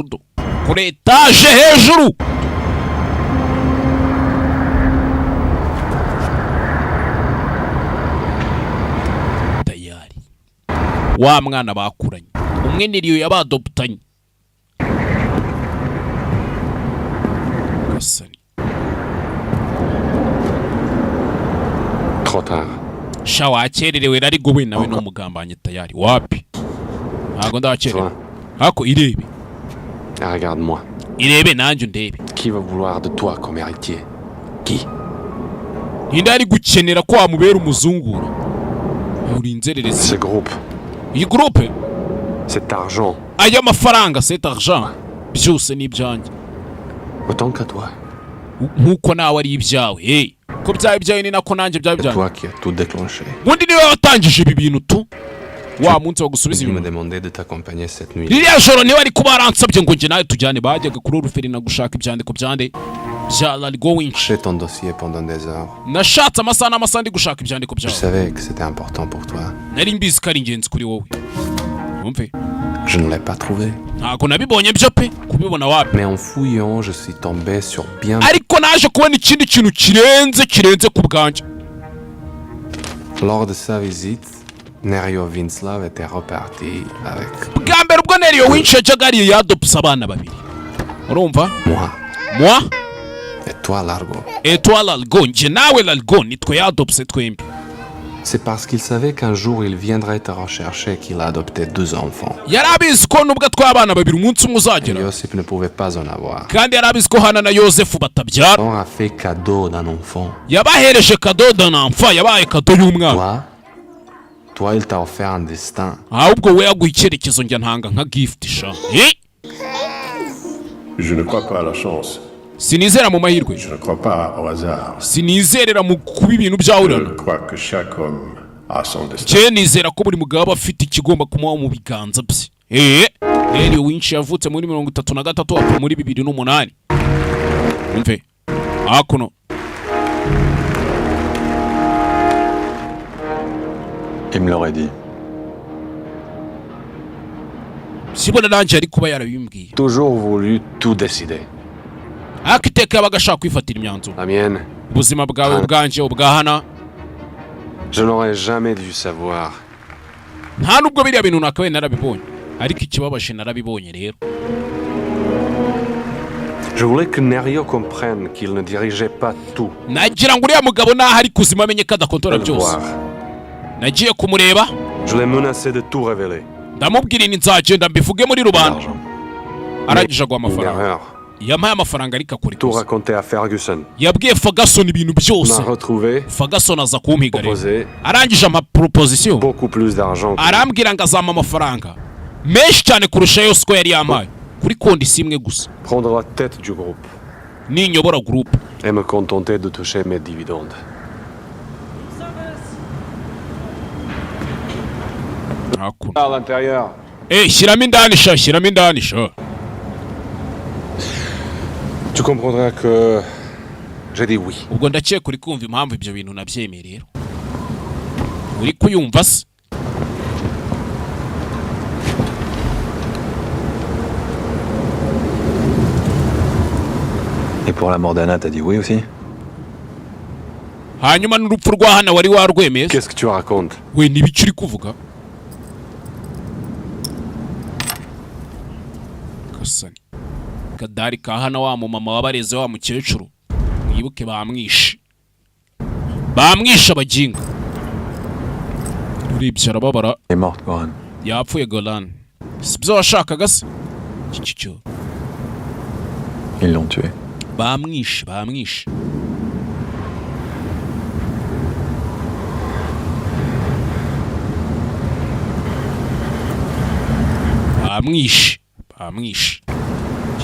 do. Kuri etage hejuru. Tayari. Wa mwana bakuranye. Umwe niriyo yabadoptanye. Gasani. Trop tard. Shawa akererewe nari gowe nawe no mugambanye tayari. Wapi? Ntago ndakerewe. Hako irebe. Regarde-moi. Irebe nanjye ndebe. Qui va vouloir de toi comme héritier? Qui? Ndari gukenera ko amubera umuzungura. Uri inzererezi. Ce groupe. Iyi groupe? Cet argent. Aya mafaranga, cet argent. Byose ni ibyanjye. Autant que toi. Nkuko nawe ari ibyawe. Ko byawe ni nako nanjye byawe. Toi qui as tout déclenché. Mundi niwe watangije ibi bintu tu. Wa munsi wagusubiza ibintu. Me demander de t'accompagner cette nuit. Ririya joro niwe ari kuba aransabye ngo nje nawe tujyane bajyaga kuri Ruferina gushaka ibyandiko byande bya Nelio Winch. J'ai ton dossier pendant des heures. Nashatse amasaha n'amasaha ndi gushaka ibyandiko byawe. Je savais que c'était important pour toi. Nari mbizi ko ari ingenzi kuri wowe. Umve. Je ne l'ai pas trouvé. ntago nabibonye byo pe kubibona wapi. Mais en fouillant, je suis tombé sur bien. Ariko naje kubona ikindi kintu kirenze ku bwanje. Lors de sa visite, Neryo Vinslav était reparti avec. Bwa mbere ubwo Neryo Winch yajaga ari yadopsa abana babiri. Urumva? Moi? Et toi, Largo. Et toi, Largo. Nje nawe Largo nitwe yadopse twembi. C'est parce qu'il savait qu'un jour il viendrait te rechercher qu'il a adopté 2 enfants. Yarabizi ko nubwo twabana babiri umunsi umuzagera. Joseph ne pouvait pas en avoir. Kandi yarabizi ko Hana na Yosefu batabyara. On a fait cadeau d'un enfant. Yabahereje cadeau d'un enfant, yabaye cadeau y'umwana. Toi, il t'a offert un destin. Ahubwo we yaguha icyerekezo njya ntanga nka gift sha. Je ne crois pas à la chance. Sinizera mu mahirwe. Je ne crois pas au hasard. Sinizerera mu kuba ibintu byahurana. Je crois que chaque homme a son destin. Je nizera ko buri mugabo afite ikigomba kumuha mu biganza bye. Neryo Winch yavutse muri 33 apfa muri 2008. Umve. Hakuno. Il me l'aurait dit. Sibona nanje ari kuba yarabimbwiye. Toujours voulu tout décider. Akiteka yabaga ashaka kwifatira imyanzuro. La mienne. Ubuzima bwawe bwanje ubwa Hana. Je n'aurais jamais dû savoir. Nta nubwo biriya bintu nakawe narabibonye. Ariko ikibabashe narabibonye rero. Je voulais que Neryo comprenne qu'il ne dirigeait pas tout. Nagira ngo uriya mugabo naho ari kuzima amenye ko adakontora byose. Nagiye kumureba. Je l'ai menacé de tout révéler. Ndamubwira ni nzagenda mbivuge muri rubanda. Arangije agwa amafaranga. Yamaye amafaranga ariko akora tout raconter à Ferguson. Yabwiye Ferguson ibintu byose. On a retrouvé. Ferguson aza kumpiga rero. Arangije ama proposition. Beaucoup plus d'argent. Arambwira ngo azama amafaranga menshi cyane kurusha yose ko yari yamaye. Kuri kondisiyo imwe gusa. Prendre la tête du groupe. Ninyobora groupe. Et me contenter de toucher mes dividendes. À l'intérieur. Shyiramo indani sha, shyiramo indani sha. Tu comprendras que j'ai dit oui. Ubwo ndakeka uri kumva impamvu ibyo bintu nabyemeye rero. Uri kuyumva se? Et pour la mort d'Anna, t'as dit oui aussi? Hanyuma n'urupfu rwa Hana wari warwemeye? Qu'est-ce que tu racontes? We nibiki uri kuvuga? Kasani. Kadari ka Hana wa mama wabareze wa mukecuru. Mwibuke bamwishe. Bamwishe abaginga. Urebye arababara. Elle est morte, Goran. Yapfuye Golan. Sibyo washakaga se? Cicicyo. Ils l'ont tué. Bamwishe. Bamwishe.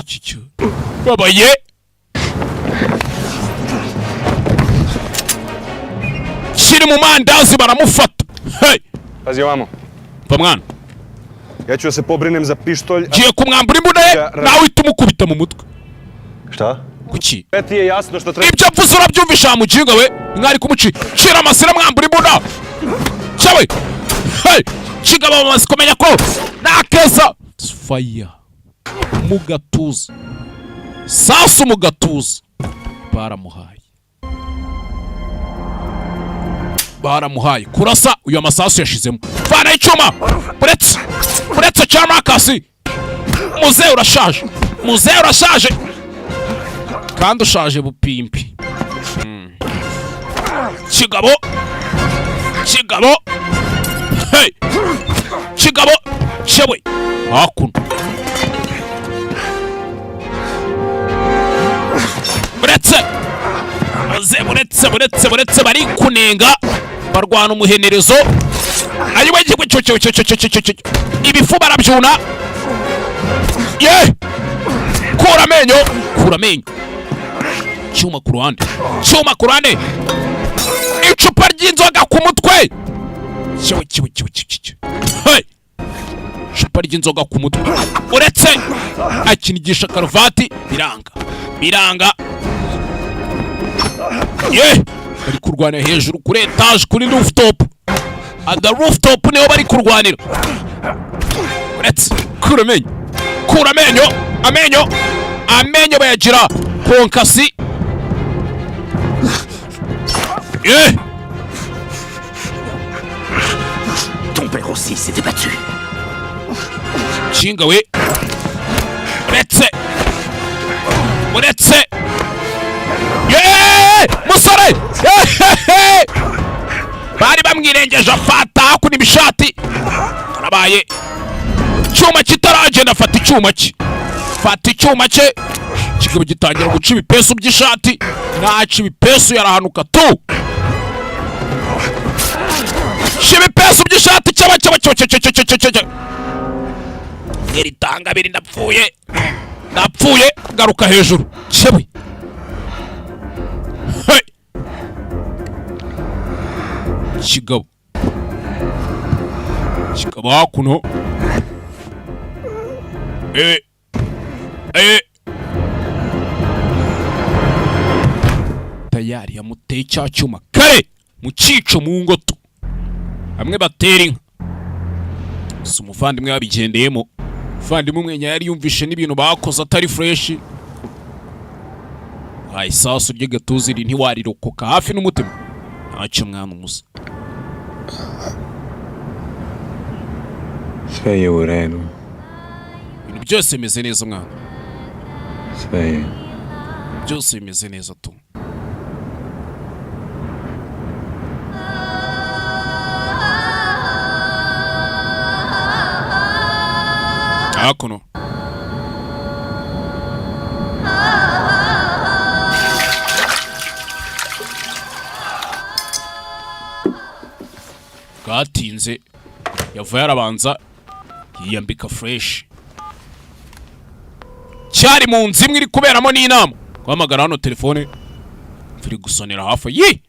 Cicicyo. Babaye. Shiri mu mandazi baramufata. Hey. Pazi ovamo. Pa mwana. Ja ću se pobrinem za pištolj. Giye kumwambura imbunda ye, nawe itumukubita mu mutwe. Šta? Kuki? Ti je jasno što treba. Ibyo mvuze urabyumvisha mujinga we. Mwari kumuci. Shira amasira mwambura imbunda. Chawe. Hey. Chigaba bamaze kumenya ko nakeza. Fire. Mugatuza. Sasu mugatuza. Baramuhaye. Kurasa uyu amasasu yashizemo. Vana icyuma. Buretse cya makasi. Muze urashaje. Kandi ushaje bupimpi. Kigabo. Hey. Kigabo. Chewe. Hakuno. Buretse bari kunenga barwana umuhenerezo ayiwe gikwe ibifu barabyuna ye kura amenyo cyuma ku ruhande icupa ry'inzoga ku mutwe hey icupa ry'inzoga ku mutwe uretse akinigisha karuvati biranga ye bari kurwana hejuru kuri etage kuri rooftop. At the rooftop niho bari kurwanira. Uretse kura amenyo bayagira konkasi. Ton père aussi s'était battu. Chinga we. Uretse. Musore. Bari bamwirengeje afata kuni bishati. Arabaye. Cyuma kitaragenda afata icyuma cye. Kigabo gitangira guca ibipesu by'ishati. Naca ibipesu yarahanuka tu. Shibipesu by'ishati cyaba. Eritanga biri ndapfuye. Garuka hejuru. Chewe. Hey. Kigabo hakuno. Tayari yamuteye cya cyuma kare mu cico mu ngoto. Hamwe batera inka. Si umuvandimwe wabigendeyemo. Umuvandimwe umwenya yari yumvishe n'ibintu bakoze atari fresh. Isasu ry'agatuzi ntiwarirokoka hafi n'umutima. Ntacyo mwana umusa. Sveje u redu. Ibintu byose bimeze neza mwana. Sveje. Byose bimeze neza tu. Hakuno. Gatinze yavuye arabanza yiyambika fresh. Cyari mu nzu imwe iri kuberamo n'inama. Guhamagara hano telefone turi gusonera hafi.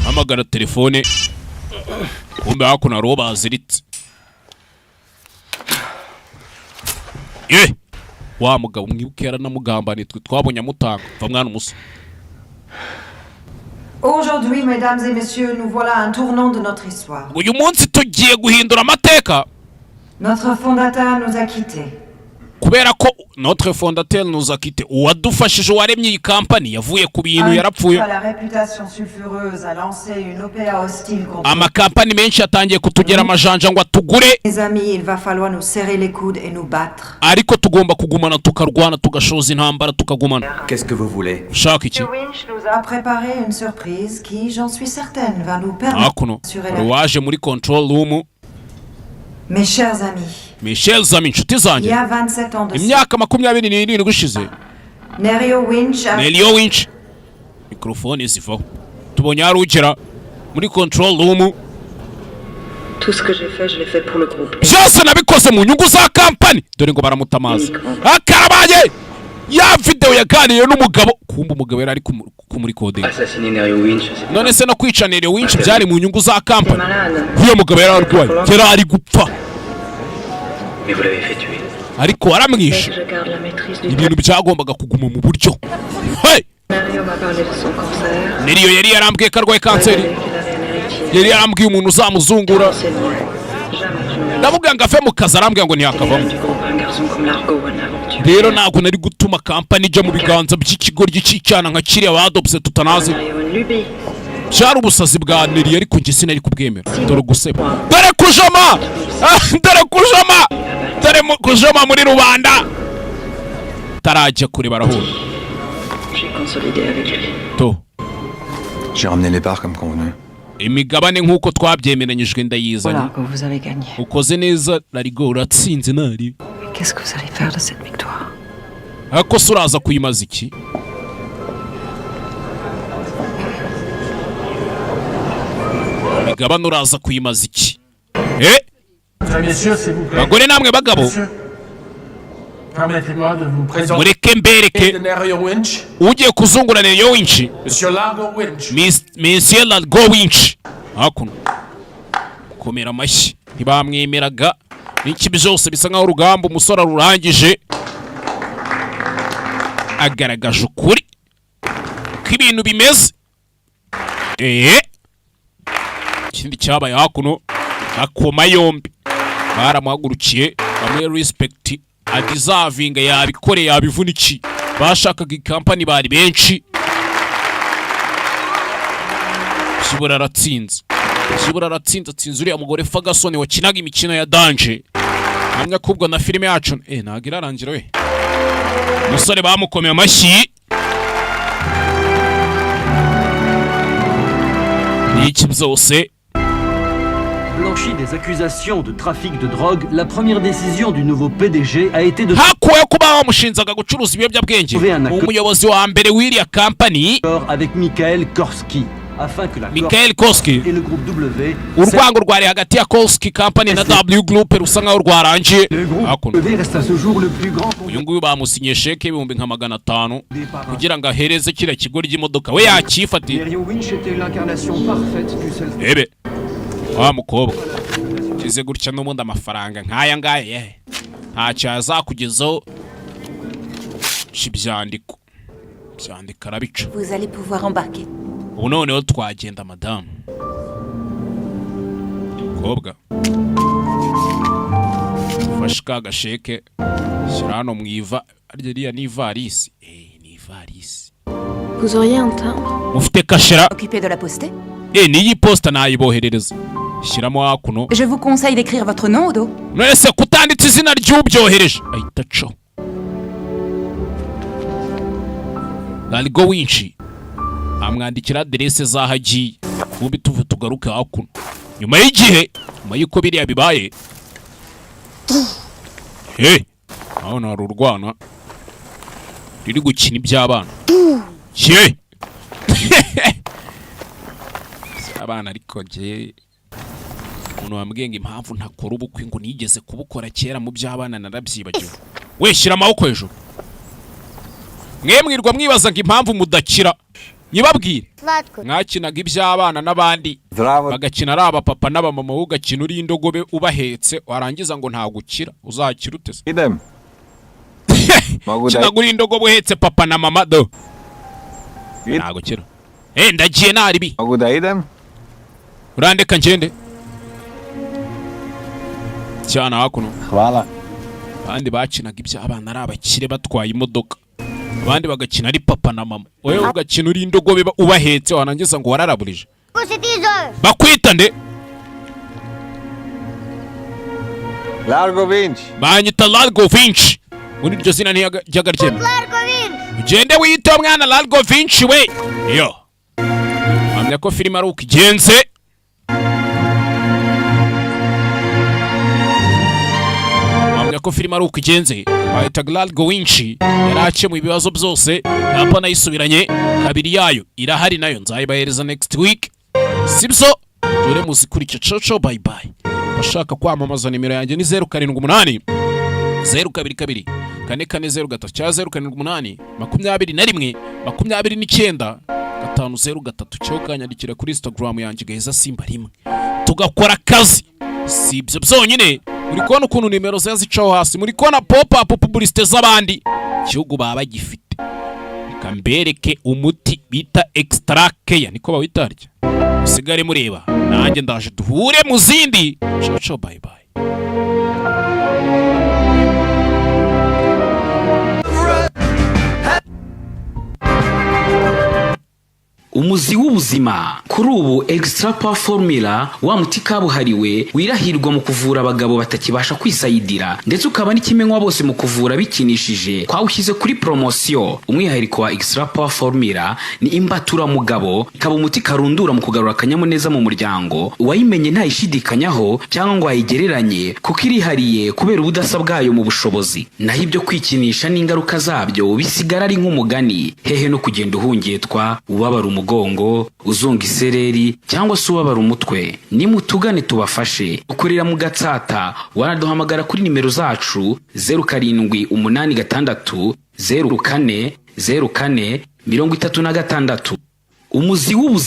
Hamagara telefone. Kumbe hakuno aro baziritse. Wa mugabo mwibuke yaranamugambaniye twe twabonye amutanga. Va mwana umusa. Aujourd'hui, mesdames et messieurs, nous voilà à un tournant de notre histoire. Uyu munsi tugiye guhindura amateka. Notre fondateur nous a quittés. Kubera ko notre fondateur nous a quittés. Uwadufashije waremye iyi company yavuye ku bintu yarapfuye. La réputation sulfureuse a lancé une OPA hostile contre. Amakampani menshi yatangiye kutugera amajanja ngo atugure. Mes amis, il va falloir nous serrer les coudes et nous battre. Ariko tugomba kugumana tukarwana tugashoza intambara tukagumana. Qu'est-ce que vous voulez? Shaka iki? Winch nous a préparé une surprise qui, j'en suis certaine, va nous permettre d'assurer la. Waje muri control room. Mes chers amis. Mes chers amis, nshuti zanjye. Il y a 27 ans de imyaka 27 gushize. Nerio Winch. Microphone zivaho. Tubonye arugera muri control room. Tout ce que j'ai fait, je l'ai fait pour le groupe. Byose nabikoze mu nyungu za company. Dore ngo baramutamaza. Akarabaye. Ya video yaganiye n'umugabo. Kumba umugabo yari ari kumuri code. Assassiner Nerio Winch. None se no kwica Nerio Winch byari mu nyungu za company. Uyo mugabo yari arwaye. Yari ari gupfa. Mais vous l'avez fait tuer. Ariko waramwishe. Ibintu byagombaga kuguma mu buryo. Hey! Nerio yari yarambwiye ko arwaye kanseri. Yari yarambwiye umuntu uzamuzungura. Ndavuga ngo afe mu kazi arambwiye ngo ntiyakavamo. Rero ntabwo nari gutuma company ijya mu biganza by'ikigoryi cy'icyana nka kiriya badopse tutanazi. Cyari ubusazi bwa Nerio ariko njye sinari kubwemera. Dore guseba. Dore kujama muri rubanda. Tarajya kure barahura. J'ai ramené les parts comme convenu. Imigabane nk'uko twabyemeranyijwe ndayizanye. Ukoze neza Larigo uratsinze nari. Qu'est-ce que vous allez faire de cette victoire? Ako suraza kuyimaza iki? Imigabane uraza kuyimaza iki? Bagore namwe bagabo. Permettez-moi de vous présenter mureke mbereke ugiye kuzungura Nerio Winch. Monsieur Largo Winch. Monsieur Largo Winch. Hakuno komera amashyi ntibamwemeraga n'iki byose bisa nkaho urugamba umusore rurangije agaragaje ukuri ko ibintu bimeze. ikindi cyabaye hakuno akoma yombi baramuhagurukiye bamwe respect adeserving yabikoreye yabivunikiye bashakaga ikampani bari benshi Kibura aratsinze atsinze uriya mugore Ferguson wakinaga imikino ya Danger hamya kubwo na filime yacu ntago irarangira we umusore bamukomeye amashyi n'iki byose Blanchi des accusations de trafic de drogue, la première décision du nouveau PDG a été de hakuwe kuba bamushinzaga gucuruza ibiyobyabwenge umuyobozi wa mbere w'iriya company avec Mikhail Korski afin que la Mikhail Korski et le groupe W urwango rwari hagati ya Korski company na W group rusa nkaho rwarangiye W reste à ce jour le plus grand uyu nguyu bamusinye sheke ibihumbi nka 500 kugira ngo ahereze kiriya kigo ry'imodoka we yakifatiye ebe wa mukobwa kize gutya n'ubundi amafaranga nk'aya ngaya ntacyo yazakugezaho byandika arabica Vous allez pouvoir embarquer. ubu noneho twagenda madamu mukobwa ufashe ka gasheke shyira hano mu iva ariya ni ivarisi ni ivarisi Vous auriez un timbre? mufite kashera Occupé de la poster? niyi posta nayiboherereza shyiramo hakuno Je vous conseille d'écrire votre nom au dos. Mwese kutanditse izina ry'ubyohereje ahita co Laligo winshi amwandikira adresse zahagiye ubu tuve tugaruka hakuno nyuma y'igihe nyuma yuko biriya bibaye aho na rurwana riri gukina iby'abana abana ariko je umuntu wambwenga impamvu ntakora ubukwe ngo nigeze kubukora kera mu by'abana narabyibagiwe we shyira amaboko hejuru mwemwirwa mwibazaga impamvu mudakira nyibabwire mwakinaga iby'abana n'abandi bagakina ari abapapa n'abamama ugakina uri indogobe ubahetse warangiza ngo ntagukira uzakira utese kina uri indogobe uhetse papa na mama do ntagukira ndagiye naribi urandeka ngende cyana hakuno abandi bakinaga iby'abana ari abakire batwaye imodoka abandi bagakina ari papa na mama wowe ugakina uri indogobe ubahetse warangiza ngo wararaburije bakwita nde Largo Vinci banyita Largo Vinci muri iryo zina ntiyajyaga ryema ugende wiyita mwana Largo Vinci we yo amya ko filime ari uko igenze ko filime ari uko igenze bahitaga Largo Vinci yarace mu bibazo byose napa nayisubiranye kabiri yayo irahari nayo nzayibahereza next week sibyo dore muzikurikira coco bye bye bashaka kwamamaza nimero yanjye ni 078 022 4403 cyangwa 078 21 29 503 cyo kanyandikira kuri Instagram yanjye gaheza simba rimwe tugakora akazi si ibyo byonyine muri kona ukuntu nimero zazicaho hasi muri kona pop-up publicité z'abandi gihugu baba bagifite kambereke umuti bita extra care niko bawitarya usigare mureba nanjye ndaje duhure mu zindi ciao bye bye. umuzi w'ubuzima kuri ubu extra power formula wa muti kabuhariwe wirahirwa mu kuvura abagabo batakibasha kwisayidira ndetse ukaba n'ikimenywa bose mu kuvura bikinishije twawushyize kuri promotion. Umwihariko wa extra power formula ni imbatura mugabo ikaba umuti karundura mu kugarura akanyamuneza mu muryango wayimenye ntayishidikanyaho cyangwa ngo ayigereranye kuko irihariye kubera ubudasa bwayo mu bushobozi naho ibyo kwikinisha n'ingaruka zabyo bisigara ari nk'umugani hehe no kugenda uhungetwa ubabara umugongo uzunga isereri cyangwa se ubabara umutwe nimutugane tubafashe ukorera mu Gatsata wanaduhamagara kuri nimero zacu 0786 04 04 36. umuzi w'ubuzima